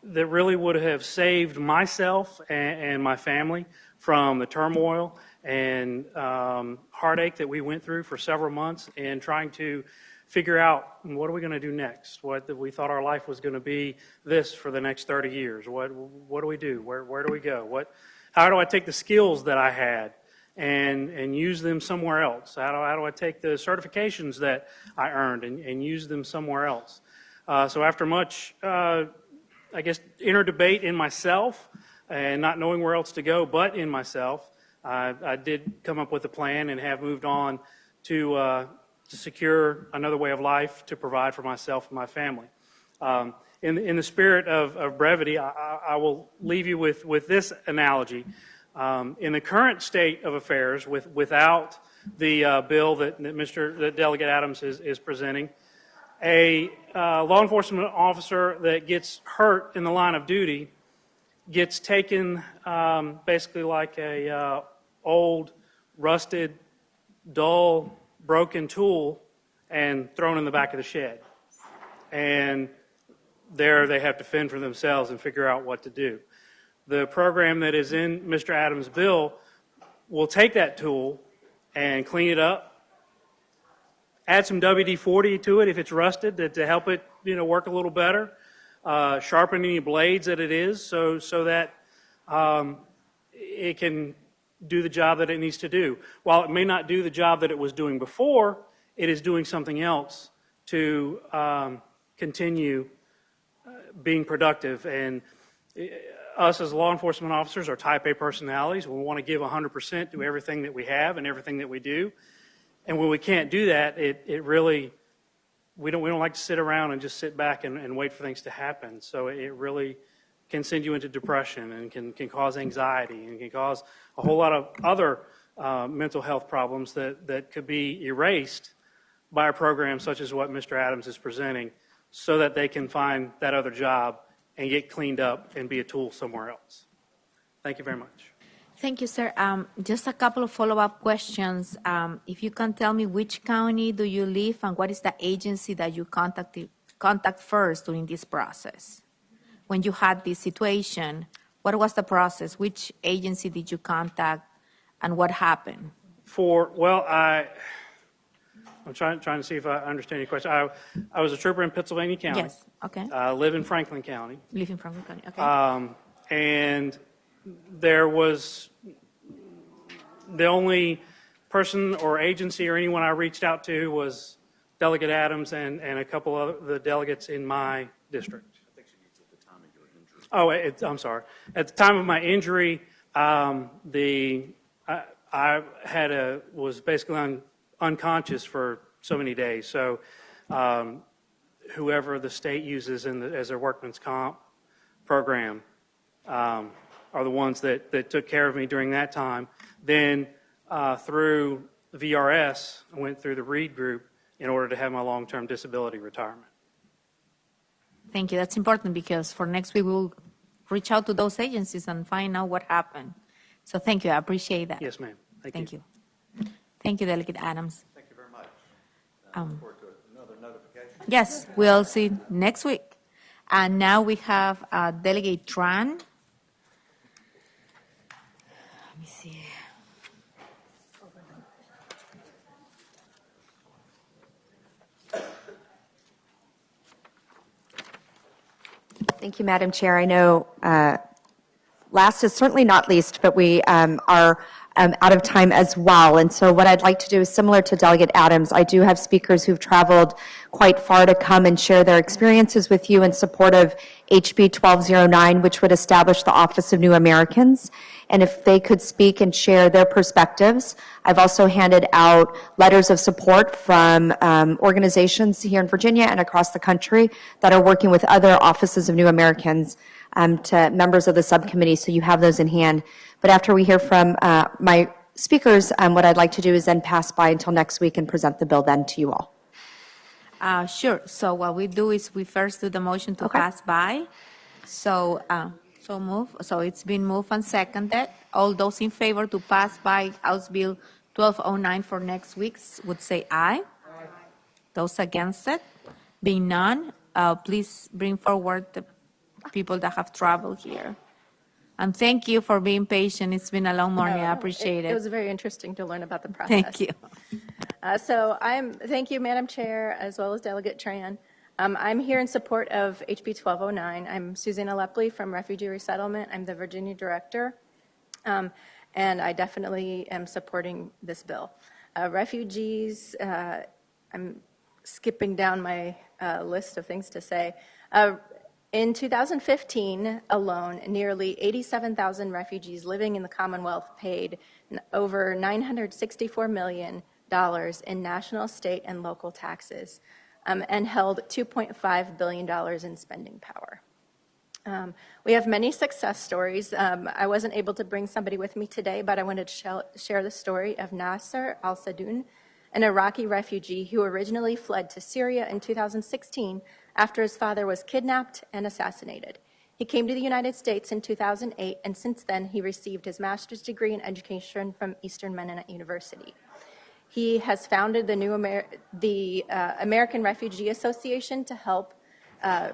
really would have saved myself and my family from the turmoil and heartache that we went through for several months in trying to figure out what are we going to do next. We thought our life was going to be this for the next 30 years. What do we do? Where do we go? How do I take the skills that I had and use them somewhere else? How do I take the certifications that I earned and use them somewhere else? So after much, I guess, inner debate in myself and not knowing where else to go but in myself, I did come up with a plan and have moved on to secure another way of life to provide for myself and my family. In the spirit of brevity, I will leave you with this analogy. In the current state of affairs, without the bill that Delegate Adams is presenting, a law enforcement officer that gets hurt in the line of duty gets taken basically like a old, rusted, dull, broken tool and thrown in the back of the shed. And there they have to fend for themselves and figure out what to do. The program that is in Mr. Adams' bill will take that tool and clean it up, add some WD-40 to it if it's rusted to help it work a little better, sharpen any blades that it is so that it can do the job that it needs to do. While it may not do the job that it was doing before, it is doing something else to continue being productive. And us as law enforcement officers are type A personalities. We want to give 100% to everything that we have and everything that we do. And when we can't do that, it really, we don't like to sit around and just sit back and wait for things to happen. So it really can send you into depression and can cause anxiety and can cause a whole lot of other mental health problems that could be erased by a program such as what Mr. Adams is presenting, so that they can find that other job and get cleaned up and be a tool somewhere else. Thank you very much. Thank you, sir. Just a couple of follow-up questions. If you can tell me which county do you live and what is the agency that you contact first during this process? When you had this situation, what was the process? Which agency did you contact? and what happened? I'm trying to see if I understand your question. I was a trooper in Pennsylvania County. Yes, okay. I live in Franklin County. Live in Franklin County, okay. And there was the only person or agency or anyone I reached out to was Delegate Adams and a couple of the delegates in my district. I think she needs at the time of your injury. I'm sorry. At the time of my injury, I was basically unconscious for so many days. So whoever the state uses as their workman's comp program are the ones that took care of me during that time. Then through the VRS, I went through the READ group in order to have my long-term disability retirement. Thank you. That's important because for next week we'll reach out to those agencies and find out what happened. So thank you. I appreciate that. Yes, ma'am. Thank you. Thank you, Delegate Adams. Thank you very much. Look forward to another notification. Yes, we'll see next week. And now we have Delegate Tran. Let me see. Thank you, Madam Chair. I know last is certainly not least, but we are out of time as well. And so what I'd like to do is similar to Delegate Adams. I do have speakers who've traveled quite far to come and share their experiences with you in support of HB 1209, which would establish the Office of New Americans. And if they could speak and share their perspectives. I've also handed out letters of support from organizations here in Virginia and across the country that are working with other offices of New Americans to members of the subcommittee, so you have those in hand. But after we hear from my speakers, what I'd like to do is then pass by until next week and present the bill then to you all. Sure. So what we do is we first do the motion to pass by. So move. So it's been moved and seconded. All those in favor to pass by House Bill 1209 for next week would say aye. Aye. Those against it? Being none, please bring forward the people that have traveled here. And thank you for being patient. It's been a long morning. I appreciate it. It was very interesting to learn about the process. Thank you. Thank you, Madam Chair, as well as Delegate Tran. I'm here in support of HB 1209. I'm Susanna Lepley from Refugee Resettlement. I'm the Virginia Director, and I definitely am supporting this bill. Refugees, I'm skipping down my list of things to say. In 2015 alone, nearly 87,000 refugees living in the Commonwealth paid over $964 million in national, state, and local taxes, and held $2.5 billion in spending power. We have many success stories. I wasn't able to bring somebody with me today, but I wanted to share the story of Nasser al-Sadoun, an Iraqi refugee who originally fled to Syria in 2016 after his father was kidnapped and assassinated. He came to the United States in 2008, and since then he received his master's degree in education from Eastern Mennonite University. He has founded the American Refugee Association to help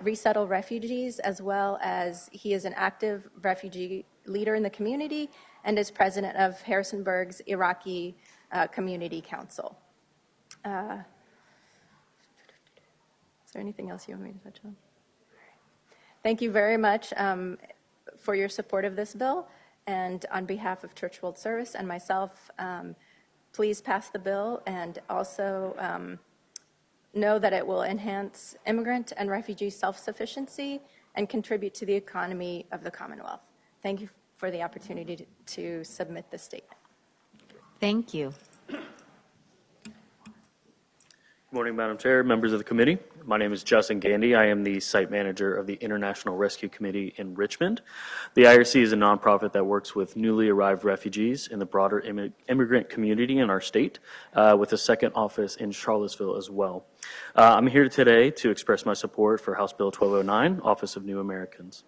resettle refugees, as well as he is an active refugee leader in the community and is president of Harrisonburg's Iraqi Community Council. Is there anything else you want me to touch on? Thank you very much for your support of this bill. And on behalf of Church World Service and myself, please pass the bill, and also know that it will enhance immigrant and refugee self-sufficiency and contribute to the economy of the Commonwealth. Thank you for the opportunity to submit this statement. Thank you. Good morning, Madam Chair, members of the committee. My name is Justin Gandy. I am the site manager of the International Rescue Committee in Richmond. The IRC is a nonprofit that works with newly arrived refugees in the broader immigrant community in our state, with a second office in Charlottesville as well. I'm here today to express my support for House Bill 1209, Office of New Americans.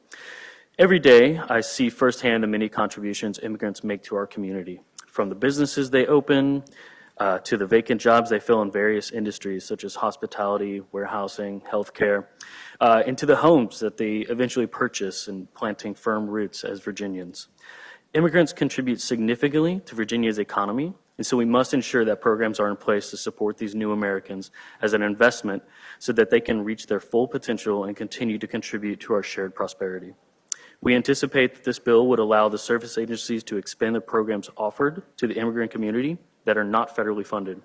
Every day, I see firsthand the many contributions immigrants make to our community, from the businesses they open, to the vacant jobs they fill in various industries such as hospitality, warehousing, healthcare, into the homes that they eventually purchase and planting firm roots as Virginians. Immigrants contribute significantly to Virginia's economy, and so we must ensure that programs are in place to support these new Americans as an investment so that they can reach their full potential and continue to contribute to our shared prosperity. We anticipate that this bill would allow the service agencies to expand the programs offered to the immigrant community that are not federally funded,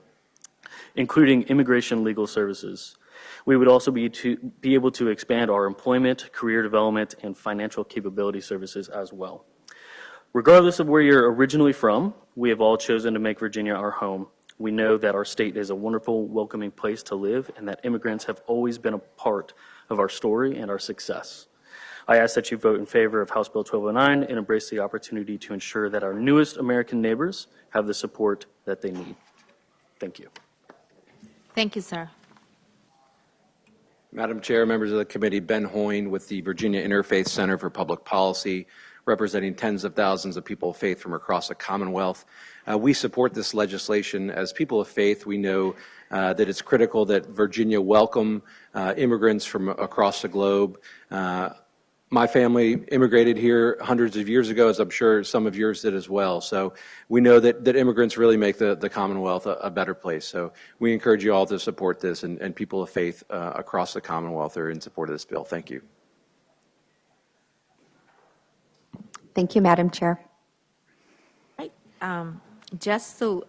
including immigration legal services. We would also be able to expand our employment, career development, and financial capability services as well. Regardless of where you're originally from, we have all chosen to make Virginia our home. We know that our state is a wonderful, welcoming place to live, and that immigrants have always been a part of our story and our success. I ask that you vote in favor of House Bill 1209 and embrace the opportunity to ensure that our newest American neighbors have the support that they need. Thank you. Thank you, sir. Madam Chair, members of the committee, Ben Hoyne with the Virginia Interfaith Center for Public Policy, representing tens of thousands of people of faith from across the Commonwealth. We support this legislation. As people of faith, we know that it's critical that Virginia welcome immigrants from across the globe. My family immigrated here hundreds of years ago, as I'm sure some of yours did as well. So we know that immigrants really make the Commonwealth a better place. So we encourage you all to support this, and people of faith across the Commonwealth are in support of this bill. Thank you. Thank you, Madam Chair. Right. Just to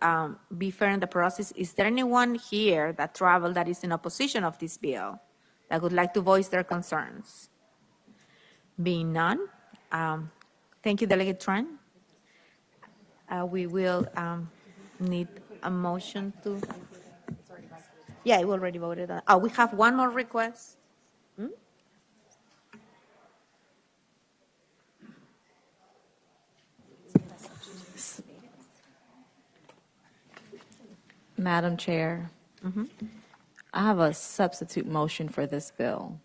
be fair in the process, is there anyone here that traveled that is in opposition of this bill that would like to voice their concerns? Being none, thank you, Delegate Tran. We will need a motion to. Yeah, we already voted on. Oh, we have one more request. Madam Chair, I have a substitute motion for this bill.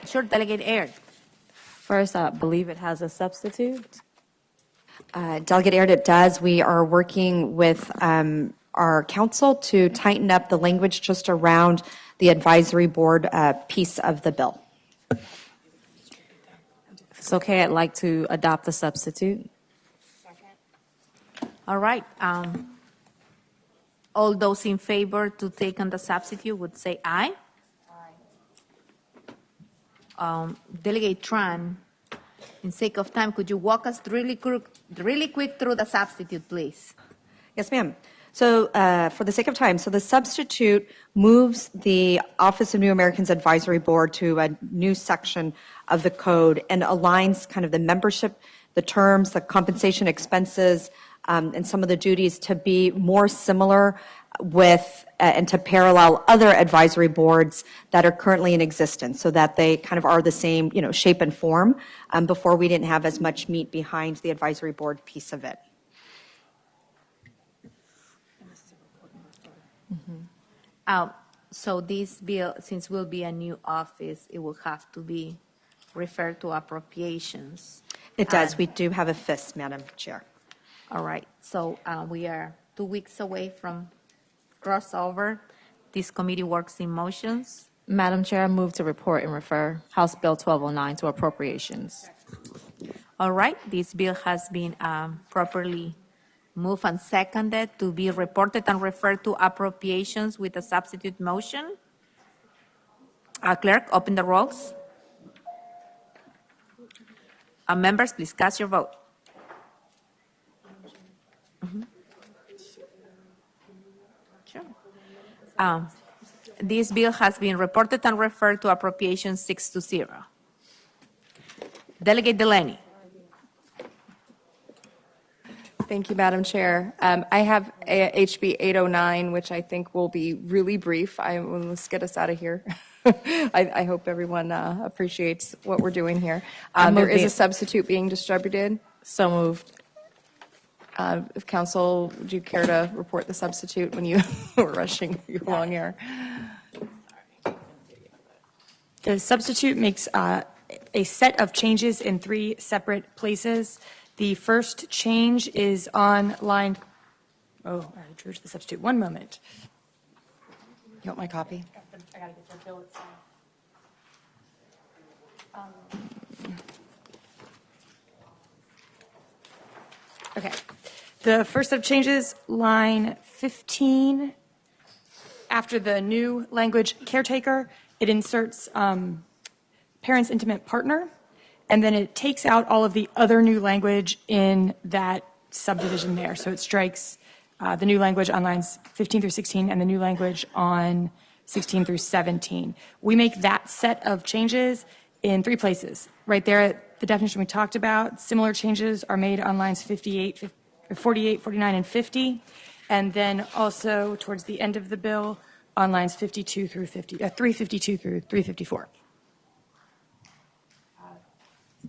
Sure, Delegate Aird. First, I believe it has a substitute. Delegate Aird, it does. We are working with our council to tighten up the language just around the advisory board piece of the bill. If it's okay, I'd like to adopt the substitute. All right. All those in favor to take on the substitute would say aye. Delegate Tran, in sake of time, could you walk us really quick through the substitute, please? Yes, ma'am. So for the sake of time, so the substitute moves the Office of New Americans Advisory Board to a new section of the code and aligns kind of the membership, the terms, the compensation expenses, and some of the duties to be more similar with and to parallel other advisory boards that are currently in existence, so that they kind of are the same, shape and form. Before, we didn't have as much meat behind the advisory board piece of it. So this bill, since will be a new office, it will have to be referred to appropriations. It does. We do have a FIS, Madam Chair. All right. So we are 2 weeks away from crossover. This committee works in motions. Madam Chair, I move to report and refer House Bill 1209 to appropriations. All right. This bill has been properly moved and seconded to be reported and referred to appropriations with a substitute motion. Clerk, open the rolls. Members, please cast your vote. Sure. This bill has been reported and referred to appropriations 6-0. Delegate Delaney. Thank you, Madam Chair. I have HB 809, which I think will be really brief. Let's get us out of here. I hope everyone appreciates what we're doing here. There is a substitute being distributed. So moved. If Council, would you care to report the substitute when you were rushing along here? The substitute makes a set of changes in 3 separate places. The first change is on line, I drew to the substitute. One moment. You want my copy? I gotta get the bill itself. Okay. The first set of changes, line 15, after the new language caretaker, it inserts parent's intimate partner, and then it takes out all of the other new language in that subdivision there. So it strikes the new language on lines 15 through 16 and the new language on 16 through 17. We make that set of changes in 3 places. Right there at the definition we talked about, similar changes are made on lines 48, 49, and 50. And then also towards the end of the bill on lines 52 through 352 through 354.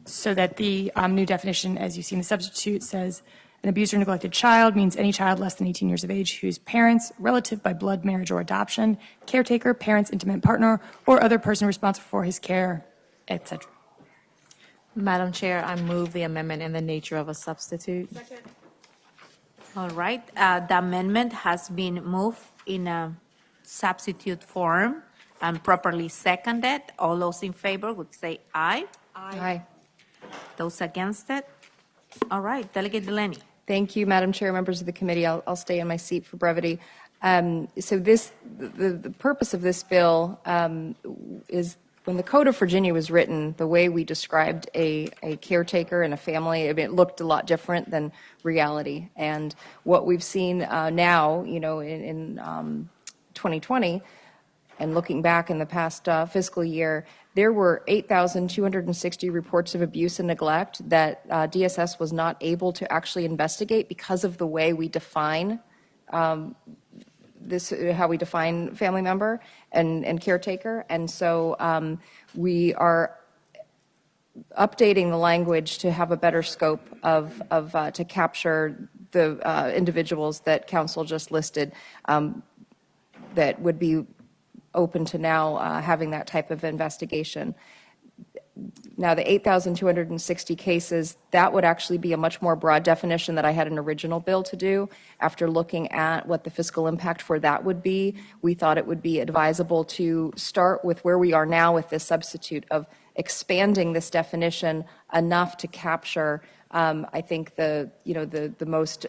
So that the new definition, as you see in the substitute, says an abused or neglected child means any child less than 18 years of age whose parents, relative by blood, marriage, or adoption, caretaker, parent's intimate partner, or other person responsible for his care, etc. Madam Chair, I move the amendment in the nature of a substitute. All right, the amendment has been moved in a substitute form and properly seconded. All those in favor would say aye. Aye. Those against it? All right, Delegate Delaney. Thank you, Madam Chair, members of the committee. I'll stay in my seat for brevity. So the purpose of this bill is when the Code of Virginia was written, the way we described a caretaker and a family, I mean, it looked a lot different than reality. And what we've seen now, in 2020, and looking back in the past fiscal year, there were 8,260 reports of abuse and neglect that DSS was not able to actually investigate because of the way we define how we define family member and caretaker. And so we are updating the language to have a better scope to capture the individuals that council just listed that would be open to now having that type of investigation. Now, the 8,260 cases, that would actually be a much more broad definition that I had an original bill to do. After looking at what the fiscal impact for that would be, we thought it would be advisable to start with where we are now with this substitute of expanding this definition enough to capture, I think, the most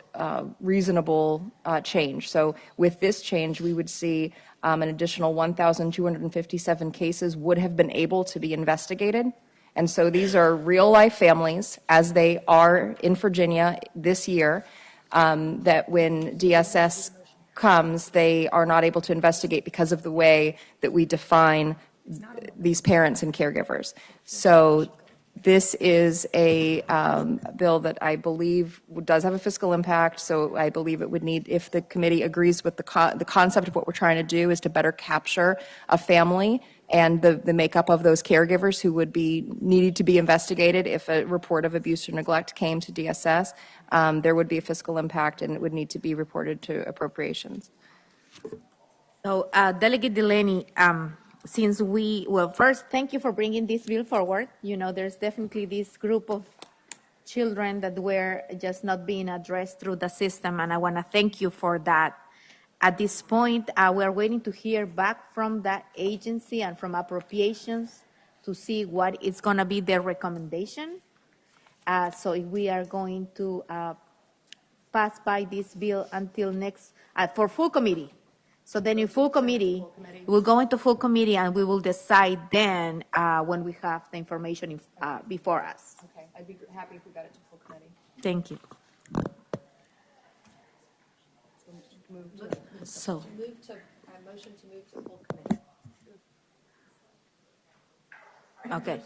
reasonable change. So with this change, we would see an additional 1,257 cases would have been able to be investigated. And so these are real-life families, as they are in Virginia this year, that when DSS comes, they are not able to investigate because of the way that we define these parents and caregivers. So this is a bill that I believe does have a fiscal impact, so I believe it would need, if the committee agrees with the concept of what we're trying to do is to better capture a family and the makeup of those caregivers who would be needed to be investigated if a report of abuse or neglect came to DSS, there would be a fiscal impact and it would need to be reported to appropriations. So, Delegate Delaney, since first, thank you for bringing this bill forward. There's definitely this group of children that were just not being addressed through the system, and I want to thank you for that. At this point, we are waiting to hear back from that agency and from appropriations to see what is going to be their recommendation. So if we are going to pass by this bill until next, for full committee. So then in full committee, we'll go into full committee and we will decide then when we have the information before us. Okay, I'd be happy if we got it to full committee. Thank you. Motion to move to full committee. Okay.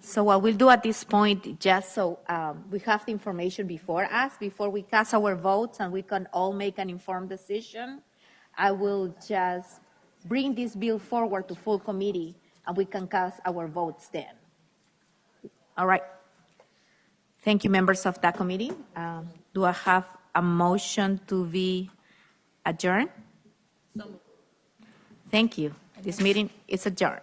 So what we'll do at this point, just so we have the information before us, before we cast our votes and we can all make an informed decision, I will just bring this bill forward to full committee and we can cast our votes then. All right. Thank you, members of that committee. Do I have a motion to be adjourned? Thank you. This meeting is adjourned.